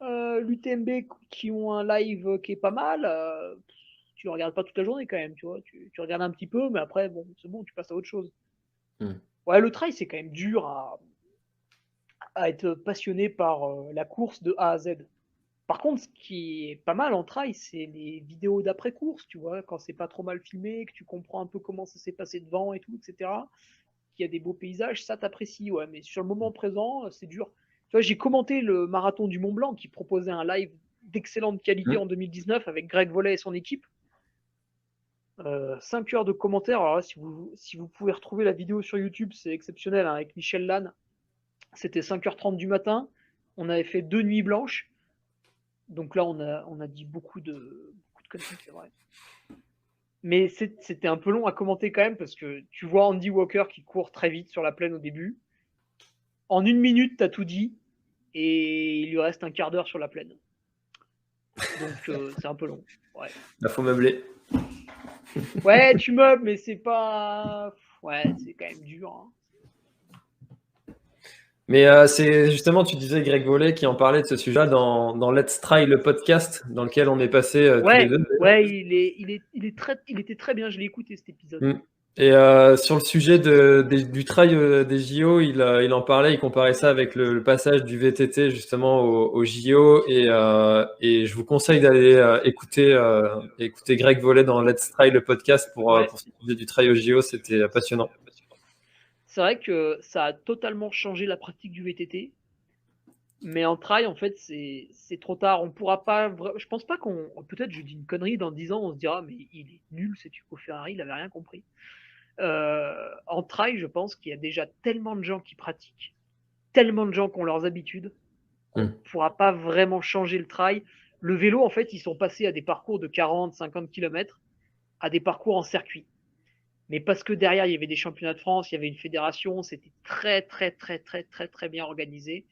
l'UTMB qui ont un live qui est pas mal, tu le regardes pas toute la journée quand même. Tu vois, tu regardes un petit peu, mais après, bon, c'est bon, tu passes à autre chose. Ouais, le trail, c'est quand même dur à être passionné par la course de A à Z. Par contre, ce qui est pas mal en trail, c'est les vidéos d'après-course, tu vois, quand c'est pas trop mal filmé, que tu comprends un peu comment ça s'est passé devant et tout, etc. Qu'il y a des beaux paysages, ça t'apprécies, ouais. Mais sur le moment présent, c'est dur. Tu vois, j'ai commenté le marathon du Mont Blanc qui proposait un live d'excellente qualité en 2019 avec Greg Vollet et son équipe. 5 heures de commentaires. Alors là, si vous pouvez retrouver la vidéo sur YouTube, c'est exceptionnel, hein, avec Michel Lannes. C'était 5h30 du matin. On avait fait 2 nuits blanches. Donc là, on a dit beaucoup de conneries, c'est vrai. Mais c'était un peu long à commenter quand même, parce que tu vois Andy Walker qui court très vite sur la plaine au début. En 1 minute, t'as tout dit, et il lui reste un quart d'heure sur la plaine. Donc c'est un peu long. Ouais. Il faut meubler. Ouais, tu meubles, mais c'est pas. Ouais, c'est quand même dur. Hein. Mais c'est justement, tu disais Greg Vollet qui en parlait de ce sujet-là dans Let's Try le podcast, dans lequel on est passé tous les Ouais, deux. ouais, il était très bien. Je l'ai écouté cet épisode. Mm. Et sur le sujet du trail des JO, il en parlait, il comparait ça avec le passage du VTT justement au JO. Et je vous conseille d'aller écouter Greg Vollet dans Let's Try le podcast Ouais. pour ce sujet du trail au JO, c'était passionnant. C'est vrai que ça a totalement changé la pratique du VTT. Mais en trail, en fait, c'est trop tard. On pourra pas. Je pense pas qu'on. Peut-être je dis une connerie dans 10 ans, on se dira, mais il est nul, c'est Hugo Ferrari, il avait rien compris. En trail, je pense qu'il y a déjà tellement de gens qui pratiquent, tellement de gens qui ont leurs habitudes, qu'on ne Mm. pourra pas vraiment changer le trail. Le vélo, en fait, ils sont passés à des parcours de 40, 50 km, à des parcours en circuit. Mais parce que derrière, il y avait des championnats de France, il y avait une fédération, c'était très, très, très, très, très, très bien organisé.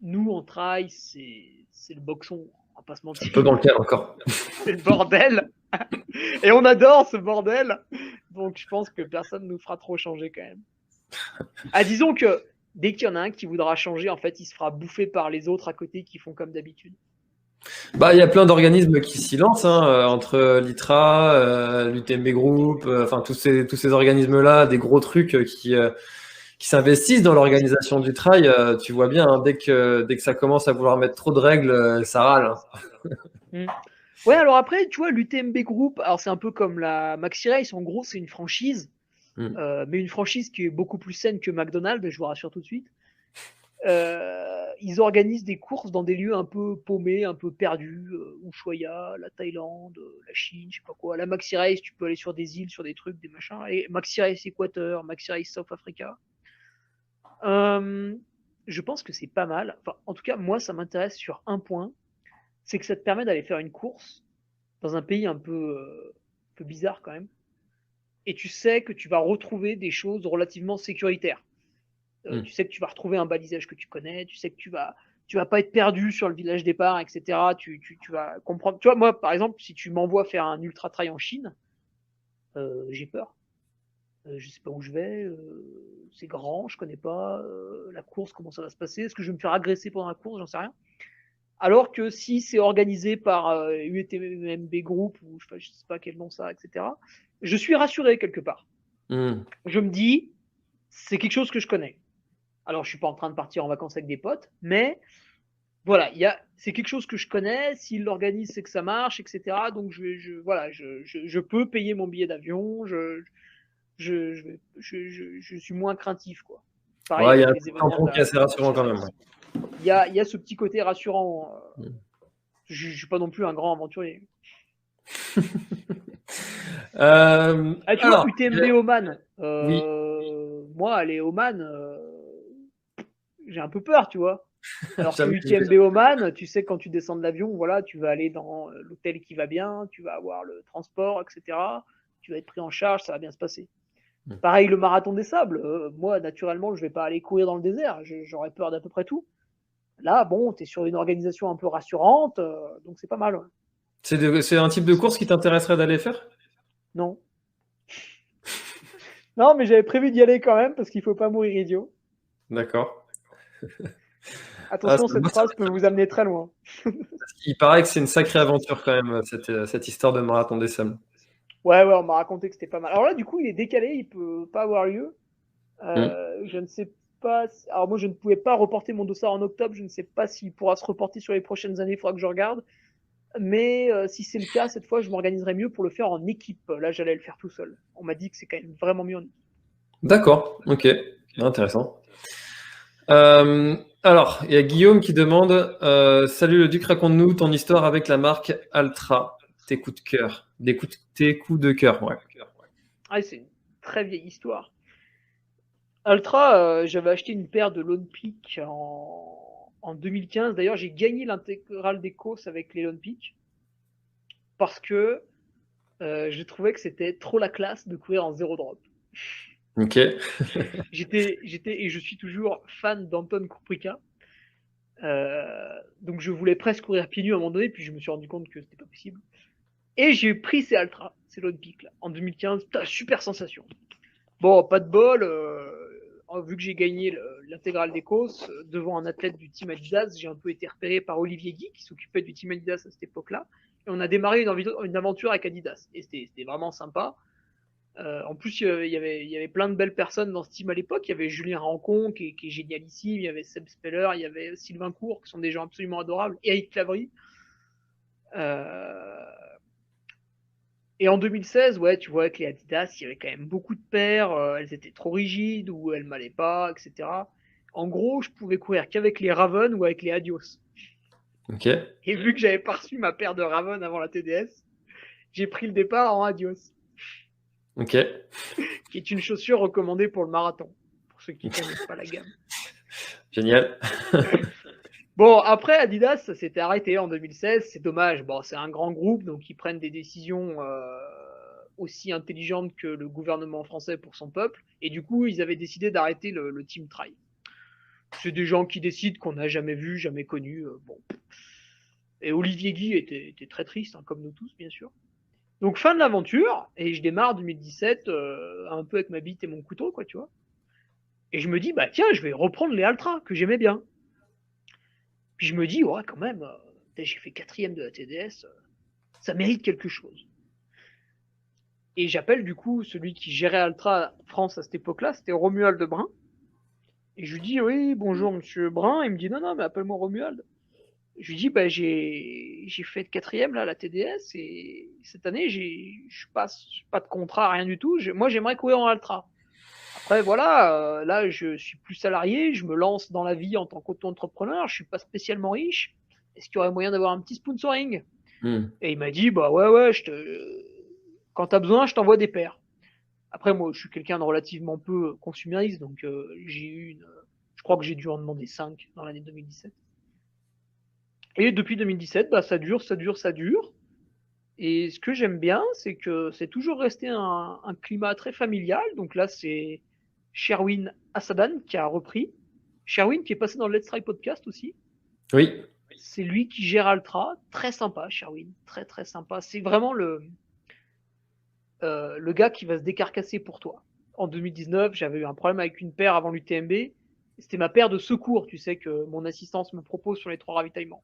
Nous, en trail, c'est le boxon, on va pas se Un peu mentir. bancal encore. C'est le bordel. Et on adore ce bordel. Donc, je pense que personne ne nous fera trop changer quand même. Ah, disons que dès qu'il y en a un qui voudra changer, en fait, il se fera bouffer par les autres à côté qui font comme d'habitude. Bah, il y a plein d'organismes qui s'y lancent, hein, entre l'ITRA, l'UTMB Group, enfin tous ces organismes-là, des gros trucs qui s'investissent dans l'organisation du trail. Tu vois bien, hein, dès que ça commence à vouloir mettre trop de règles, ça râle, hein. Mm. Ouais, alors après, tu vois, l'UTMB Group, alors c'est un peu comme la Maxi Race, en gros, c'est une franchise, Mm. mais une franchise qui est beaucoup plus saine que McDonald's, je vous rassure tout de suite. Ils organisent des courses dans des lieux un peu paumés, un peu perdus, Ushuaia, la Thaïlande, la Chine, je sais pas quoi. La Maxi Race, tu peux aller sur des îles, sur des trucs, des machins. Et Maxi Race Équateur, Maxi Race South Africa. Je pense que c'est pas mal. Enfin, en tout cas, moi, ça m'intéresse sur un point, c'est que ça te permet d'aller faire une course dans un pays un peu bizarre quand même. Et tu sais que tu vas retrouver des choses relativement sécuritaires. Mm. Tu sais que tu vas retrouver un balisage que tu connais, tu sais que tu vas pas être perdu sur le village départ, etc. Tu vas comprendre. Tu vois, moi, par exemple, si tu m'envoies faire un ultra trail en Chine, j'ai peur. Je sais pas où je vais, c'est grand, je connais pas la course, comment ça va se passer, est-ce que je vais me faire agresser pendant la course, j'en sais rien. Alors que si c'est organisé par UTMB Group ou je sais pas quel nom ça, etc. Je suis rassuré quelque part. Mm. Je me dis, c'est quelque chose que je connais. Alors, je suis pas en train de partir en vacances avec des potes, mais voilà, c'est quelque chose que je connais. S'il l'organise, c'est que ça marche, etc. Donc, voilà, je peux payer mon billet d'avion. Je suis moins craintif, quoi. Pareil Ouais, il y a avec un les petit événements tampon qui est assez de la rassurant Maxi quand même. Race. Il y a ce petit côté rassurant. Ouais. Je suis pas non plus un grand aventurier. Ah, tu vois, Alors, UTMB Oman. oui, Moi, aller Oman, j'ai un peu peur, tu vois. Alors que jamais j'y vais. UTMB Oman, tu sais, quand tu descends de l'avion, voilà, tu vas aller dans l'hôtel qui va bien, tu vas avoir le transport, etc. Tu vas être pris en charge, ça va bien se passer. Mm. Pareil, le marathon des sables. Moi, naturellement, je vais pas aller courir dans le désert. J'aurais peur d'à peu près tout. Là, bon, tu es sur une organisation un peu rassurante, donc c'est pas mal. Ouais. C'est un type de course qui t'intéresserait d'aller faire? Non. Non, mais j'avais prévu d'y aller quand même parce qu'il faut pas mourir idiot. D'accord. Ah, Attention, cette moi, phrase peut vous amener très loin. il paraît que c'est une sacrée aventure quand même, cette histoire de marathon des sables. Ouais, ouais, on m'a raconté que c'était pas mal. Alors là, du coup, il est décalé, il peut pas avoir lieu. Mm. Je ne sais pas. Alors moi, je ne pouvais pas reporter mon dossard en octobre. Je ne sais pas s'il pourra se reporter sur les prochaines années. Il faudra que je regarde. Mais si c'est le cas, cette fois, je m'organiserai mieux pour le faire en équipe. Là, j'allais le faire tout seul. On m'a dit que c'est quand même vraiment mieux en équipe. D'accord, ok, intéressant. Alors, il y a Guillaume qui demande Salut le Duc, raconte-nous ton histoire avec la marque Altra, tes coups de cœur. Tes coups de cœur, ouais. Ah, c'est une très vieille histoire. Ultra, j'avais acheté une paire de Lone Peak en 2015. D'ailleurs, j'ai gagné l'intégrale des courses avec les Lone Peak parce que je trouvais que c'était trop la classe de courir en zéro drop. Ok. J'étais et je suis toujours fan d'Anton Kourprika. Donc je voulais presque courir à pieds nus à un moment donné, puis je me suis rendu compte que c'était pas possible. Et j'ai pris ces Altra, ces Lone Peak là, en 2015. Putain, super sensation. Bon, pas de bol. vu que j'ai gagné l'intégrale des courses devant un athlète du team Adidas, j'ai un peu été repéré par Olivier Guy qui s'occupait du team Adidas à cette époque-là. Et on a démarré une aventure avec Adidas. Et c'était vraiment sympa. En plus, il y avait plein de belles personnes dans ce team à l'époque. Il y avait Julien Rancon qui est génialissime, il y avait Seb Speller, il y avait Sylvain Cour qui sont des gens absolument adorables, et Eric Clavry. Et en 2016, ouais, tu vois, avec les Adidas, il y avait quand même beaucoup de paires, elles étaient trop rigides ou elles m'allaient pas, etc. En gros, je pouvais courir qu'avec les Raven ou avec les Adios. Ok. Et vu que j'avais pas reçu ma paire de Raven avant la TDS, j'ai pris le départ en Adios. Ok. Qui est une chaussure recommandée pour le marathon, pour ceux qui ne connaissent pas la gamme. Génial. Bon, après, Adidas, ça s'était arrêté en 2016, c'est dommage. Bon, c'est un grand groupe, donc ils prennent des décisions aussi intelligentes que le gouvernement français pour son peuple, et du coup, ils avaient décidé d'arrêter le Team Trail. C'est des gens qui décident qu'on n'a jamais vu, jamais connu. Bon. Et Olivier Guy était très triste, hein, comme nous tous, bien sûr. Donc, fin de l'aventure, et je démarre 2017 un peu avec ma bite et mon couteau, quoi, tu vois. Et je me dis, bah tiens, je vais reprendre les Altra, que j'aimais bien. Puis je me dis, ouais, quand même, j'ai fait 4e de la TDS, ça mérite quelque chose. Et j'appelle du coup celui qui gérait Altra France à cette époque-là, c'était Romuald Brun. Et je lui dis, oui, bonjour monsieur Brun. Il me dit, non, mais appelle-moi Romuald. Je lui dis, bah j'ai fait 4e là, à la TDS, et cette année, je passe pas de contrat, rien du tout. Moi, j'aimerais courir en Altra. Après, voilà, là, je suis plus salarié, je me lance dans la vie en tant qu'auto-entrepreneur, je suis pas spécialement riche. Est-ce qu'il y aurait moyen d'avoir un petit sponsoring? Et il m'a dit, bah ouais, quand t'as besoin, je t'envoie des paires. Après, moi, je suis quelqu'un de relativement peu consumériste, donc je crois que j'ai dû en demander 5 dans l'année 2017. Et depuis 2017, bah, ça dure. Et ce que j'aime bien, c'est que c'est toujours resté un climat très familial. Donc là, c'est Sherwin Assadan qui a repris. Sherwin qui est passé dans le Let's Try podcast aussi. Oui. C'est lui qui gère Altra. Très sympa, Sherwin. Très, très sympa. C'est vraiment le gars qui va se décarcasser pour toi. En 2019, j'avais eu un problème avec une paire avant l'UTMB. C'était ma paire de secours, tu sais, que mon assistance me propose sur les 3 ravitaillements.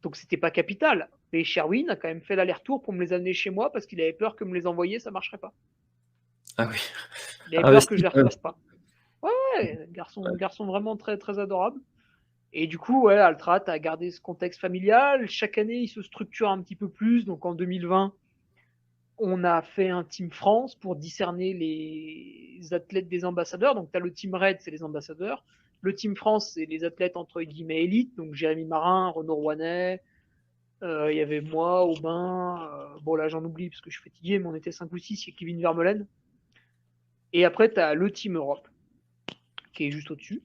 Donc c'était pas capital. Mais Sherwin a quand même fait l'aller-retour pour me les amener chez moi parce qu'il avait peur que me les envoyer, ça marcherait pas. Ah oui. Il avait peur que je les refasse pas. Ouais, garçon vraiment très très adorable. Et du coup, ouais, Altra, t'as gardé ce contexte familial. Chaque année, il se structure un petit peu plus. Donc en 2020, on a fait un Team France pour discerner les athlètes des ambassadeurs. Donc t'as le Team Red, c'est les ambassadeurs. Le Team France, c'est les athlètes entre guillemets élites. Donc Jérémy Marin, Renaud Rouanet, il y avait moi, Aubin, bon là j'en oublie parce que je suis fatigué, mais on était 5 ou 6, il y a Kevin Vermeulen. Et après tu as le Team Europe, qui est juste au-dessus.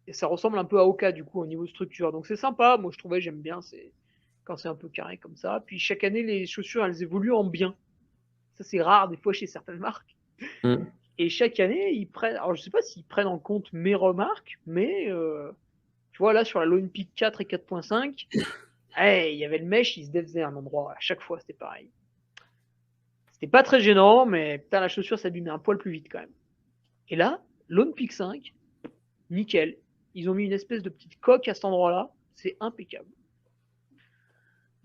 Et ça ressemble un peu à Oka du coup au niveau structure. Donc c'est sympa, moi je trouvais, j'aime bien, quand c'est un peu carré comme ça. Puis chaque année les chaussures elles évoluent en bien. Ça c'est rare des fois chez certaines marques. Et chaque année ils prennent, alors je sais pas s'ils prennent en compte mes remarques, mais tu vois là sur la Lone Peak 4 et 4.5, il y avait le mesh, il se défaisait à un endroit, à chaque fois c'était pareil. C'était pas très gênant, mais putain, la chaussure s'abîmait un poil plus vite quand même. Et là, Lone Peak 5, nickel. Ils ont mis une espèce de petite coque à cet endroit-là, c'est impeccable.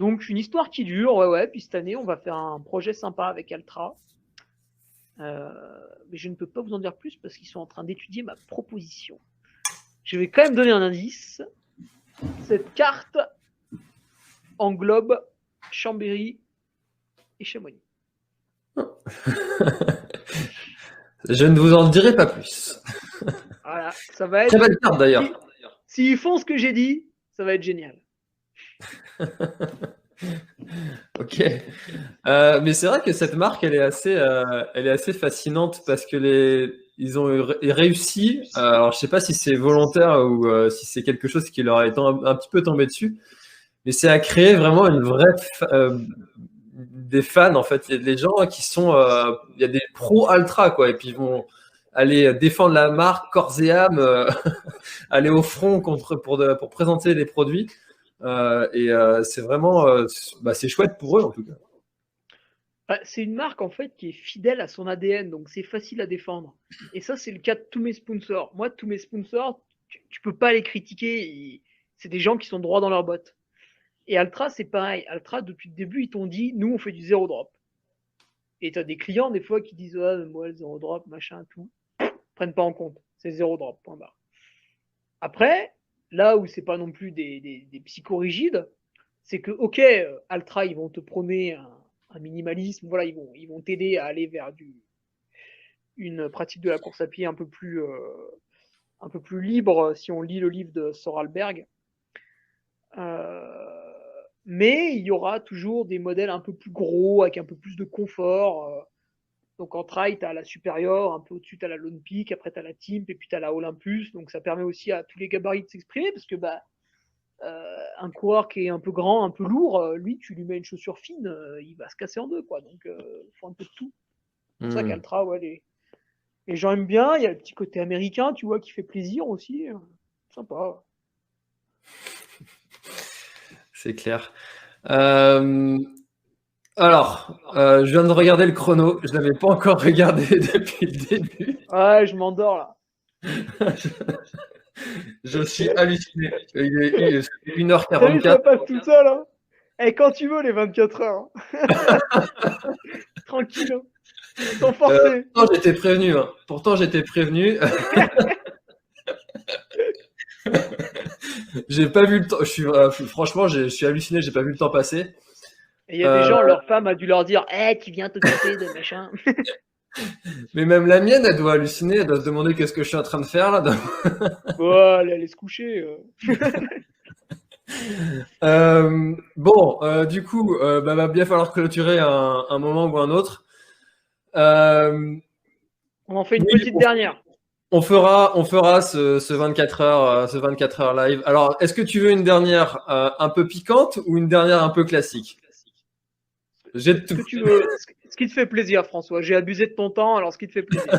Donc une histoire qui dure, ouais, puis cette année on va faire un projet sympa avec Altra. Mais je ne peux pas vous en dire plus parce qu'ils sont en train d'étudier ma proposition. Je vais quand même donner un indice. Cette carte englobe Chambéry et Chamonix. Je ne vous en dirai pas plus. Voilà, ça va être. Très belle carte d'ailleurs. S'ils font ce que j'ai dit, ça va être génial. Ok. Mais c'est vrai que cette marque, elle est assez fascinante parce que ils ont réussi. Alors, je sais pas si c'est volontaire ou si c'est quelque chose qui leur est un petit peu tombé dessus, mais c'est à créer vraiment une vraie des fans en fait. Il y a des gens qui sont, il y a des pros ultra quoi, et puis ils vont aller défendre la marque corps et âme, aller au front pour présenter les produits. C'est vraiment, c'est chouette pour eux en tout cas. C'est une marque en fait qui est fidèle à son ADN, donc c'est facile à défendre. Et ça, c'est le cas de tous mes sponsors. Moi, tous mes sponsors, tu peux pas les critiquer. C'est des gens qui sont droits dans leurs bottes. Et Altra, c'est pareil. Altra, depuis le début, ils t'ont dit, nous, on fait du zéro drop. Et t'as des clients, des fois, qui disent, ah, moi, le zéro drop, machin, tout. Ils prennent pas en compte. C'est zéro drop, point barre. Après, là où c'est pas non plus des psychorigides, c'est que, ok, Altra, ils vont te prôner un minimalisme, voilà, ils vont t'aider à aller vers une pratique de la course à pied un peu plus libre si on lit le livre de Soralberg. Euh, mais il y aura toujours des modèles un peu plus gros, avec un peu plus de confort. Donc en trail, tu as la supérieure, un peu au-dessus, tu as la Lone Peak, après tu as la Timp, et puis tu as la Olympus. Donc ça permet aussi à tous les gabarits de s'exprimer, parce que un coureur qui est un peu grand, un peu lourd, lui, tu lui mets une chaussure fine, il va se casser en deux. Quoi. Donc il faut un peu de tout. C'est pour ça qu'Altra, ouais, les gens aiment bien. Il y a le petit côté américain, tu vois, qui fait plaisir aussi. Sympa. C'est clair. Alors, je viens de regarder le chrono. Je l'avais pas encore regardé depuis le début. Ouais, je m'endors là. Je suis halluciné. Il est T'as vu, ça 1h44. passe tout seul. Hein. Et quand tu veux, les 24 heures. Hein. Tranquille. Hein. Sans forcer. Pourtant, j'étais prévenu. Hein. Pourtant, j'étais prévenu. J'ai pas vu le temps. Franchement, je suis halluciné. J'ai pas vu le temps passer. Et il y a des gens, leur femme a dû leur dire, tu viens t'occuper de machin. Mais même la mienne, elle doit halluciner. Elle doit se demander qu'est-ce que je suis en train de faire là. Oh, elle allait se coucher. Bon, du coup, va bien falloir clôturer un moment ou un autre. On en fait une Oui, petite dernière. on fera ce 24 heures, ce 24 heures live. Alors, est-ce que tu veux une dernière un peu piquante ou une dernière un peu classique? J'ai de Ce tout. que tu veux. Ce qui te fait plaisir, François. J'ai abusé de ton temps, alors ce qui te fait plaisir.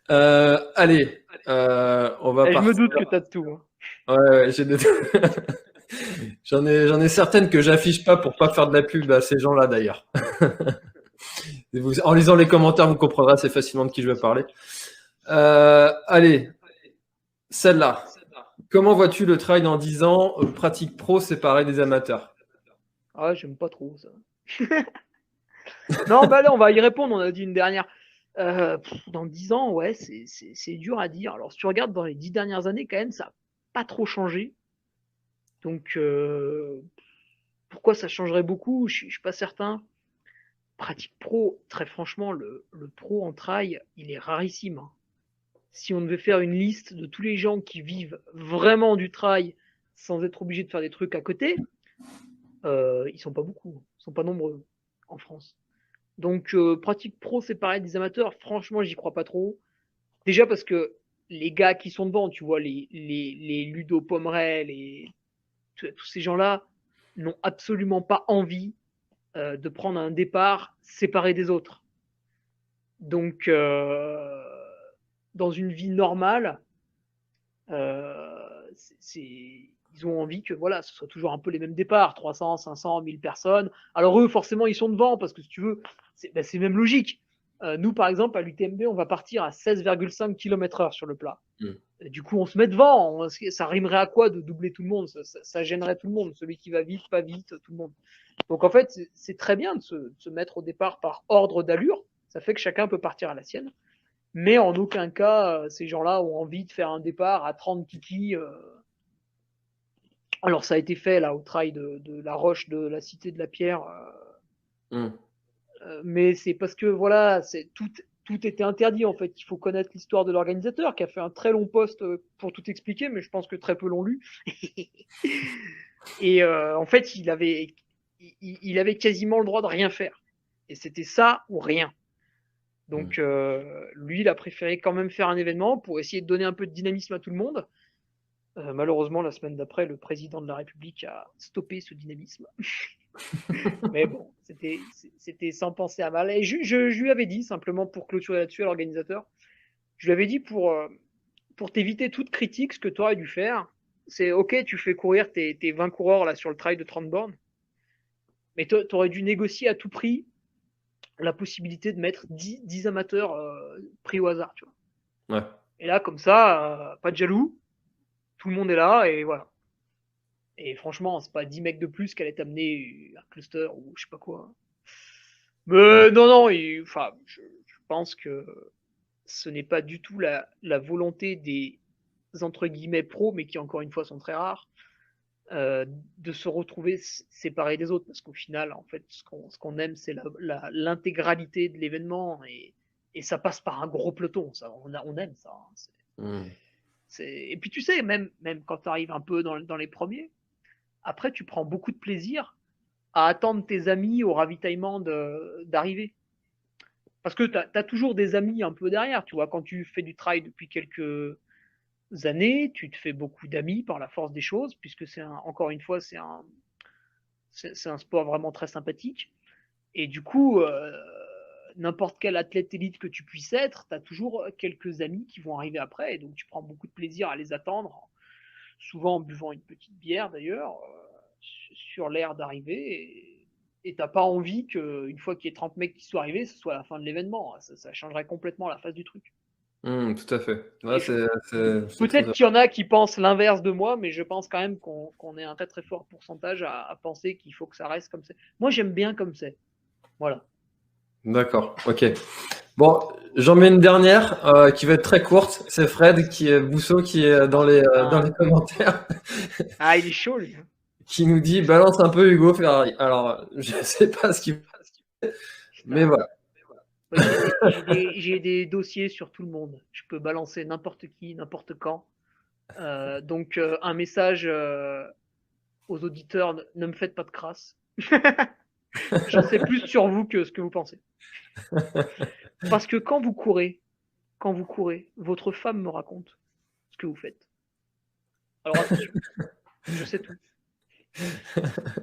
Allez, on va Et je me partir. doute que t'as de tout. Hein. Ouais, j'ai de tout. J'en ai certaines que j'affiche pas pour pas faire de la pub à ces gens-là d'ailleurs. En lisant les commentaires, vous comprendrez assez facilement de qui je vais parler. Allez, celle-là. Comment vois-tu le trail dans 10 ans, pratique pro séparée des amateurs? Ah, j'aime pas trop ça. Non, là, on va y répondre. On a dit une dernière. Dans 10 ans, ouais, c'est dur à dire. Alors, si tu regardes dans les 10 dernières années, quand même, ça n'a pas trop changé. Donc, pourquoi ça changerait beaucoup? Je suis pas certain. Pratique pro, très franchement, le pro en trail, il est rarissime. Hein. Si on devait faire une liste de tous les gens qui vivent vraiment du trail sans être obligés de faire des trucs à côté, ils sont pas beaucoup, ils sont pas nombreux en France. Donc pratique pro séparée des amateurs, franchement j'y crois pas trop. Déjà parce que les gars qui sont devant, tu vois, les Ludo Pomeray, tous ces gens-là n'ont absolument pas envie de prendre un départ séparé des autres. Donc dans une vie normale, ils ont envie que voilà, ce soit toujours un peu les mêmes départs, 300, 500, 1000 personnes. Alors eux, forcément, ils sont devant parce que si tu veux, c'est même logique. Nous, par exemple, à l'UTMB, on va partir à 16,5 km/h sur le plat. Du coup, on se met devant. Ça rimerait à quoi de doubler tout le monde? Ça gênerait tout le monde. Celui qui va vite, pas vite, tout le monde. Donc en fait, c'est très bien de se mettre au départ par ordre d'allure. Ça fait que chacun peut partir à la sienne. Mais en aucun cas, ces gens-là ont envie de faire un départ à 30 kiki. Alors, ça a été fait là au trail de la Roche de la Cité de la Pierre. Mais c'est parce que voilà, tout était interdit en fait. Il faut connaître l'histoire de l'organisateur qui a fait un très long post pour tout expliquer, mais je pense que très peu l'ont lu. Et en fait, il avait quasiment le droit de rien faire. Et c'était ça ou rien. Donc, lui, il a préféré quand même faire un événement pour essayer de donner un peu de dynamisme à tout le monde. Malheureusement, la semaine d'après, le président de la République a stoppé ce dynamisme. Mais bon, c'était sans penser à mal. Et je lui avais dit, simplement pour clôturer là-dessus à l'organisateur, je lui avais dit pour t'éviter toute critique, ce que tu aurais dû faire, c'est ok, tu fais courir tes 20 coureurs là sur le trail de 30 bornes, Mais tu aurais dû négocier à tout prix la possibilité de mettre 10 amateurs pris au hasard, tu vois. Ouais. Et là, comme ça, pas de jaloux, tout le monde est là, et voilà. Et franchement, c'est pas 10 mecs de plus qu'elle allait t'amener un cluster ou je sais pas quoi. Mais non, non, enfin, je pense que ce n'est pas du tout la volonté des entre guillemets pros, mais qui encore une fois sont très rares, de se retrouver séparés des autres, parce qu'au final, en fait, ce qu'on aime, c'est l'intégralité de l'événement, et ça passe par un gros peloton, ça, on aime ça. Hein. Et puis tu sais, même quand tu arrives un peu dans les premiers, après tu prends beaucoup de plaisir à attendre tes amis au ravitaillement d'arriver. Parce que tu as toujours des amis un peu derrière, tu vois, quand tu fais du trail depuis quelques années, tu te fais beaucoup d'amis par la force des choses, puisque encore une fois, c'est un sport vraiment très sympathique. Et du coup, n'importe quel athlète élite que tu puisses être, tu as toujours quelques amis qui vont arriver après, et donc tu prends beaucoup de plaisir à les attendre, souvent en buvant une petite bière d'ailleurs, sur l'air d'arrivée, et t'as pas envie qu'une fois qu'il y ait 30 mecs qui soient arrivés, ce soit la fin de l'événement. Ça changerait complètement la face du truc. Tout à fait. Ouais, Et c'est très peut-être qu'il y en a qui pensent l'inverse de moi, mais je pense quand même qu'on est un très très fort pourcentage à penser qu'il faut que ça reste comme c'est. Moi, j'aime bien comme c'est. Voilà. d'accord. Ok. Bon, j'en mets une dernière qui va être très courte. C'est Fred qui est Bousseau qui est dans les commentaires Ah, il est chaud, lui. qui nous dit balance un peu Hugo Ferrari. Alors, je sais pas ce qu'il mais Putain. voilà. Moi, j'ai des dossiers sur tout le monde. Je peux balancer n'importe qui, n'importe quand. Donc, un message aux auditeurs, ne me faites pas de crasse. J'en sais plus sur vous que ce que vous pensez. Parce que quand vous courez, votre femme me raconte ce que vous faites. Alors attention, je sais tout.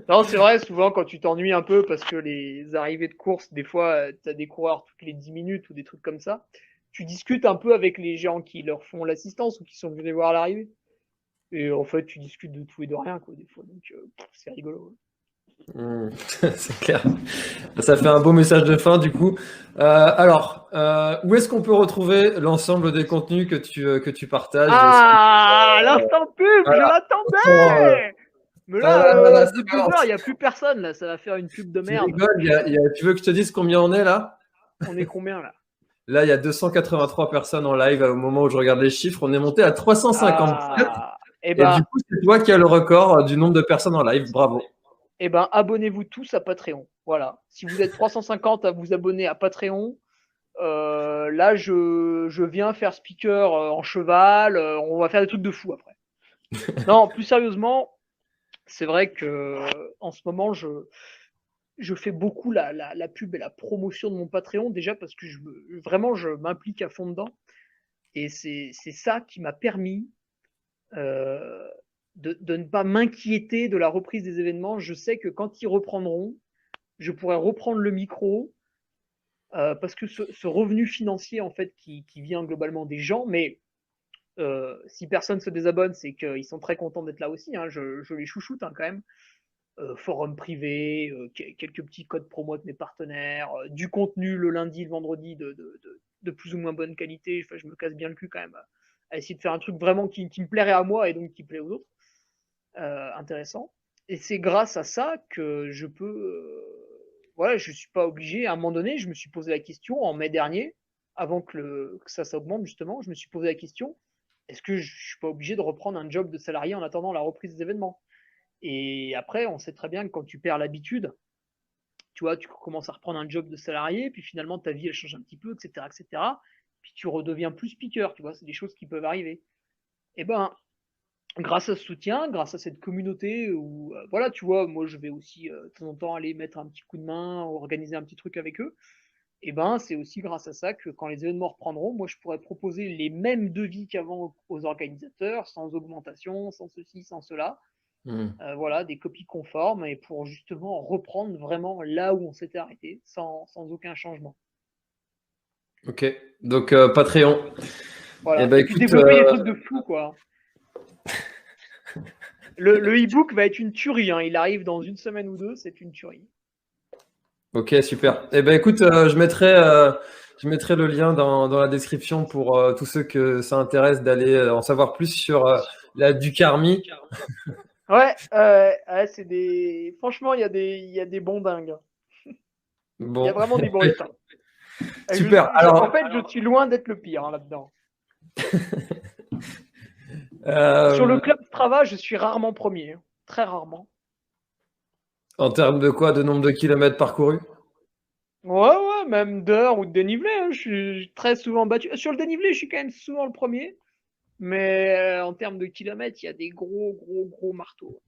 Non, c'est vrai, souvent quand tu t'ennuies un peu parce que les arrivées de course, des fois, tu as des coureurs toutes les 10 minutes ou des trucs comme ça, tu discutes un peu avec les gens qui leur font l'assistance ou qui sont venus les voir à l'arrivée. Et en fait, tu discutes de tout et de rien, quoi, des fois. Donc, c'est rigolo. C'est clair. Ça fait un beau message de fin du coup. Où est-ce qu'on peut retrouver l'ensemble des contenus que tu partages? Ah, l'instant pub, je Voilà. l'attendais. Mais là, Voilà, au ça bout de 2 heures, balance. il n'y a plus personne, là. Ça va faire une pub de Tu merde. rigoles, tu veux que je te dise combien on est là? On est combien, là? Là, il y a 283 personnes en live au moment où je regarde les chiffres. On est monté à 357. Ah, eh Et du ben, coup, c'est toi qui as le record du nombre de personnes en live. Bravo. abonnez-vous tous à Patreon. Voilà. Si vous êtes 350 à vous abonner à Patreon, là, je viens faire speaker en cheval. On va faire des trucs de fou après. Non, plus sérieusement, c'est vrai que en ce moment, je fais beaucoup la pub et la promotion de mon Patreon, déjà parce que vraiment, je m'implique à fond dedans. Et c'est ça qui m'a permis euh, de ne pas m'inquiéter de la reprise des événements. Je sais que quand ils reprendront, je pourrais reprendre le micro, parce que ce revenu financier, en fait, qui vient globalement des gens, mais si personne se désabonne, c'est qu'ils sont très contents d'être là aussi. Hein, je les chouchoute, hein, quand même. Forum privé, quelques petits codes promo de mes partenaires, du contenu le lundi, le vendredi de plus ou moins bonne qualité. Enfin, je me casse bien le cul quand même à essayer de faire un truc vraiment qui me plairait à moi et donc qui plaît aux autres. Intéressant. Et c'est grâce à ça que je peux. Voilà, je suis pas obligé. À un moment donné, je me suis posé la question en mai dernier, avant que ça s'augmente justement, je me suis posé la question est-ce que je suis pas obligé de reprendre un job de salarié en attendant la reprise des événements? Et après, on sait très bien que quand tu perds l'habitude, tu vois, tu commences à reprendre un job de salarié, puis finalement ta vie elle change un petit peu, etc., etc. Puis tu redeviens plus speaker, tu vois, c'est des choses qui peuvent arriver. Et ben, grâce à ce soutien, grâce à cette communauté où, voilà, tu vois, moi je vais aussi de temps en temps aller mettre un petit coup de main, organiser un petit truc avec eux. Et ben, c'est aussi grâce à ça que quand les événements reprendront, moi je pourrais proposer les mêmes devis qu'avant aux organisateurs, sans augmentation, sans ceci, sans cela. Voilà, des copies conformes et pour justement reprendre vraiment là où on s'était arrêté, sans aucun changement. Ok. Donc, Patreon. Eh Voilà. ben, Et puis écoute, développer des trucs de fou, quoi. Le e-book va être une tuerie, hein. Il arrive dans une semaine ou deux, c'est une tuerie. Ok, super. Eh ben écoute, je mettrai le lien dans la description pour tous ceux que ça intéresse d'aller en savoir plus sur la Ducarmi. Ouais, ouais, c'est des. Franchement, il y a des bons dingues. Il y a Bon, vraiment des bons lutins. super. En fait, je suis loin d'être le pire, hein, là-dedans. Sur Euh, le club Strava, je suis rarement premier, hein. Très rarement. En termes de quoi? De nombre de kilomètres parcourus? Ouais, ouais, même d'heures ou de dénivelé, hein, je suis très souvent battu. Sur le dénivelé, je suis quand même souvent le premier. Mais en termes de kilomètres, il y a des gros, gros, gros marteaux.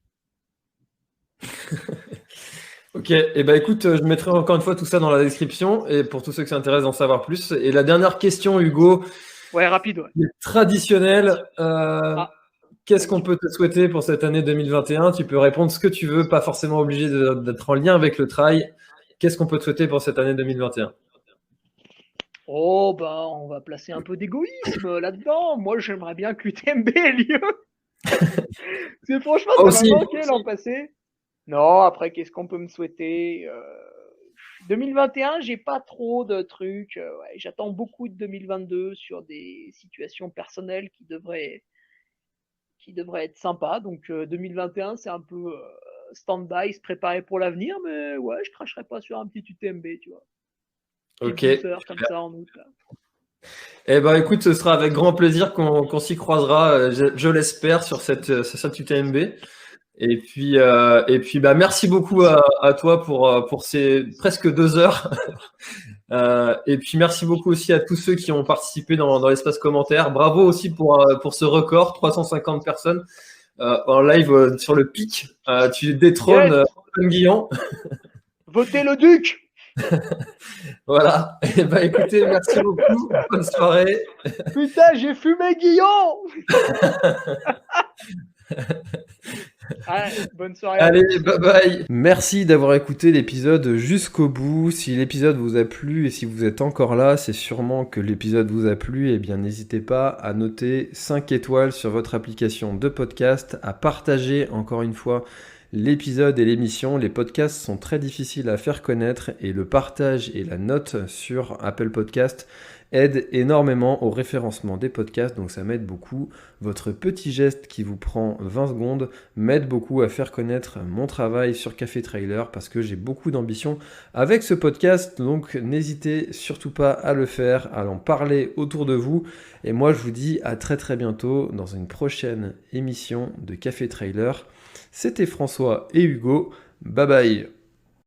Ok, et ben écoute, je mettrai encore une fois tout ça dans la description et pour tous ceux qui s'intéressent d'en savoir plus. Et la dernière question, Hugo, Ouais, rapide, ouais. est traditionnelle. Ah, Qu'est-ce qu'on vas-y. peut te souhaiter pour cette année 2021? Tu peux répondre ce que tu veux, pas forcément obligé d'être en lien avec le trail. Qu'est-ce qu'on peut te souhaiter pour cette année 2021? Oh, bah, on va placer un peu d'égoïsme là-dedans. Moi, j'aimerais bien que l'UTMB ait lieu. C'est franchement, Moi ça m'a aussi. manqué l'an passé. Non, après, qu'est-ce qu'on peut me souhaiter 2021, j'ai pas trop de trucs. Ouais, j'attends beaucoup de 2022 sur des situations personnelles qui devraient être sympas. Donc 2021, c'est un peu stand-by, se préparer pour l'avenir. Mais ouais, je cracherai pas sur un petit UTMB, tu vois. Petite Ok. douceur comme ça en août. Là. Eh ben écoute, ce sera avec grand plaisir qu'on s'y croisera, je l'espère, sur cette UTMB. Et puis bah, merci beaucoup à toi pour ces presque 2 heures. Et puis merci beaucoup aussi à tous ceux qui ont participé dans l'espace commentaire. Bravo aussi pour ce record, 350 personnes en live sur le pic. Tu détrônes Yes, Antoine Guillon. votez le Duc. Voilà. Et ben écoutez, merci beaucoup. Bonne soirée. Putain, j'ai fumé Guillon. Ouais, bonne soirée à Allez, tous. bye bye. Merci d'avoir écouté l'épisode jusqu'au bout. Si l'épisode vous a plu et si vous êtes encore là, c'est sûrement que l'épisode vous a plu. Et bien, n'hésitez pas à noter 5 étoiles sur votre application de podcast, à partager encore une fois l'épisode et l'émission. Les podcasts sont très difficiles à faire connaître et le partage et la note sur Apple Podcast aide énormément au référencement des podcasts, donc ça m'aide beaucoup. Votre petit geste qui vous prend 20 secondes m'aide beaucoup à faire connaître mon travail sur Café Trailer parce que j'ai beaucoup d'ambition avec ce podcast, donc n'hésitez surtout pas à le faire, à en parler autour de vous. Et moi je vous dis à très très bientôt dans une prochaine émission de Café Trailer. C'était François et Hugo, bye bye.